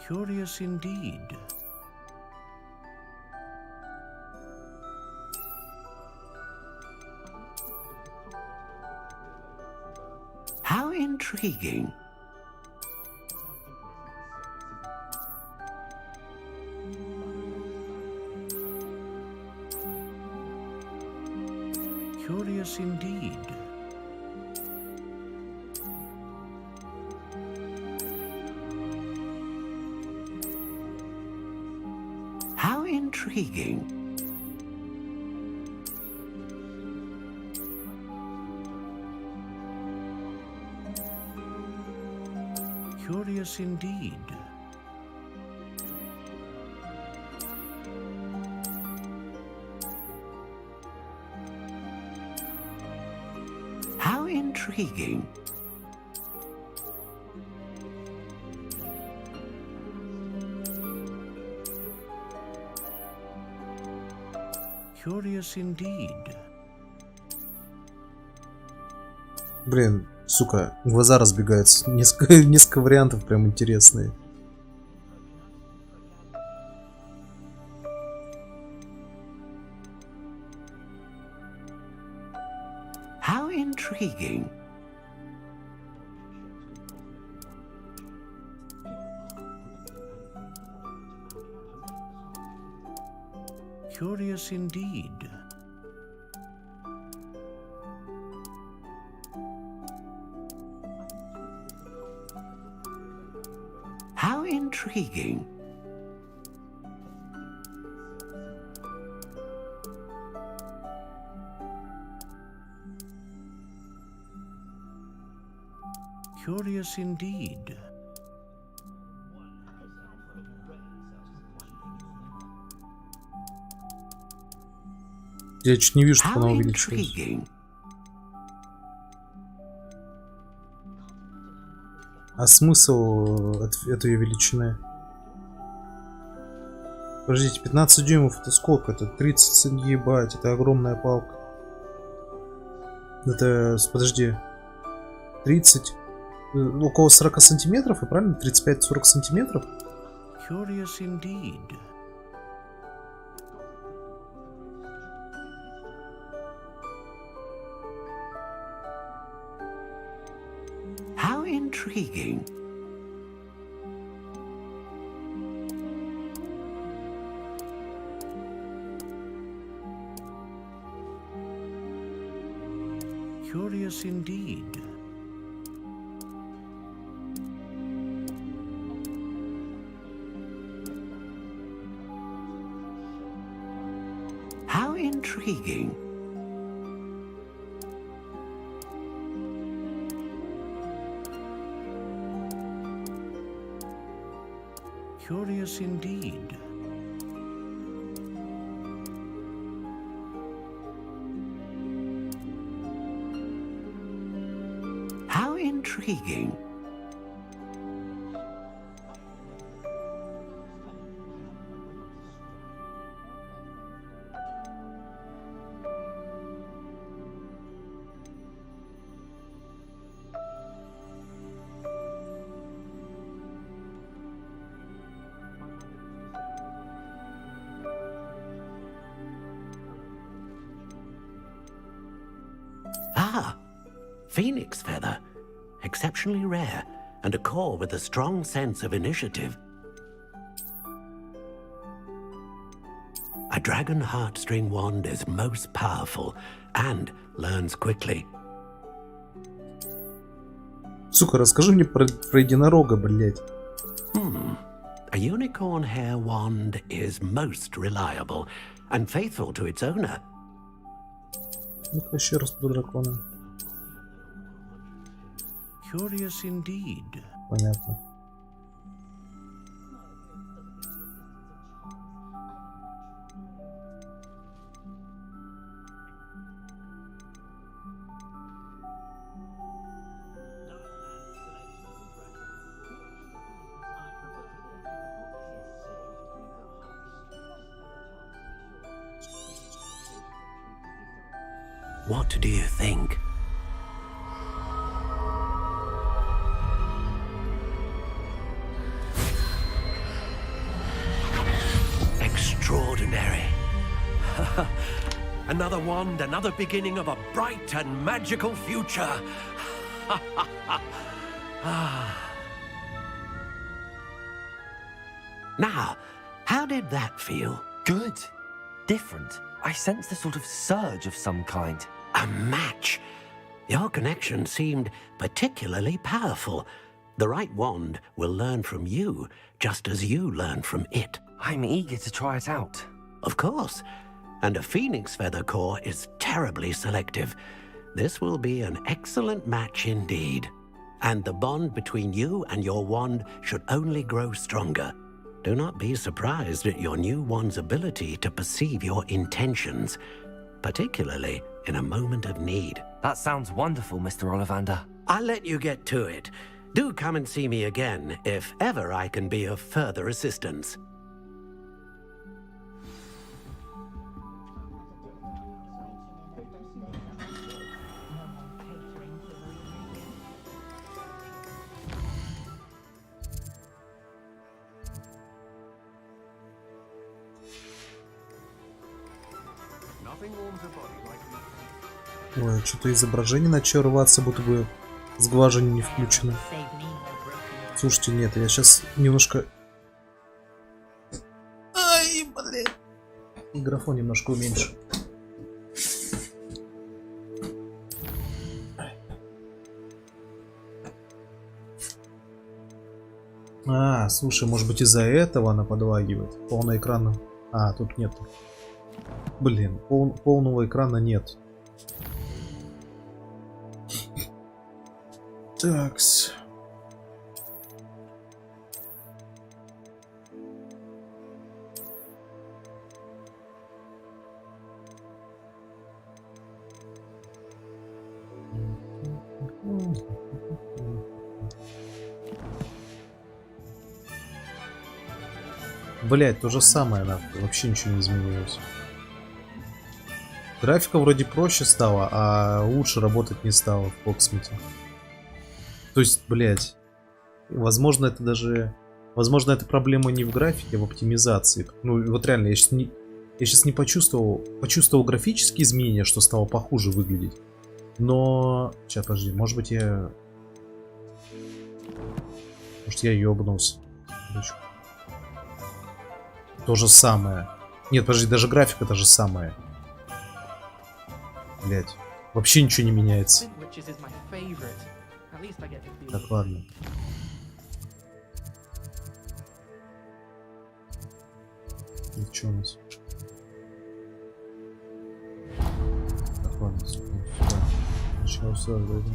Curious indeed. How intriguing. Curious indeed. How intriguing. Curious indeed. How intriguing. Curious indeed. Блин, сука, глаза разбегаются. Несколько вариантов прям интересные. How intriguing. Curious indeed. How intriguing. Curious indeed. Я чуть не вижу, что How она увеличилась. intriguing. А смысл этой величины? Подождите, 15 дюймов это сколько? Это 30, ебать, это огромная палка. Это, подожди, 30, около 40 сантиметров, и правильно? 35-40 сантиметров? Curious indeed. How intriguing. Curious indeed. How intriguing. Curious indeed. How intriguing. Ah, phoenix feather. Exceptionally rare, and a core with a strong sense of initiative. A dragon heartstring wand is most powerful and learns quickly. Сука, расскажи мне про единорога, блядь. A unicorn hair wand is most reliable and faithful to its owner. Ну-ка еще раз про дракона. Curious indeed. Понятно. What do you think? Extraordinary. Another wand, another beginning of a bright and magical future. Now, how did that feel? Good. Different. I sensed a sort of surge of some kind. A match. Your connection seemed particularly powerful. The right wand will learn from you, just as you learn from it. I'm eager to try it out. Of course. And a phoenix feather core is terribly selective. This will be an excellent match indeed. And the bond between you and your wand should only grow stronger. Do not be surprised at your new wand's ability to perceive your intentions, particularly in a moment of need. That sounds wonderful, Mr. Ollivander. I'll let you get to it. Do come and see me again if ever I can be of further assistance. Ой, что-то изображение начало рваться, будто бы сглаживание не включено. Слушайте, нет, я сейчас немножко... Ай, блин. Микрофон немножко уменьшу. А, слушай, может быть из-за этого она подлагивает? Полный экран... А, тут нет. Блин, полного экрана нет. Такс. Блять, то же самое, нахуй. Вообще ничего не изменилось. Графика вроде проще стала, а лучше работать не стала в Hogsmeade. То есть, блять, возможно, это даже... Возможно, это проблема не в графике, а в оптимизации. Ну, вот реально, я сейчас не почувствовал... Почувствовал графические изменения, что стало похуже выглядеть. Но... Сейчас, подожди, может быть, я... Может, я ёбнулся. То же самое. Нет, подожди, даже графика та же самая. Блять. Вообще ничего не меняется. Так, ладно. И что у нас? Так, ладно, сюда. Начало сюда, вроде.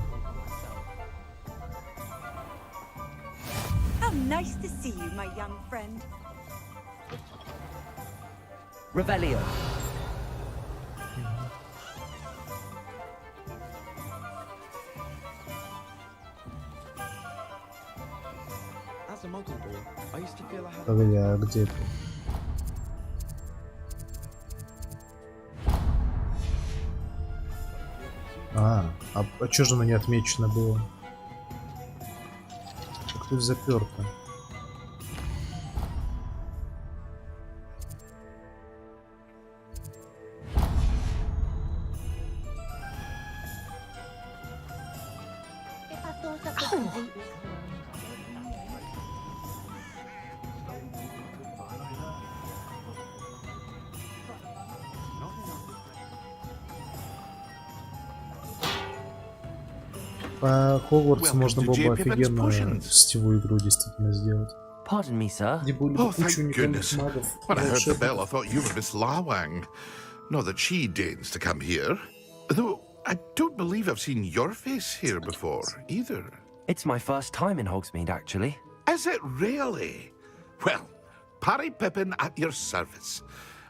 How Nice to see you, my young friend. Revelio. As a muggle boy, I used to feel I had... Погоди, а где ты? А чё же оно не отмечено было? Как тут заперто? По Хогвартсу можно было бы офигенную сетевую игру действительно сделать. Pardon me, sir. Где были бы куча уникальных магов. When I heard the bell, I thought you were Miss Lawang. Not that she deigns to come here. Though I don't believe I've seen your face here before, either. It's my first time in Hogsmeade, actually. Is it really? Well, Parry Pippin at your service.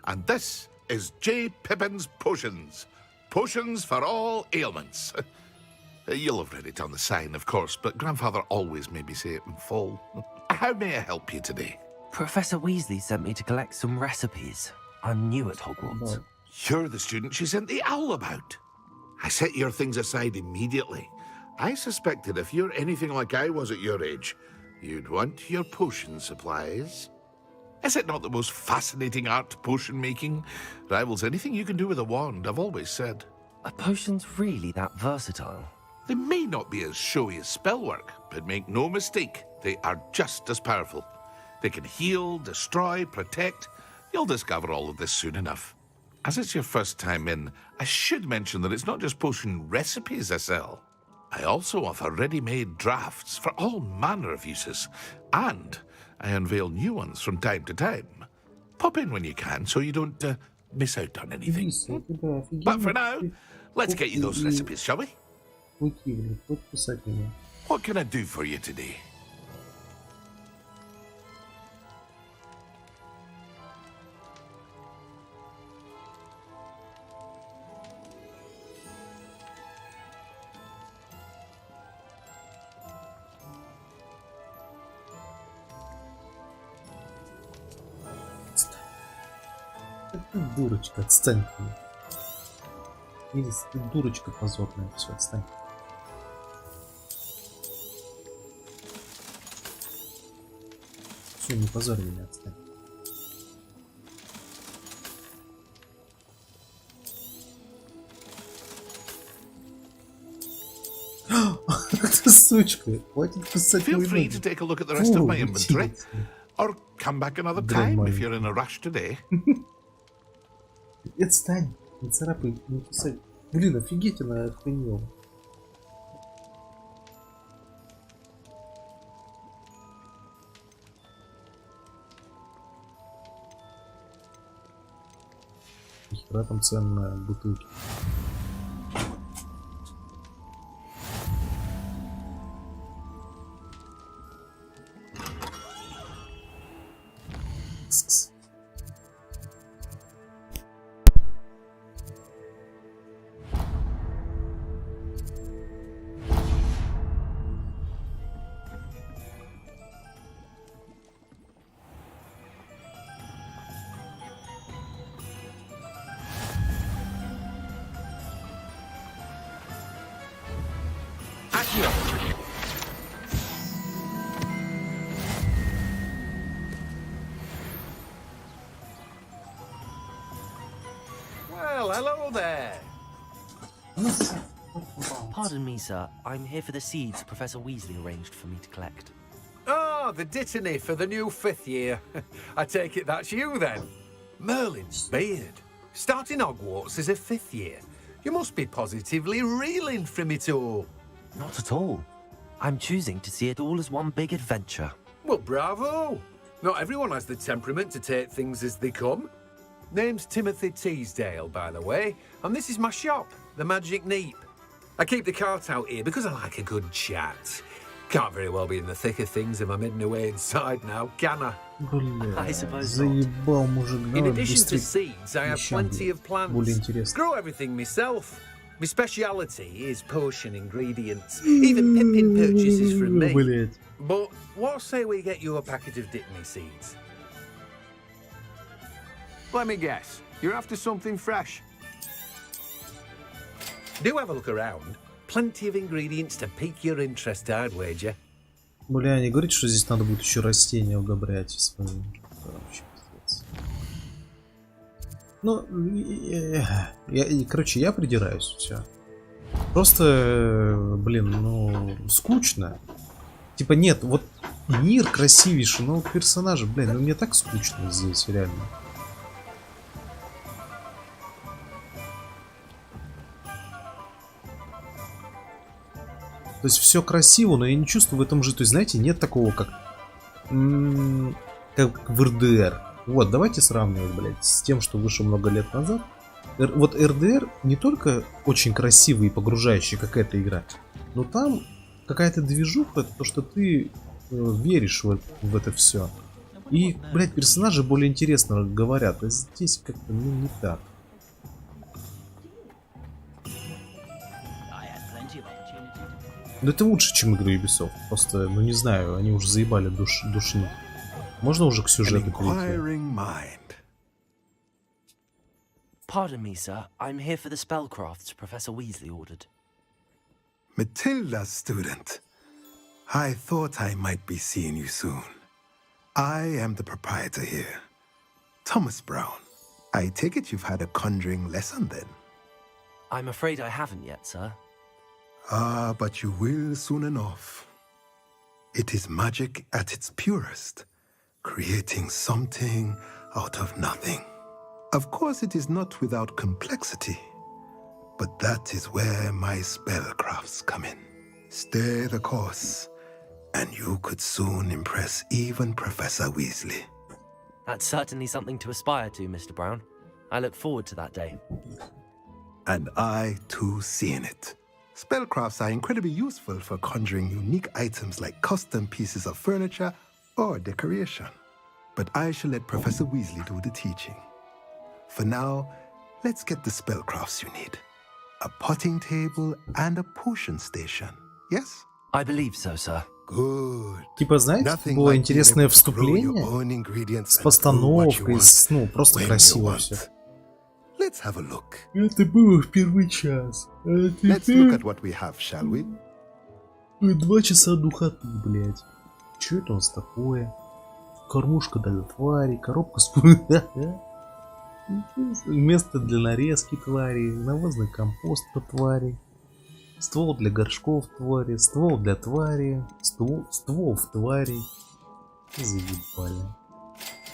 And this is J. Pippin's Potions. Potions for all ailments. You'll have read it on the sign, of course, but Grandfather always made me say it in full. How may I help you today? Professor Weasley sent me to collect some recipes. I'm new at Hogwarts. You're the student she sent the owl about. I set your things aside immediately. I suspected if you're anything like I was at your age, you'd want your potion supplies. Is it not the most fascinating art, potion making? Rivals anything you can do with a wand, I've always said. Are potions really that versatile? They may not be as showy as spellwork, but make no mistake, they are just as powerful. They can heal, destroy, protect. You'll discover all of this soon enough. As it's your first time in, I should mention that it's not just potion recipes I sell. I also offer ready-made drafts for all manner of uses, and I unveil new ones from time to time. Pop in when you can so you don't miss out on anything. But for now, let's get you those recipes, shall we? What can I do for you today? Ты дурочка, отстань. Милис, ты дурочка позорная, все, отстань. Все, не позорь меня, отстань. Ты сучка, хватит кусать Feel мои free ноги. to take a look at the rest of my Фу, inventory. идиот. Or come back another Дрянь time if маленькая. you're in a rush today. Отстань, не царапай, не кусай. Блин, офигеть, она охренела. Нихера там ценная бутылки. Кс-кс. Well, hello there. Pardon me, sir. I'm here for the seeds Professor Weasley arranged for me to collect. Ah, the dittany for the new 5th year. I take it that's you then. Merlin's beard. Starting Hogwarts as a 5th year. You must be positively reeling from it all. Not at all. I'm choosing to see it all as one big adventure. Well, bravo. Not everyone has the temperament to take things as they come. Name's Timothy Teasdale, by the way, and this is my shop, the Magic Neep. I keep the cart out here because I like a good chat. Can't very well be in the thick of things if I'm hidden away inside now, can I? Бля, I suppose заебал мужик. In Давай addition to быстрее. seeds, I have Вещам, plenty of plants. более интересно. Grow everything myself. My speciality is potion ingredients. Even Pippin purchases from me. Блять. But what say we get you a packet of Dickney seeds? Let me guess. You're after something fresh. Do have a look around. Plenty of ingredients to pique your interest, I'd wager. Бля, не говорите, что здесь надо будет еще растения удобрять свои. Короче, ну, короче, я придираюсь, все. Просто, блин, ну, скучно. Типа, нет, вот мир красивейший, но персонажи, блин, ну мне так скучно здесь, реально. То есть все красиво, но я не чувствую в этом же. То есть, знаете, нет такого, как в РДР. Вот, давайте сравнивать, блядь, с тем, что вышло много лет назад. Вот РДР не только очень красивый и погружающий, как эта игра, но там какая-то движуха, то, что ты веришь в это все. И, блядь, персонажи более интересно говорят. А здесь как-то, ну, не так. Но это лучше, чем игры Ubisoft. Просто, ну не знаю, они уже заебали душни. Можно уже к сюжету перейти? Pardon me, sir. I'm here for the spellcrafts Professor Weasley ordered. Matilda, student. I thought I might be seeing you soon. I am the proprietor here, Thomas Brown. I take it you've had a conjuring lesson then? I'm afraid I haven't yet, sir. Ah, but you will soon enough. It is magic at its purest, creating something out of nothing. Of course, it is not without complexity, but that is where my spellcrafts come in. Stay the course, and you could soon impress even Professor Weasley. That's certainly something to aspire to, Mr. Brown. I look forward to that day. And I, too, see in it. Spellcrafts are incredibly useful for conjuring unique items like custom pieces of furniture or decoration. But I shall let Professor Weasley do the teaching. For now, let's get the spellcrafts you need. A potting table and a potion station. Yes? I believe so, sir. Good. Типа, знаете, было интересное вступление с постановкой, ну, просто красиво все. Let's have a look. Это было в первый час. Let's look at what we have, shall we? 2 часа духоты, блядь. Че это у нас такое? Кормушка для тварей, коробка с... Место для нарезки тварей, навозный компост для тварей, ствол для горшков твари, ствол для твари, ствол в твари. Заебали.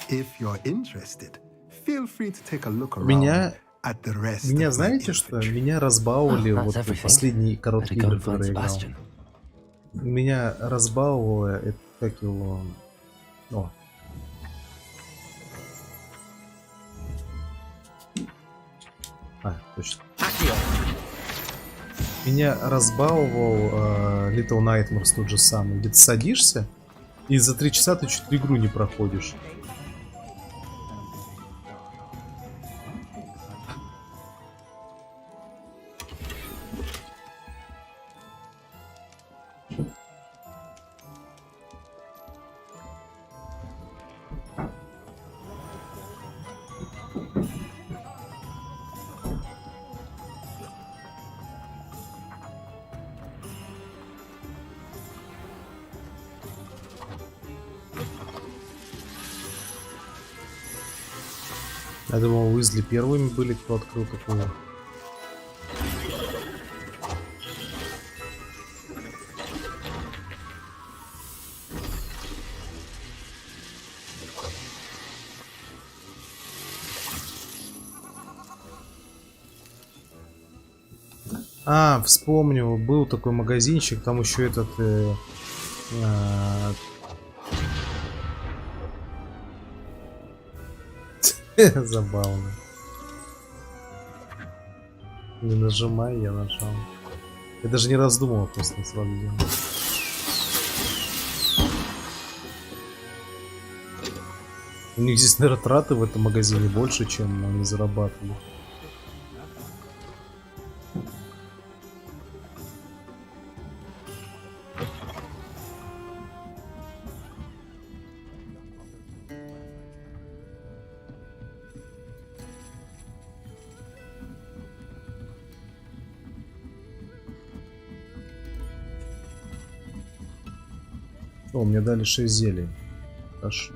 If you're interested, feel free to take a look around. Меня знаете что? Меня разбаловали вот последние короткие игры, которые я играл. Меня разбаловало, это как его... О. А, точно. Меня разбаловал Little Nightmares тот же самый. Где ты садишься, и за 3 часа ты чуть игру не проходишь. Я думал, Уизли первыми были, кто открыл такое. А, вспомнил, был такой магазинчик, там еще этот... Забавно. Не нажимай, я нажал. Я даже не раздумывал, просто сразу делал. У них здесь, наверное, траты в этом магазине больше, чем они зарабатывали. О, мне дали 6 зелий. Хорошо.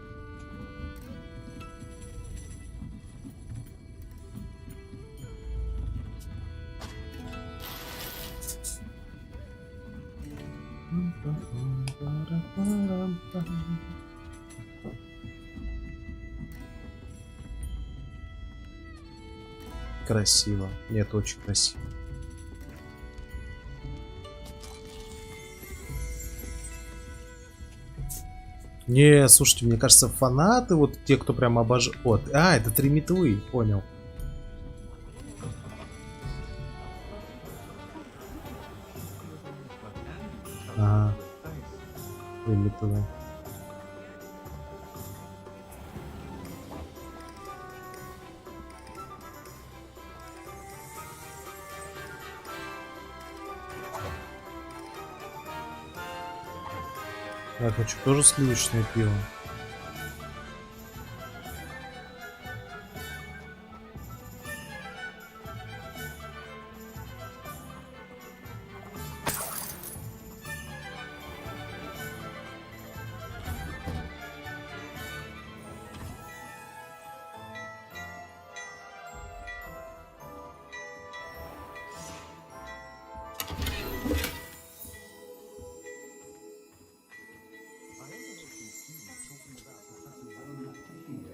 Красиво. Нет, очень красиво. Не, слушайте, мне кажется, фанаты, вот те, кто прям обожают... Вот, это 3 метлы, понял. Ага. 3 метлы. Я хочу тоже сливочное пиво.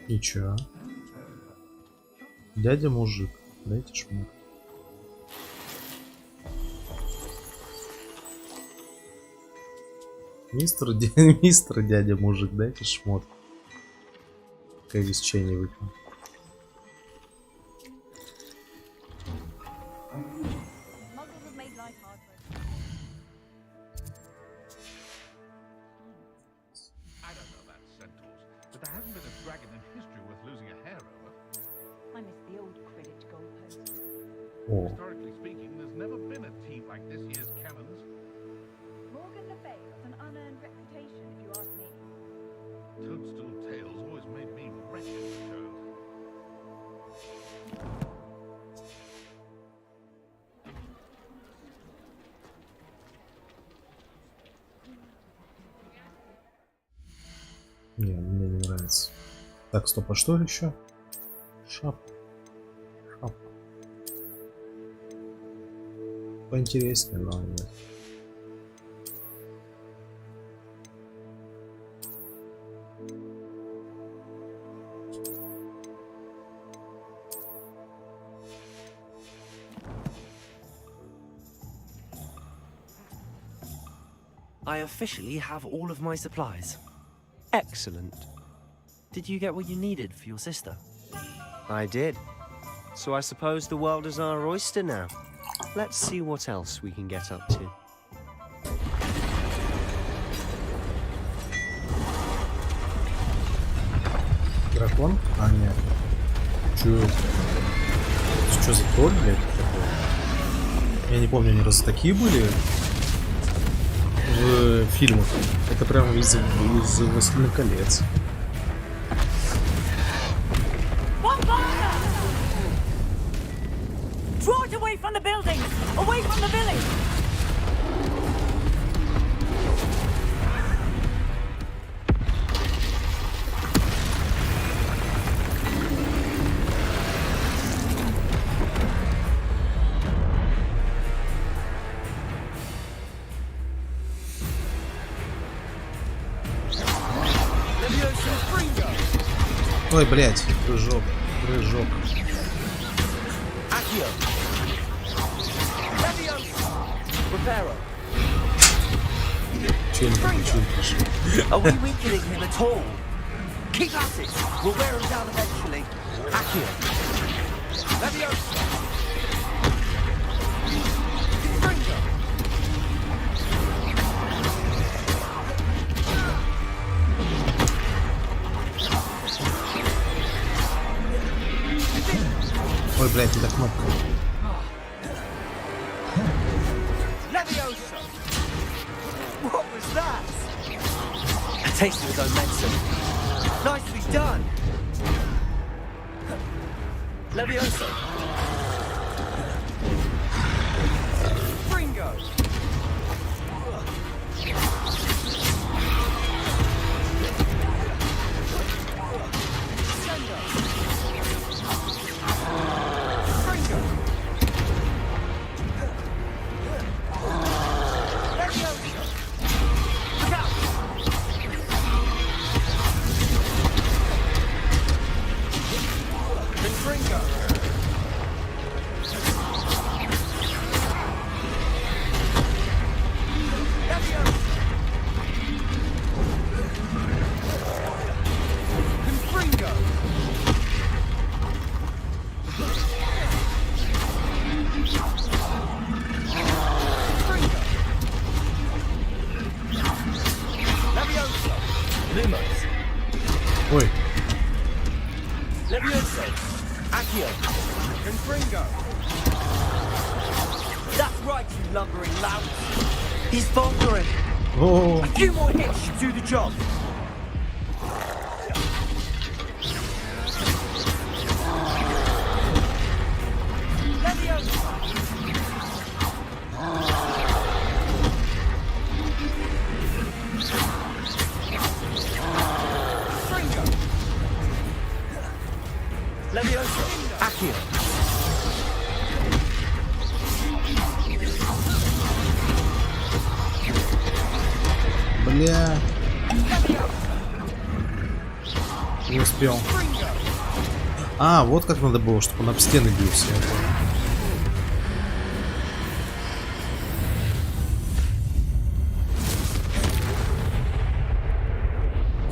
И чё? Дядя мужик, дайте шмот. Мистер дядя мужик, дайте шмот. Какая весь чай не выпил. Historically speaking, there's never been a team like this year's Cannons. Morgan Le Fay has an unearned reputation, if you ask me. Toadstool Tales always made me wretched, Joe. Не, мне не нравится. Так, стоп, а что еще? Шапка. Шапка. Поинтереснее, но нет. I officially have all of my supplies. Excellent. Did you get what you needed for your sister? I did. So I suppose the world is our oyster now. Let's see what else we can get up to. Дракон? А, нет. Чё за тролль, блядь, такой? Я не помню, они раз такие были в фильмах. Это прямо из «Властелина колец». Draw it away from the buildings! Away from the village! Ой, блядь, прыжок, прыжок. Are we weakening him at all? Keep at it! We'll wear him down eventually. Accio. Leviosa! Springer! Leviosa! What was that? A taste of his own medicine. Nicely done. Leviosa. Fringo! Ой. Leviosa! Accio! Confringo! That's right, you lumbering lout! He's faltering! Oh. A few more hits should do the job! Leviosa! Leviosa! Accio! Бля. Не успел. А, вот как надо было, чтобы он об стены бился.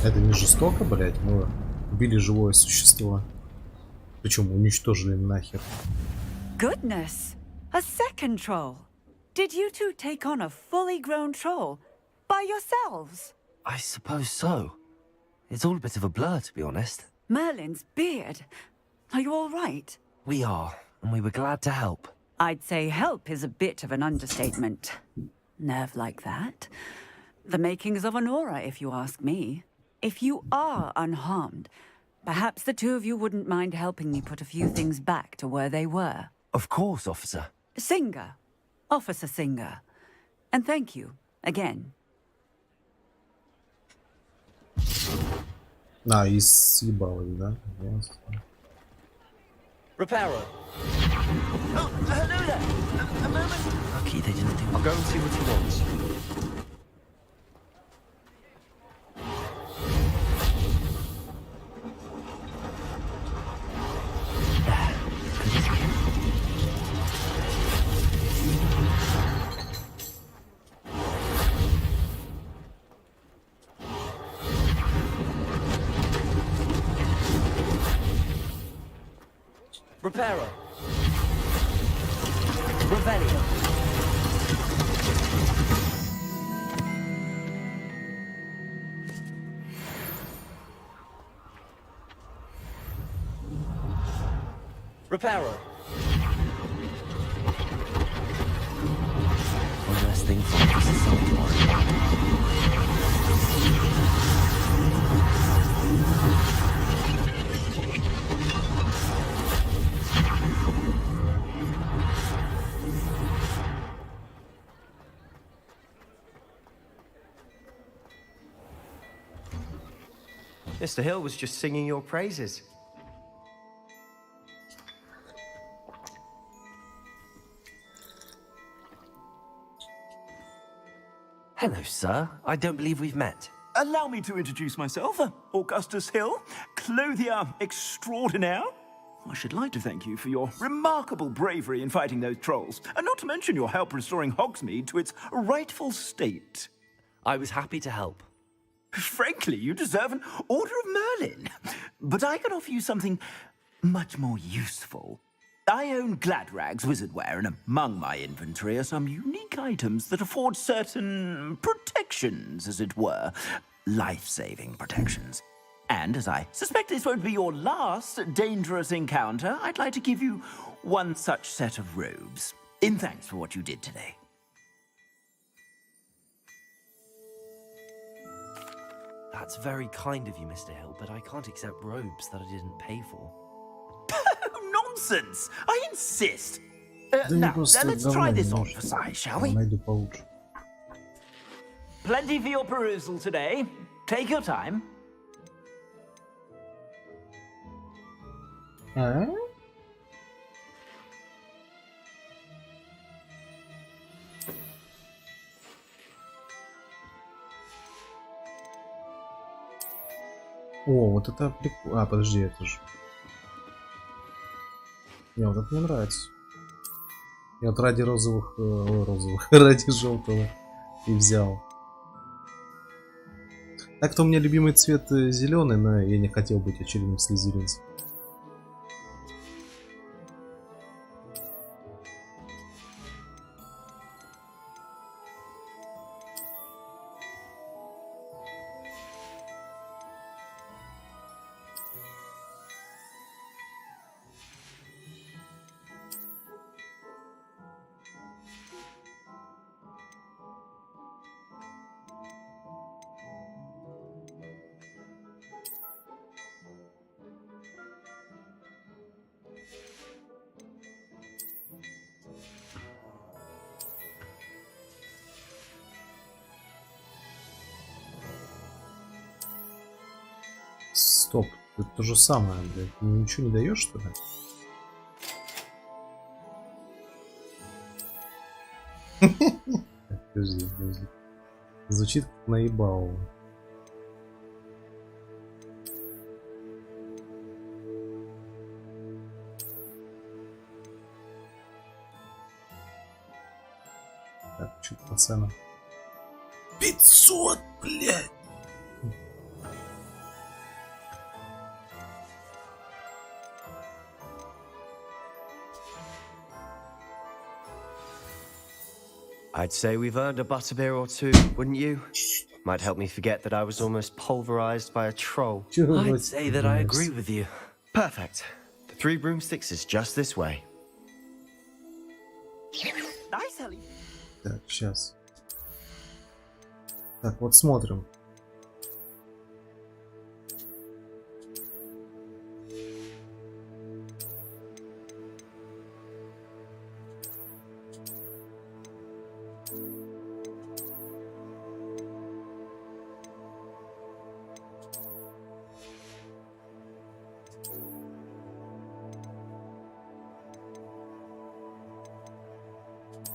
Это не жестоко, блять? Мы убили живое существо. Причем уничтожили нахер. Goodness! A second troll! Did you two take on a fully grown troll by yourselves? I suppose so. It's all a bit of a blur, to be honest. Merlin's beard. Are you all right? We are, and we were glad to help. I'd say help is a bit of an understatement. Nerve like that. The makings of an aura, if you ask me. If you are unharmed, perhaps the two of you wouldn't mind helping me put a few things back to where they were. Of course, officer. Singer. Officer Singer. And thank you, again. А, и съебал их, да? Ясно. Reparo. Oh, hello there. A moment. Lucky they didn't do. I'll go and see what he wants. Reparo. Revelio. Reparo. One less thing for Officer Singer. Mr. Hill was just singing your praises. Hello, sir. I don't believe we've met. Allow me to introduce myself, Augustus Hill, clothier extraordinaire. I should like to thank you for your remarkable bravery in fighting those trolls, and not to mention your help restoring Hogsmeade to its rightful state. I was happy to help. Frankly, you deserve an Order of Merlin. But I can offer you something much more useful. I own Gladrag's wizardware, and among my inventory are some unique items that afford certain protections, as it were. Life-saving protections. And as I suspect this won't be your last dangerous encounter, I'd like to give you one such set of robes, in thanks for what you did today. That's very kind of you, Mr. Hill, but I can't accept robes that I didn't pay for. Nonsense! I insist. Да мне Now, просто let's говна try не this on нужно. for size, shall we? Найду получше. Plenty for your perusal today. Take your time. А? О, вот это прикольно. А, подожди, это же... Не, вот это мне нравится. Я вот ради розовых... ради желтого и взял. Так-то у меня любимый цвет зеленый, но я не хотел быть очередным слизеринцем. Стоп, это то же самое, блядь. Ты мне ничего не даешь, что ли? Подожди. Звучит как наебал. Так, что-то пацана. 500, блядь! I'd say we've earned a butterbeer or two, wouldn't you? Might help me forget that I was almost pulverized by a troll. I'd say that I agree with you. Perfect. The 3 broomsticks is just this way. Nice, Ellie. Так, сейчас. Так, вот смотрим.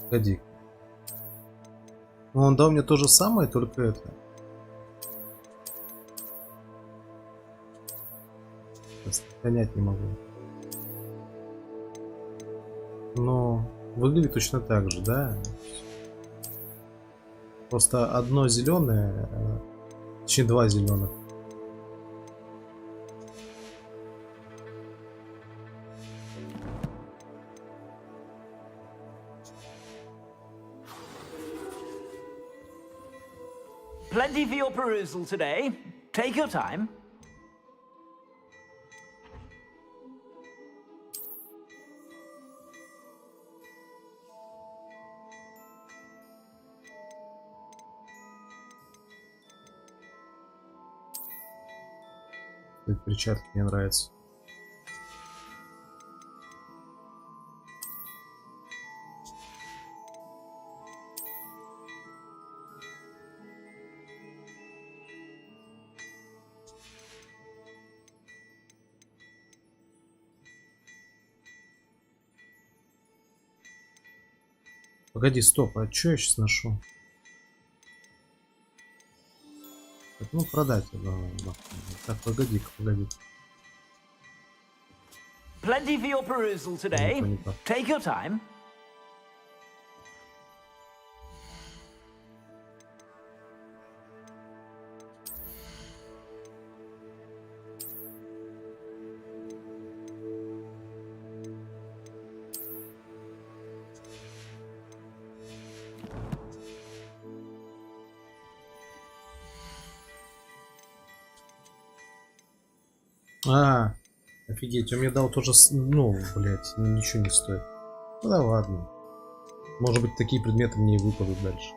Погоди. Ну, он дал мне то же самое, только это. Понять не могу. Но выглядит точно так же, да? Просто одно зеленое, точнее 2 зеленых. Plenty for your perusal today. Take your time. Эти перчатки мне нравятся. Погоди, стоп, а что я сейчас ношу? Так, ну, продать. Так, погоди-ка. Plenty for your perusal today. Take your time. А, офигеть, он мне дал тоже, ну, блять, ничего не стоит. Ну да ладно. Может быть, такие предметы мне и выпадут дальше.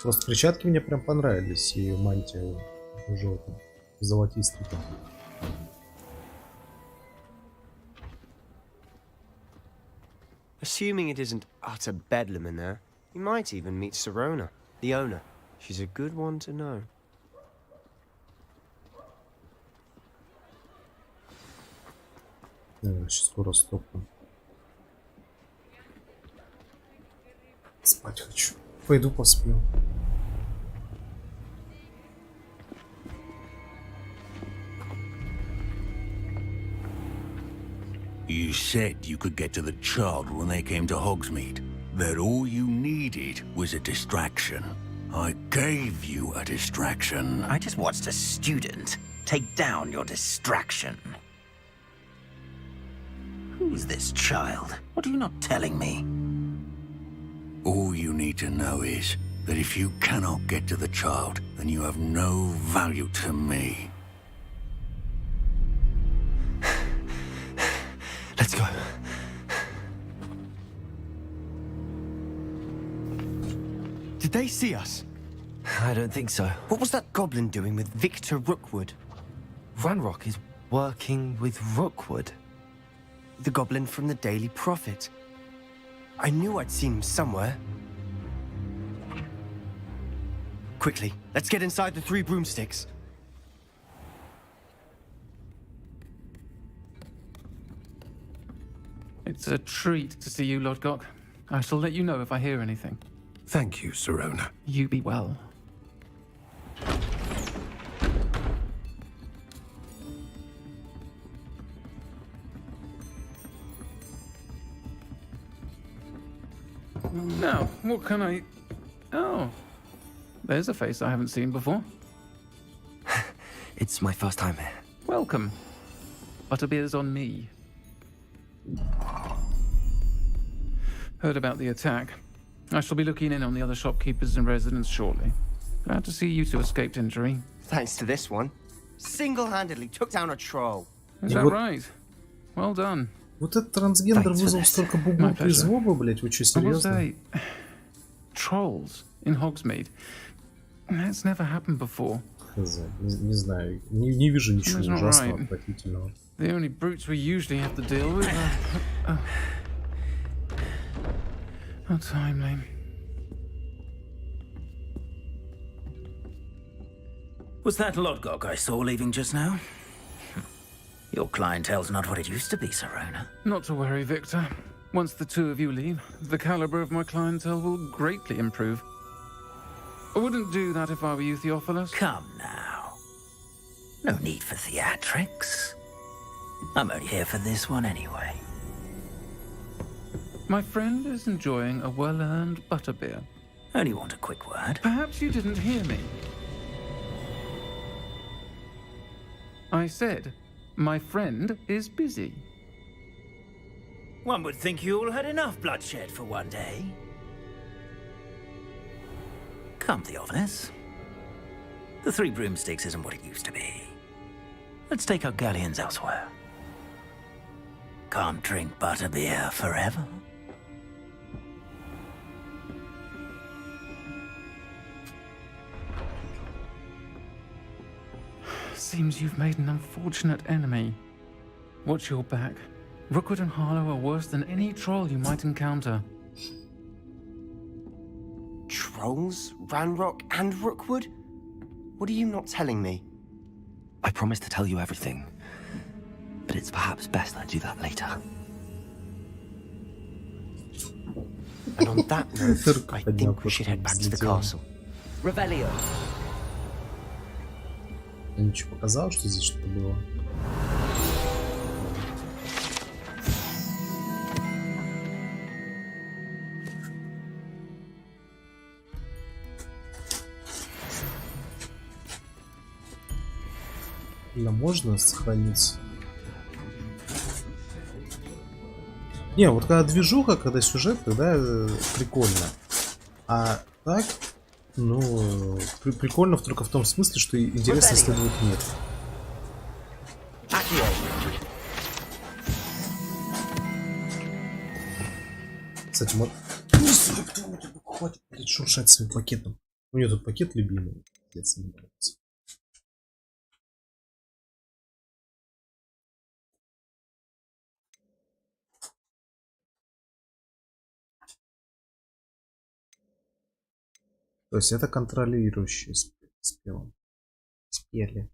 Просто перчатки мне прям понравились, и мантия уже золотистая. Assuming it isn't utter bedlam in there, you might even meet Sirona, the owner. She's a good one to know. Сейчас скоро стопну. Спать хочу. Пойду посплю. You said you could get to the child when they came to Hogsmeade. That all you needed was a distraction. I gave you a distraction. I just watched a student take down your distraction. Who's this child? What are you not telling me? All you need to know is that if you cannot get to the child, then you have no value to me. Let's go. Did they see us? I don't think so. What was that goblin doing with Victor Rookwood? Ranrock is working with Rookwood. The goblin from the Daily Prophet. I knew I'd seen him somewhere. Quickly, let's get inside the 3 broomsticks. It's a treat to see you, Lodgok. I shall let you know if I hear anything. Thank you, Sirona. You be well. Now, what can I... Oh, there's a face I haven't seen before. It's my first time here. Welcome. Butterbeer's on me. Heard about the attack. I shall be looking in on the other shopkeepers and residents shortly. Glad to see you two escaped injury. Thanks to this one. Single-handedly took down a troll. Is that right? Well done. Вот этот трансгендер вызвал столько бугурки и злобы, блять, вы что, серьезно? Trolls in Hogsmeade. That's never happened before. Не знаю, не вижу ничего ужасного, отвратительного. The only brutes we usually have to deal with are... How timely. Was that Lodgok I saw leaving just now? Your clientele's not what it used to be, Sirona. Not to worry, Victor. Once the 2 of you leave, the caliber of my clientele will greatly improve. I wouldn't do that if I were you, Theophilus. Come now. No need for theatrics. I'm only here for this one anyway. My friend is enjoying a well-earned butterbeer. Only want a quick word. Perhaps you didn't hear me. I said, my friend is busy. One would think you all had enough bloodshed for one day. Come, Theophilus. The 3 broomsticks isn't what it used to be. Let's take our galleons elsewhere. Can't drink butterbeer forever. Seems you've made an unfortunate enemy. Watch your back. Rookwood and Harlow are worse than any troll you might encounter. Trolls? Ranrock and Rookwood? What are you not telling me? I promised to tell you everything, but it's perhaps best I do that later. And on that note, I think we should head back to the castle. Revelio. Я ничего показал, что здесь что-то было. Или можно сохраниться? Не, вот когда движуха, когда сюжет, тогда прикольно. А так, ну, прикольно только в том смысле, что интересно исследовать мир. Кстати, хватит шуршать своим пакетом. У нее тут пакет любимый. Пиздец, мне нравится. То есть это контролирующие спелы. Спели.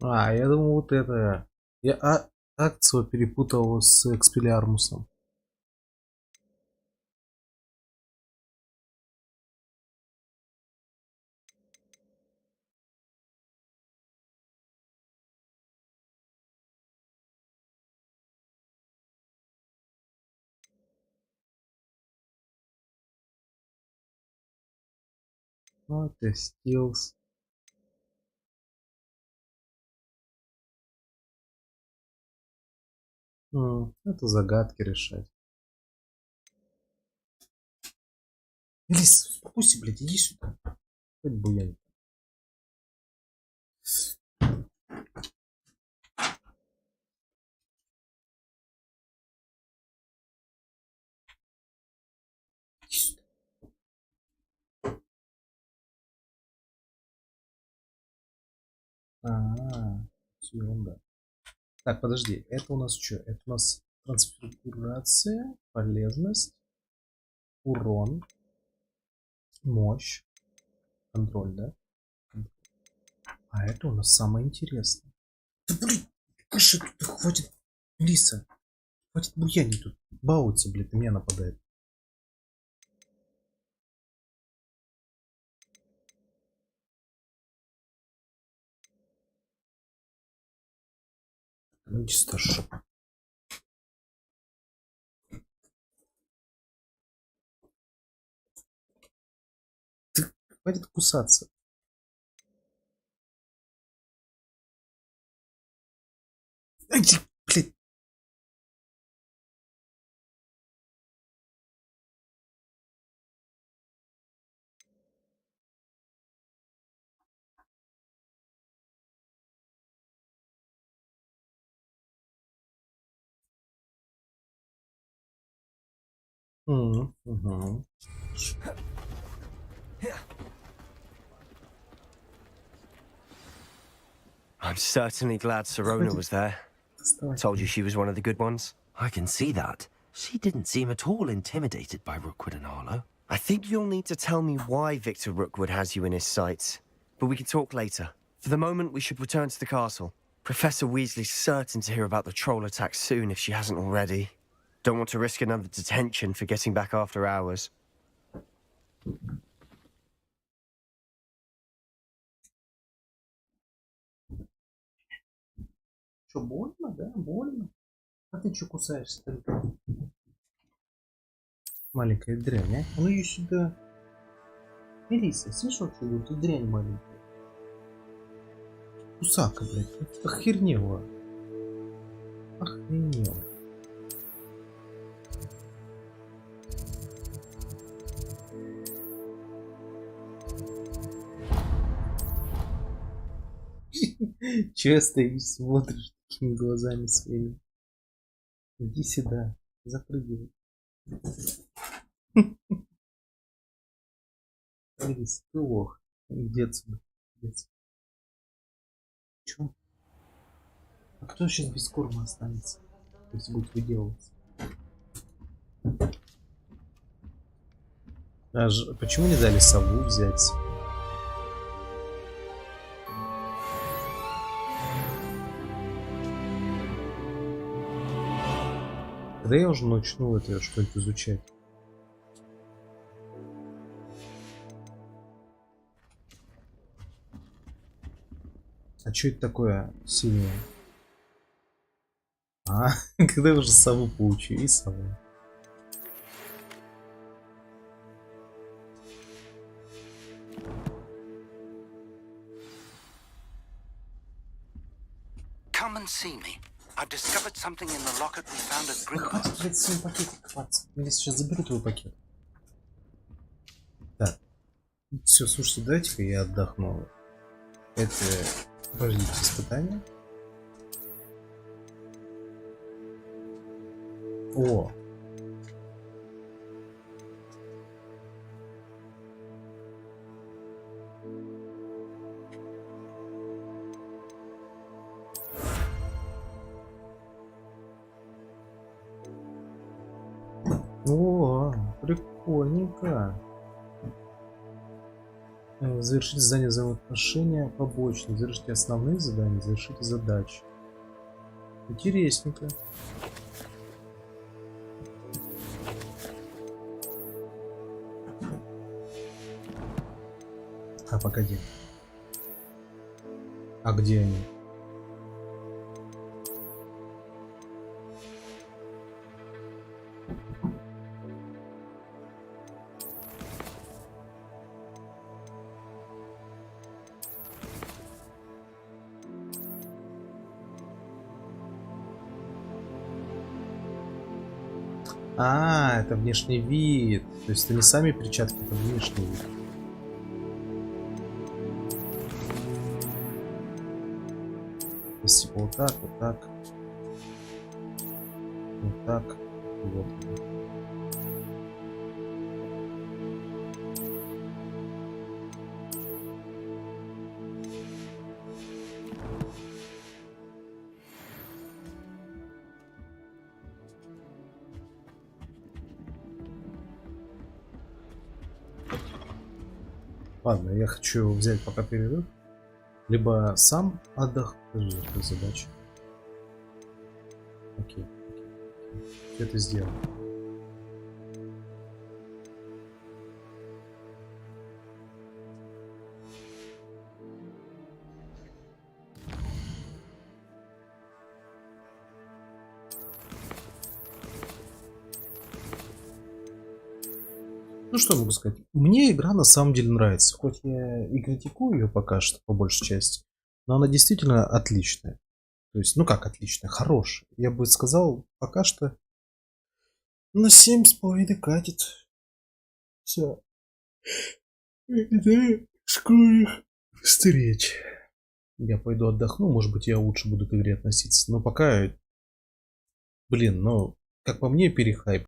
Я думал, вот это... Я акцию перепутал с Экспелиармусом. Вот и Стилс. Это загадки решать. Лис, успокойся, блядь, иди сюда. Хоть буянь. Ерунда. Так, подожди, это у нас что? Это у нас трансфигурация, полезность, урон, мощь, контроль, да? А это у нас самое интересное. Да блин, каша тут хватит, Лиса. Хватит буянить тут. Бауться, блядь, на меня нападает. Ну, чисто шоп. Ты хватит кусаться. Ай, блядь. Угу. I'm certainly glad Sirona was there. Told you she was one of the good ones. I can see that. She didn't seem at all intimidated by Rookwood and Arlo. I think you'll need to tell me why Victor Rookwood has you in his sights. But we can talk later. For the moment, we should return to the castle. Professor Weasley's certain to hear about the troll attack soon if she hasn't already. Don't want to risk another detention for getting back after hours. Что, больно, да? Больно? А ты что кусаешься-то? Маленькая дрянь, а? Ну ее сюда. Элиса, слышал, что ли? Ты дрянь маленькая. Кусака, блядь. Охернела. Охренела. Че стоишь, смотришь такими глазами своими? Иди сюда, запрыгивай. Алис, ты лох. Иди отсюда. Чё? А кто сейчас без корма останется? То есть будет выделываться. Почему не дали сову взять? Когда я уже начну это что-нибудь изучать? А что это такое синее? Когда я уже сову получу и сову. Come and see me. I've discovered something in the locket we found at Хватит, Gringotts. блядь, свой пакет, хватит. Я сейчас заберу твой пакет. Так. Все, слушайте, давайте-ка я отдохну. Это, подождите, испытание. О! О, прикольненько. Завершите задание взаимоотношения побочные. Завершите основные задания, завершите задачи. Интересненько. А погоди. А где они? Это внешний вид. То есть это не сами перчатки, это внешний вид. То есть типа вот так, вот так. Вот так. Вот. Ладно, я хочу взять пока перерыв. Либо сам отдохну. Это задача. Окей. Это сделал. Ну что я могу сказать? Мне игра на самом деле нравится. Хоть я и критикую ее пока что, по большей части. Но она действительно отличная. То есть, ну как отличная? Хорошая. Я бы сказал, пока что на 7,5 катит. Все. Скоро встреть. Я пойду отдохну. Может быть, я лучше буду к игре относиться. Но пока... Блин, ну, как по мне, перехайп.